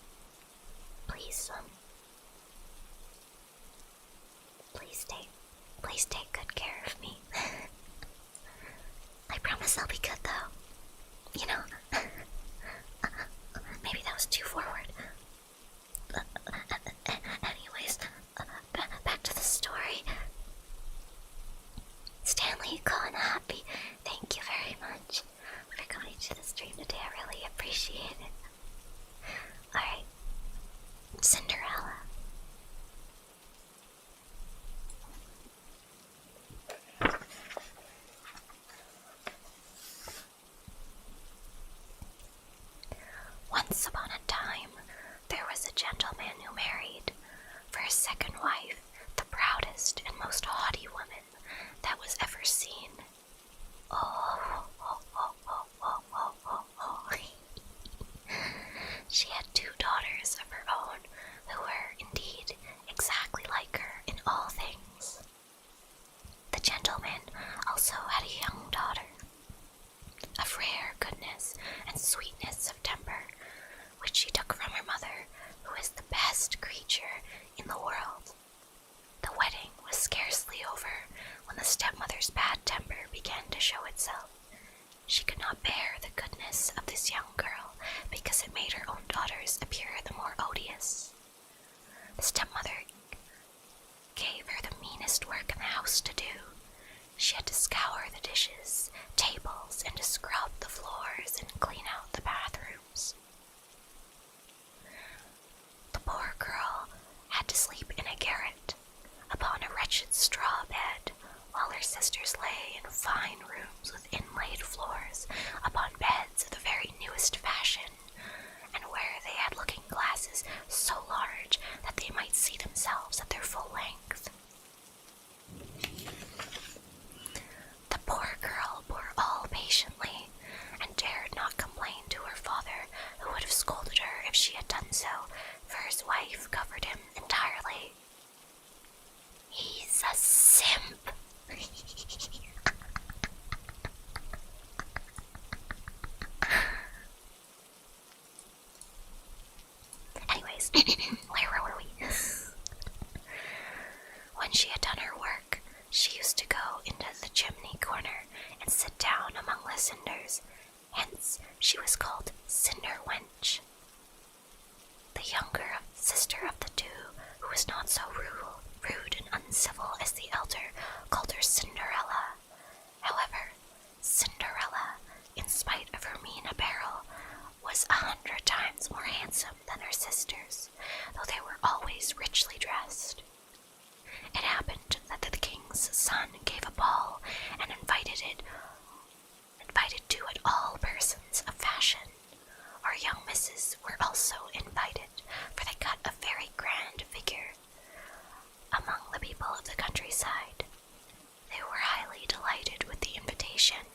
please take good care of me. I promise I'll be good, though. You know, maybe that was too forward. Anyways, back to the story. Stanley, Konharpy, thank you very much for coming to the stream today. I really appreciate it. Alright, Cinderella. Once upon a time, there was a gentleman who married, for his second wife, the proudest and most haughty woman that was ever seen. She had 2 daughters of her own, who were, indeed, exactly like her in all things. The gentleman also had a young daughter, of rare goodness and sweetness of temper, which she took from her mother, who is the best creature in the world. The wedding was scarcely over when the stepmother's bad temper began to show itself. She could not bear the goodness of this young girl because it made her own daughters appear the more odious. The stepmother gave her the meanest work in the house to do. She had to scour the dishes, tables, and to scrub the floors and clean out the bathrooms. The poor girl had to sleep in a garret, upon a wretched straw bed, while her sisters lay in fine rooms with inlaid floors, upon beds of the very newest fashion, and where they had looking glasses so large that they might see themselves at their full length. The poor girl bore all patiently, and dared not complain to her father, who would have scolded her if she had done so, for his wife covered him entirely. He's a simp. Anyways, where were we? When she had done her work, she used to go into the chimney corner and sit down among the cinders. Hence, she was called Cinder Wench. The younger sister of the 2, who was not so rude and uncivil as the elder, called her Cinderella. However, Cinderella, in spite of her mean apparel, was 100 times more handsome than her sisters, though they were always richly dressed. It happened that the king's son gave a ball and invited to it all persons of fashion. Our young misses were also invited, for they cut a very grand figure among the people of the countryside. They were highly delighted with the invitation,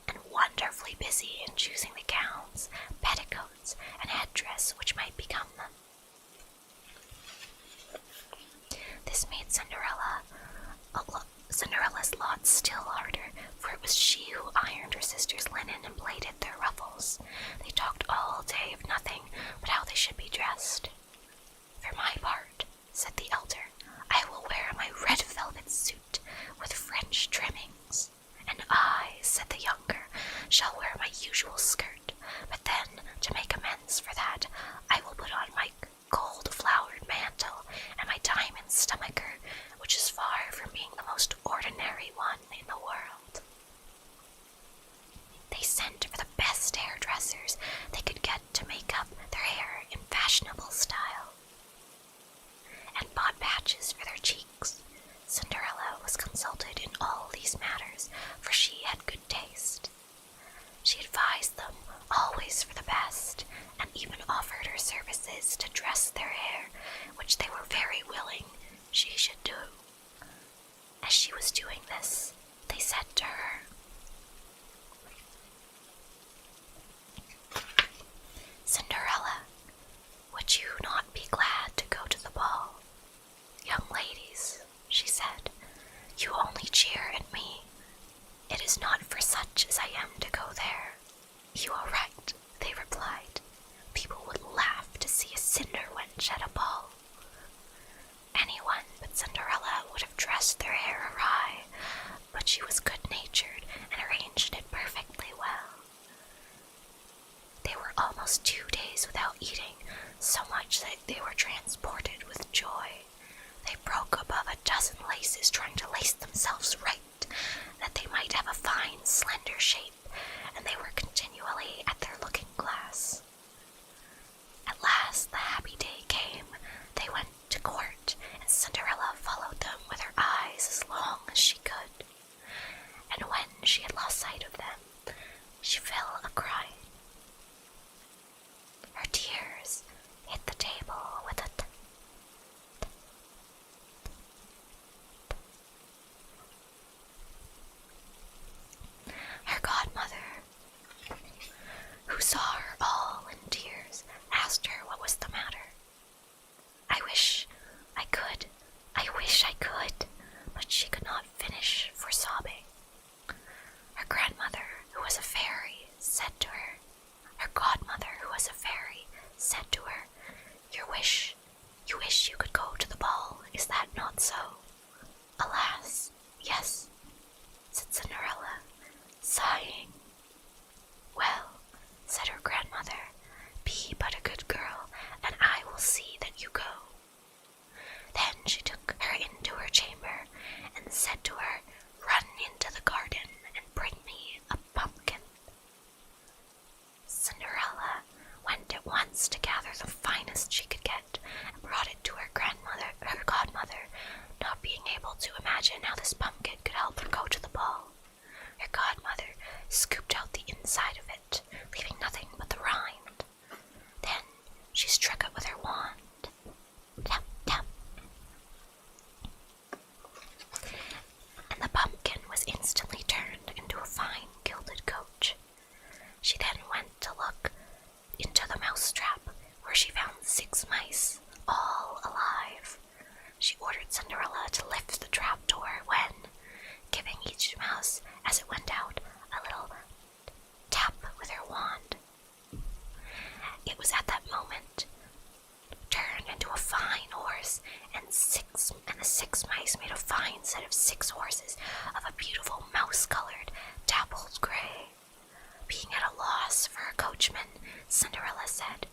and wonderfully busy in choosing the gowns, petticoats, and headdress which might become them. This made Cinderella's lot still harder, for it was she who ironed her sisters' linen and plaited their ruffles. They talked all day of nothing but how they should be dressed. For my part, said the elder, I will wear my red velvet suit with French trimmings. And I, said the younger, shall wear my usual skirt, but then, to make amends for that, I will put on my gold-flowered mantle and my diamond stomacher, which is far from being the most ordinary one in the world. They sent for the best hairdressers they could get to make up their hair in fashionable style, and bought patches Yes, said Cinderella, sighing. Well, said her grandmother, be but a good girl, and I will see that you go. Then she took her into her chamber and said to her, run into the garden and bring me a pumpkin. Cinderella went at once to gather the finest she could get and brought it to her godmother, not being able to imagine how this pumpkin could help her go to the ball. Her godmother scooped out the inside of it, leaving nothing but the rind. Then she struck it with her wand. Tap, tap. And the pumpkin was instantly turned into a fine gilded coach. She then went to look into the mousetrap, where she found 6 mice, all alive. She ordered Cinderella to lift the trap door when, giving each mouse, as it went out, a little tap with her wand. It was at that moment turned into a fine horse, and the 6 mice made a fine set of 6 horses of a beautiful mouse-colored, dappled gray. Being at a loss for a coachman, Cinderella said,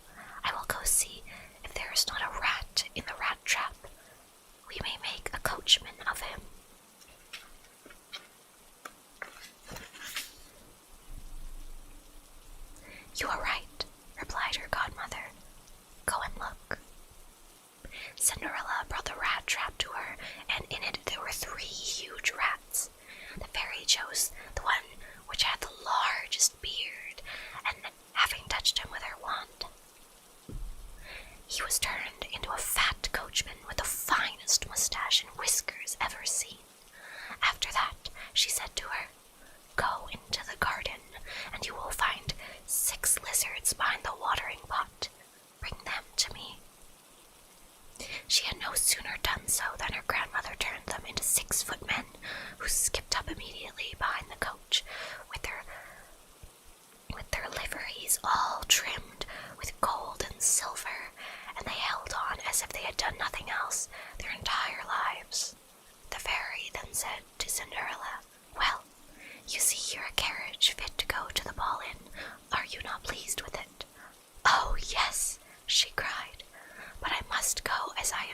I will go see if there is not a rat in the rat trap. We may make a coachman of him. You are right, replied her godmother. Go and look. Cinderella brought the rat trap to her, and in it there were 3 huge rats. The fairy chose the one which had the largest beard, and having touched him with her wand, he was turned into a fat coachman with the finest mustache and whiskers ever seen. After that, she said to her, go into the garden, and you will find 6 lizards behind the watering pot. Bring them to me. She had no sooner done so than her grandmother turned them into 6 footmen, who skipped up immediately behind the coach, with their liveries all trimmed with gold and silver, and they held on as if they had done nothing else their entire lives. The fairy then said to Cinderella, well, you see here a carriage fit to go to the ball in. Are you not pleased with it? Oh, yes, she cried, but I must go as I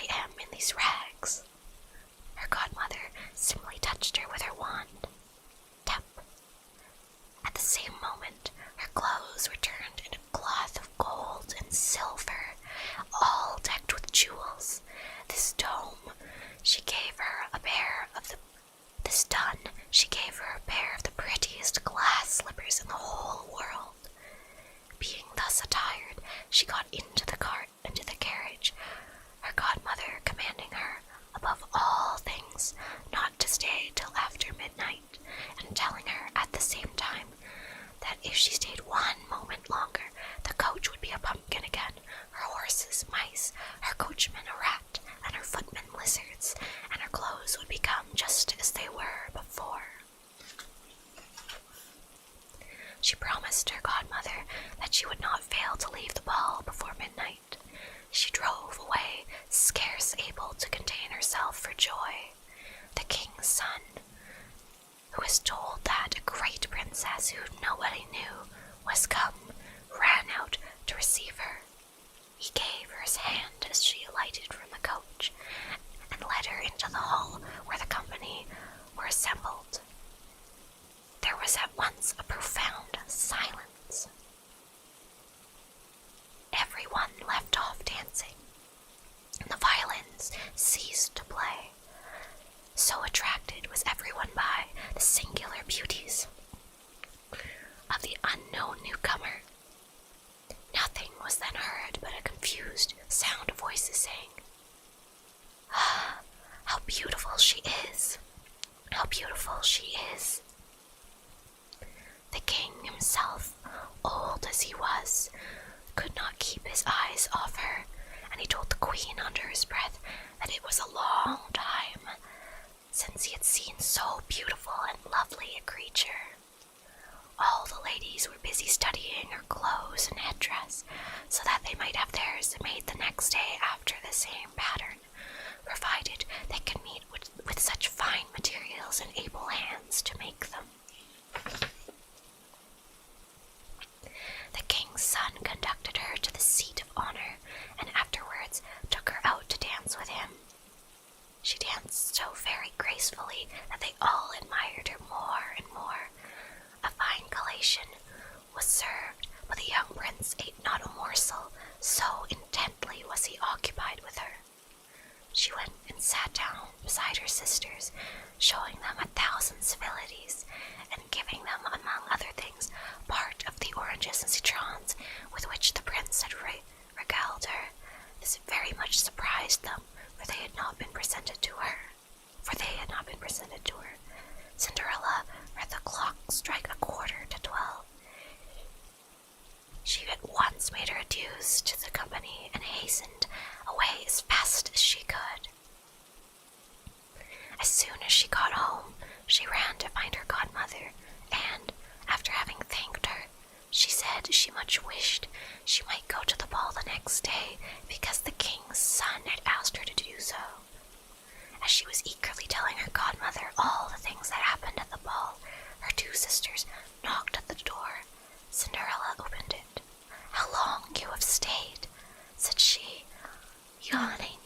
am in these rags. Her godmother simply touched her with her wand. Tap. At the same moment, her clothes were turned into cloth of gold and silver, all decked with jewels. This done, she gave her a pair of the prettiest glass slippers in the whole world. Being thus attired, she got into the carriage, her godmother commanding her, above all things, not to stay till after midnight, and telling her at the same time that if she stayed 1 moment longer, the coach would be a pumpkin again, her horses mice, her coachman a rat, and her footmen lizards, and her clothes would become just as they were before. She promised her godmother that she would not fail to leave the ball before midnight. She drove away, scarce able to contain herself for joy. The king's son, who was told that a great princess who nobody knew was come, ran out to receive her. He gave her his hand as she alighted from the coach, and led her into the hall where the company were assembled. There was at once a profound silence. Everyone left off dancing, and the violins ceased to play. So attracted was everyone by the singular beauties of the unknown newcomer. Nothing was then heard but a confused sound of voices saying, "Ah, how beautiful she is! How beautiful she is!" The king himself, old as he was, could not keep his eyes off her, and he told the queen under his breath that it was a long time since he had seen so beautiful and lovely a creature. All the ladies were busy studying her clothes and headdress, so that they might have theirs made the next day after the same pattern, provided they could meet with such fine danced so very gracefully that they all admired her more and more. A fine collation was served, but the young prince ate not a morsel, so intently was he occupied with her. She went and sat down beside her sisters, showing them 1,000 civilities, and giving them, among other things, part of the oranges and citrons with which the prince had regaled her. This very much surprised them, for they had not been presented to her. Cinderella heard the clock strike 11:45. She at once made her adieus to the company and hastened away as fast as she could. As soon as she got home, she ran to find her godmother, and, after having thanked her, she said she much wished she might go to the ball the next day because the king's son had asked her to do so. As she was eagerly telling her godmother all the things that happened at the ball, her two sisters knocked at the door. Cinderella opened it. "How long you have stayed," said she, yawning.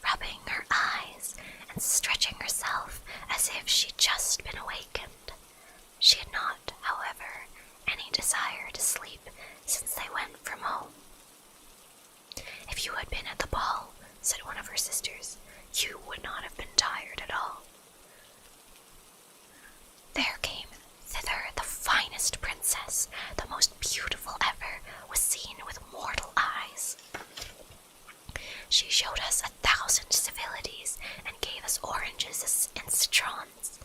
Rubbing her eyes and stretching herself as if she'd just been awakened. She had not, however, any desire to sleep since they went from home. "If you had been at the ball," said one of her sisters, "you would not have been tired at all." There came thither the finest princess, the most beautiful ever was seen with mortal eyes. She showed us 1,000 civilities and gave us oranges and citrons.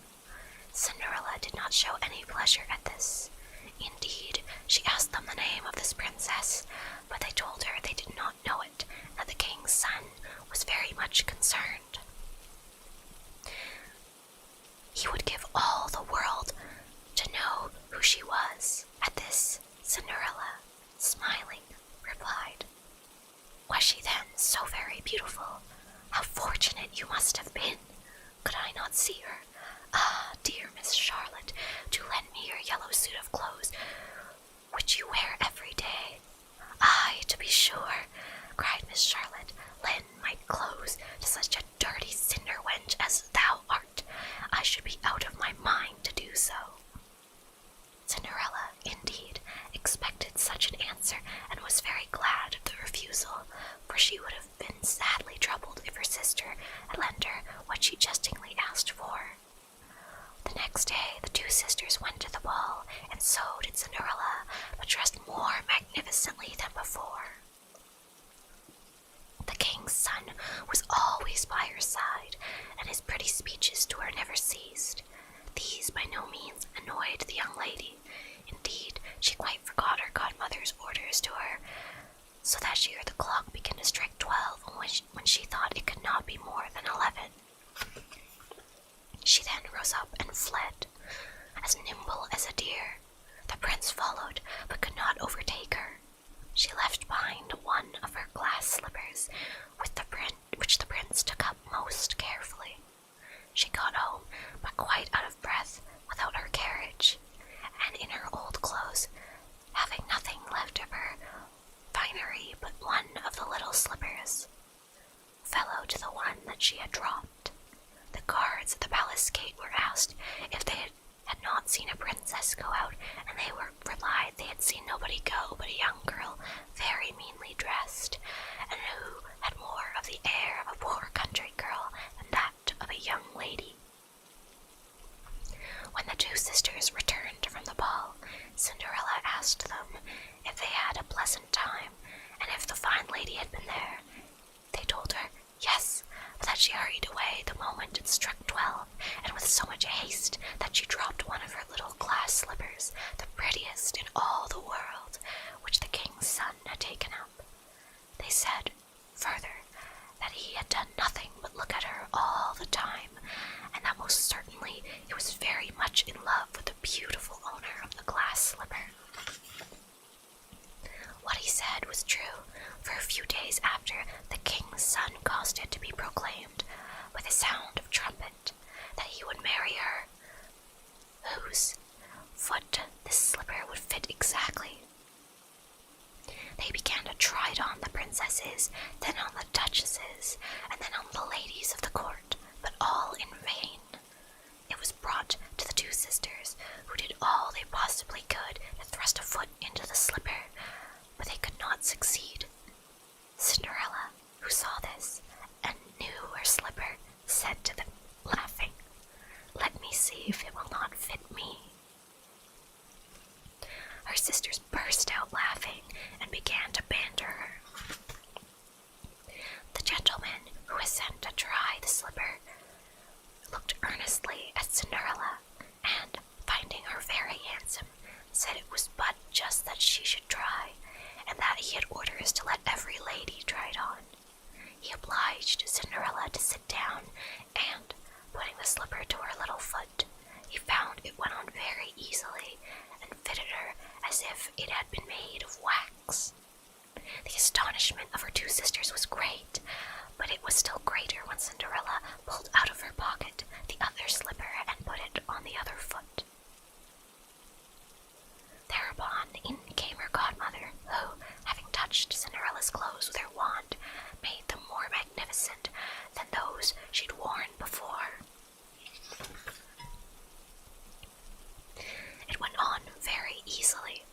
Cinderella did not show any pleasure at this. Indeed, she asked them the name of this princess, but they told her they did not know it, and that the king's son was very much concerned. He would give all the world to know who she was. At this, Cinderella, smiling, replied, "Was she then so very beautiful? How fortunate you must have been! Could I not see her? Ah, dear Miss Charlotte, do lend me your yellow suit of clothes, which you wear every day." "Aye, to be sure," cried Miss Charlotte, "lend my clothes to such a dirty cinder wench as thou art. I should be out of my mind to do so." Cinderella, indeed, expected such an answer and was very glad of the refusal, for she would have been sadly troubled if her sister had lent her what she jestingly asked for. The next day the two sisters went to the ball, and so did Cinderella, but dressed more magnificently than before. The king's son was always by her side, and his pretty speeches to her never ceased. These by no means annoyed the young lady. Indeed, she quite forgot her godmother's orders to her, so that she heard the clock begin to strike 12 when she thought it could not be more than 11. She then rose up and fled, as nimble as a deer. The prince followed, but could not overtake her. She left behind one of her glass slippers, which the prince took up most carefully. She got home, but quite out of breath, without her carriage, and in her old clothes, having nothing left of her finery but one of the little slippers, fellow to the one that she had dropped. The guards at the palace gate were asked if they had not seen a princess go out, and they replied they had seen nobody go but a young girl, very meanly dressed, and who had more of the air of a poor country girl than that of a young lady. When the two sisters returned from the ball, Cinderella asked them if they had a pleasant time, and if the fine lady had been there. They told her yes, but that she hurried away the moment it struck 12, and with so much haste that she dropped one of her little glass slippers, the prettiest in all the world, which the king's son had taken up. They said, further, that he had done nothing but look at her all the time, and that most certainly he was very much in love with the beautiful owner of the glass slipper. What he said was true, for a few days after, the king's son caused it to be proclaimed, with a sound of trumpet, that he would marry her, whose foot this slipper ladies, then on the duchesses, and then on the ladies of the court, but all in vain. It was brought to the two sisters, who did all they possibly could to thrust a foot into the slipper, but they could not succeed. Cinderella, who saw this and knew her slipper, said to them, laughing, "Let me see if it will not fit me." Her sisters burst out laughing and began to banter her. The gentleman who was sent to try the slipper looked earnestly at Cinderella, and, finding her very handsome, said it was but just that she should try, and that he had orders to let every lady try it on. He obliged Cinderella to sit down, and, putting the slipper to her little foot, he found it went on very easily, and fitted her as if it had been made of wax. The astonishment of her two sisters was great, but it was still greater when Cinderella pulled out of her pocket the other slipper and put it on the other foot. Thereupon in came her godmother, who, having touched Cinderella's clothes with her wand, made them more magnificent than those she'd worn before. It went on very easily.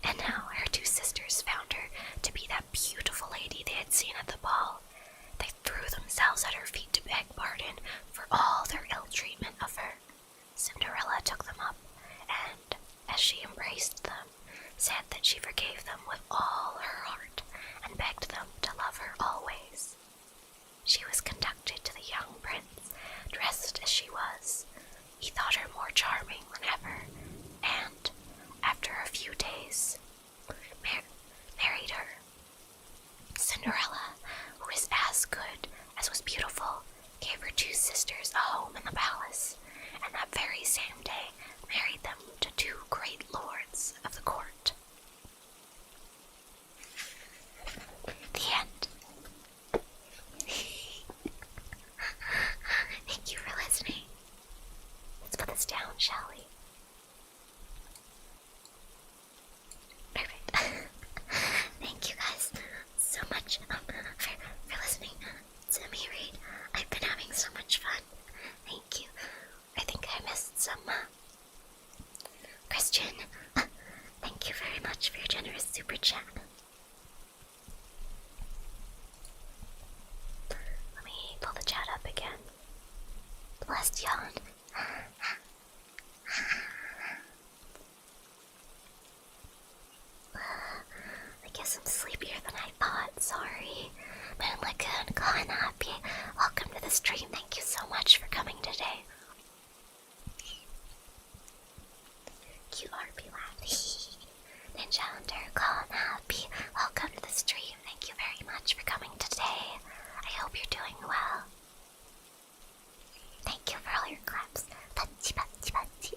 And now her two sisters found her to be that beautiful lady they had seen at the ball. They threw themselves at her feet to beg pardon for all their ill treatment of her. Cinderella took them up, and, as she embraced them, said that she forgave them with all her heart, and begged them to love her always. She was conducted to the young prince, dressed as she was. He thought her more charming than ever, and, after a few days, married her. Cinderella, who was as good as was beautiful, gave her two sisters a home in the palace, and that very same day married them to two great lords of the court. The end. Thank you for listening. Let's put this down, shall we? Perfect. Thank you guys so much for listening to me read. I've been having so much fun. Thank you. I think I missed some Christian. Thank you very much for your generous super chat. Let me pull the chat up again. Blessed yawn. I guess I'm sleepier than I thought, sorry. Moon Lagoon, Konharpy, welcome to the stream. Thank you so much for coming today. Cute Harpy laughed. Ninja Hunter, Konharpy, welcome to the stream. Thank you very much for coming today. I hope you're doing well. Thank you for all your claps. Patsy, patsy, patsy.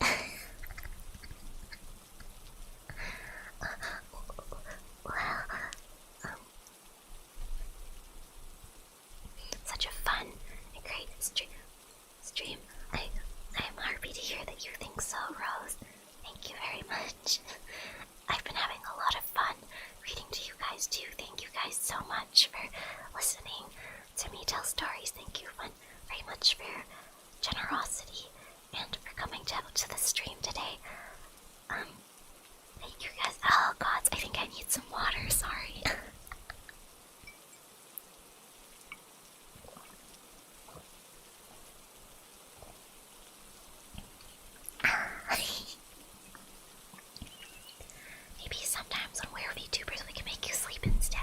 Such a fun and great stream. I'm happy to hear that you think so, Rose. Thank you very much. I've been having a lot of fun reading to you guys too. Thank you guys so much for listening to me tell stories. Thank you very much for your generosity and for coming out to the stream today. Thank you guys. Oh gods, I think I need some water, sorry. Maybe sometimes when we're VTubers we can make you sleep instead.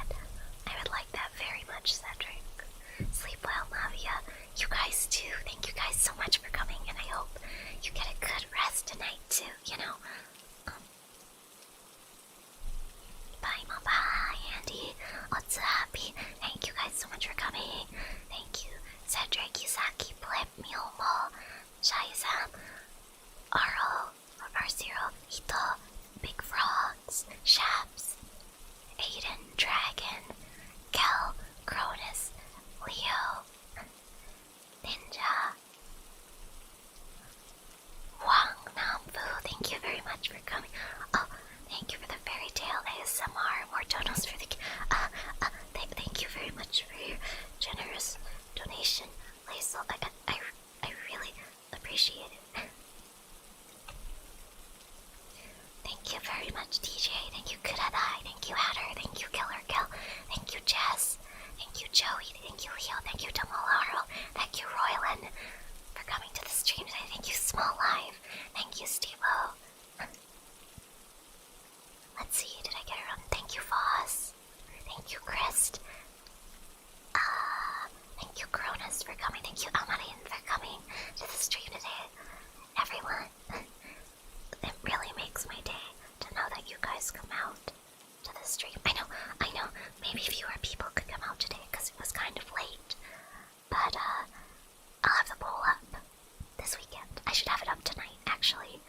I would like that very much, Cedric. Sleep well, Mavia. You guys too. Thank you guys so much for coming, and I hope you get a good rest tonight too, you know. Bye, Mama. Bye, Andy. What's happy? Thank you guys so much for coming. Thank you, Cedric, Yusaki, Blip, Miyomo, Shai-san, Aro, R0, Hito, Big Frogs, Shaps, Aiden, Dragon, Kel, Cronus, Leo, Ninja, Wang Nambu, thank you very much for coming. Oh, thank you for the fairy tale ASMR, more donos for the Thank you very much, DJ. Thank you, Kuradai. Thank you, Hatter. Thank you, Killer Kill. Thank you, Jess. Thank you, Joey. Thank you, Leo. Thank you, Tomolaro. Thank you, Roylan, for coming to the stream today. Thank you, Small Live. Thank you, Steve-O. Let's see, did I get it wrong? Thank you, Foss. Thank you, Christ. Thank you, Cronus, for coming. Thank you, Amarin, for coming to the stream today. Everyone, it really makes my day to know that you guys come out to the stream. I know, maybe fewer people could come out today because it was kind of late. But, I'll have the poll up this weekend. I should have it up tonight, actually.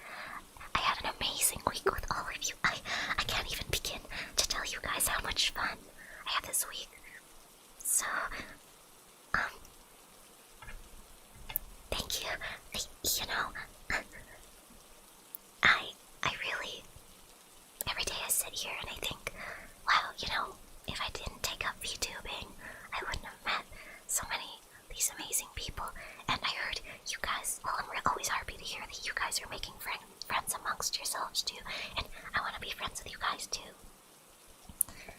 I had an amazing week with all of you. I can't even begin to tell you guys how much fun I had this week. So, thank you. You know, I really, every day I sit here and I think, wow, you know, if I didn't take up VTubing, I wouldn't have met so many these amazing people. And I heard you guys, well, I'm always happy to hear that you guys are making friends amongst yourselves too, and I want to be friends with you guys too.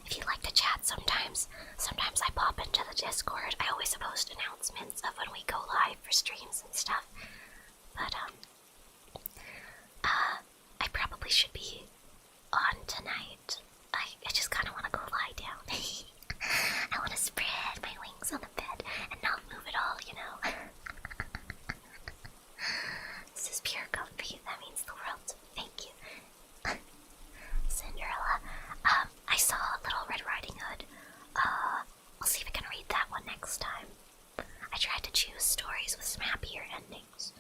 If you'd like to chat sometimes I pop into the Discord. I always post announcements of when we go live for streams and stuff. But, I probably should be on tonight. I just kind of want to go lie down. I want to spread my wings on the bed and not move at all, you know. This is pure comfy. That means the world to me. Thank you. Cinderella. I saw Little Red Riding Hood. I'll see if I can read that one next time. I tried to choose stories with some happier endings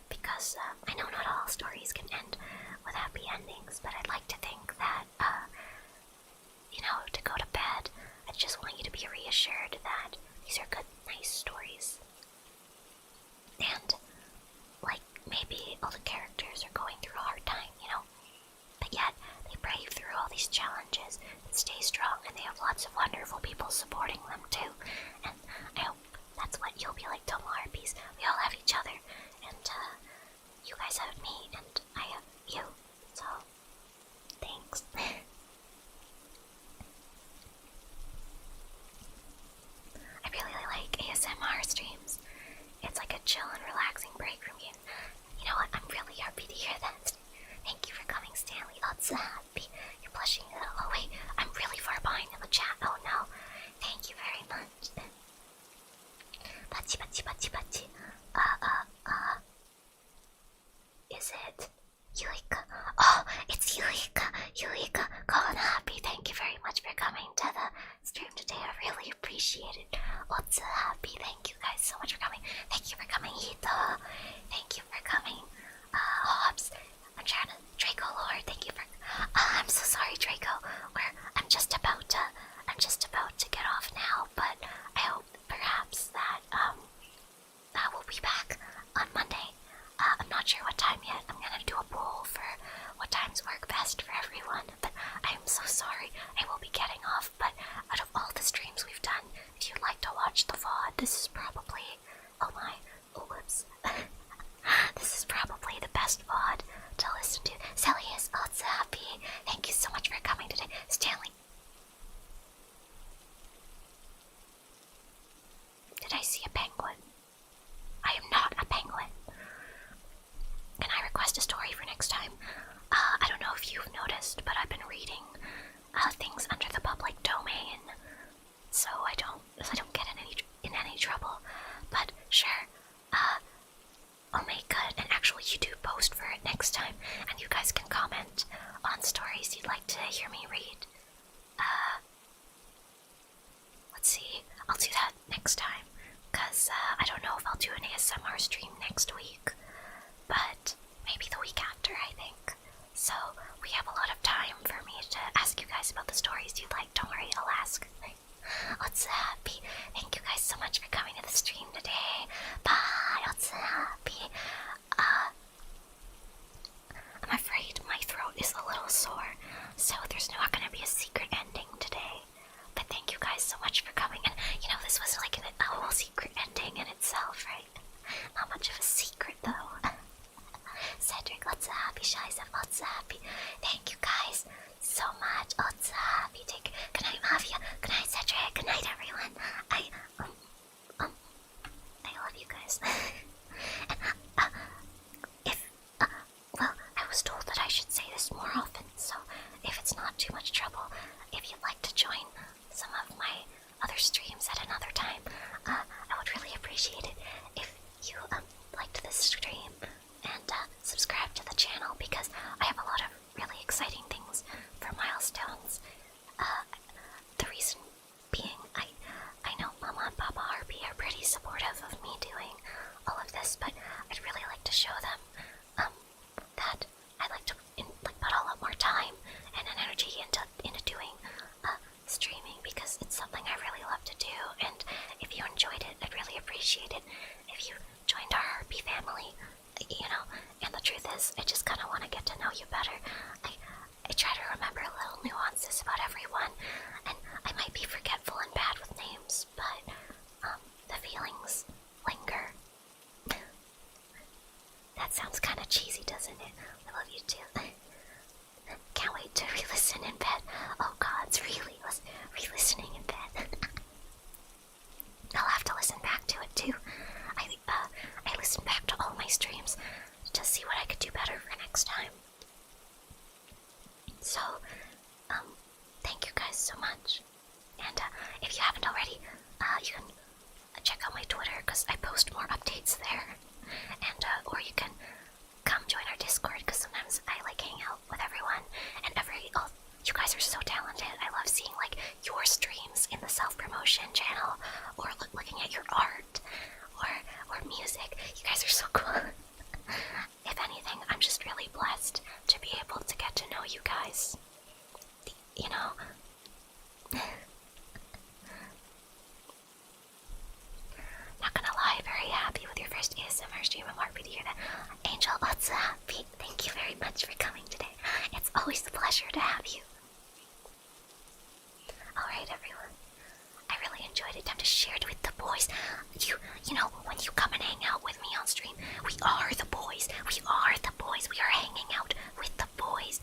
because I know not all stories can end with happy endings, but I'd like to think that, you know, to go to bed, I just want you to be reassured that these are good, nice stories. And, like, maybe all the characters are going through a hard time, you know, but yet they brave through all these challenges and stay strong, and they have lots of wonderful people supporting them too. And I hope that's what you'll be like to Harpies. We all have each other, and you guys have me, and I have you. So, thanks. I really like ASMR streams. It's like a chill and relaxing break from you. You know what? I'm really happy to hear that. Thank you for coming, Stanley. Lots of happy. You're blushing. Oh wait, I'm really far behind in the chat. Oh no. Thank you very much. Bachi bachi bachi bachi. Is it Yuika? Oh, it's Yuika. Yuika, Konharpy. Thank you very much for coming to the stream today. I really appreciate it. Lots of happy. Thank you guys so much for coming. Thank you for coming, Hito. Thank you for coming, Hobbs. I'm trying to Draco Lord. Thank you for. I'm so sorry, Draco. I'm just about to get off now, but I hope perhaps that we'll be back on Monday. I'm not sure what time yet. I'm gonna do a poll for what times work best for everyone, but I'm so sorry. I will be getting off, but out of all the streams we've done, if you'd like to watch the VOD, this is probably, whoops. This is probably the best VOD to listen to. Sally is also happy. Thank you so much for coming today. Stanley. Did I see a penguin? I am not a penguin. Can I request a story for next time? I don't know if you've noticed, but I've been reading things under the public domain, so I don't get in any trouble. But sure, I'll make an actual YouTube post for it next time, and you guys can comment on stories you'd like to hear me read. Let's see, I'll do that next time, because I don't know if I'll do an ASMR stream next week, but maybe the week after, I think. So we have a lot of time for me to ask you guys about the stories you'd like. Don't worry, I'll ask. Lots of happy. Thank you guys so much for coming to the stream today. Bye. Lots of happy. I'm afraid my throat is a little sore, so there's not going to be a secret ending today. But thank you guys so much for coming. And you know, this was like a whole secret ending in itself, right? Not much of a secret though. Cedric, lots of happy. Shies have lots Otsuhappy. Thank you guys so much. Otsuhappy. Good night, Mavia. Good night, Cedric. Good night, everyone. I love you guys. And, well, I was told that I should say this more often, so if it's not too much trouble, if you'd like to join some of my other streams at another time, I would really appreciate it if you liked this stream and subscribe to the channel, because I have a lot of really exciting things for milestones. The reason being, I know Mama and Papa Harpy are pretty supportive of me doing all of this, but I'd really like to show them that I'd like to put a lot more time and energy into doing streaming, because it's something I really love to do. And if you enjoyed it, I'd really appreciate it if you joined our Harpy family. And the truth is, I just kind of want to get to know you better. I try to remember little nuances about everyone, and I might be forgetful and bad with names, but the feelings linger. That sounds kind of cheesy, doesn't it? I love you too. Can't wait to re-listen in bed. Oh God, it's re-listening in bed. I'll have to listen back to it too. I listened back to all my streams to see what I could do better for next time. So, thank you guys so much. And if you haven't already, you can check out my Twitter, because I post more updates there. And or you can come join our Discord, because sometimes I like hang out with everyone. And you guys are so talented. I love seeing your streams in the self-promotion channel, or looking at your art, or music. You guys are so cool. If anything, I'm just really blessed to be able to get to know you guys. Not gonna lie, very happy with your first ASMR stream. I'm happy to hear that. Angel Otsuhappy, thank you very much for coming today. It's always a pleasure to have you. Alright, everyone. I really enjoyed it. Time to share it with the boys. You know, when you come and hang out with me on stream, we are the boys. We are the boys. We are hanging out with the boys.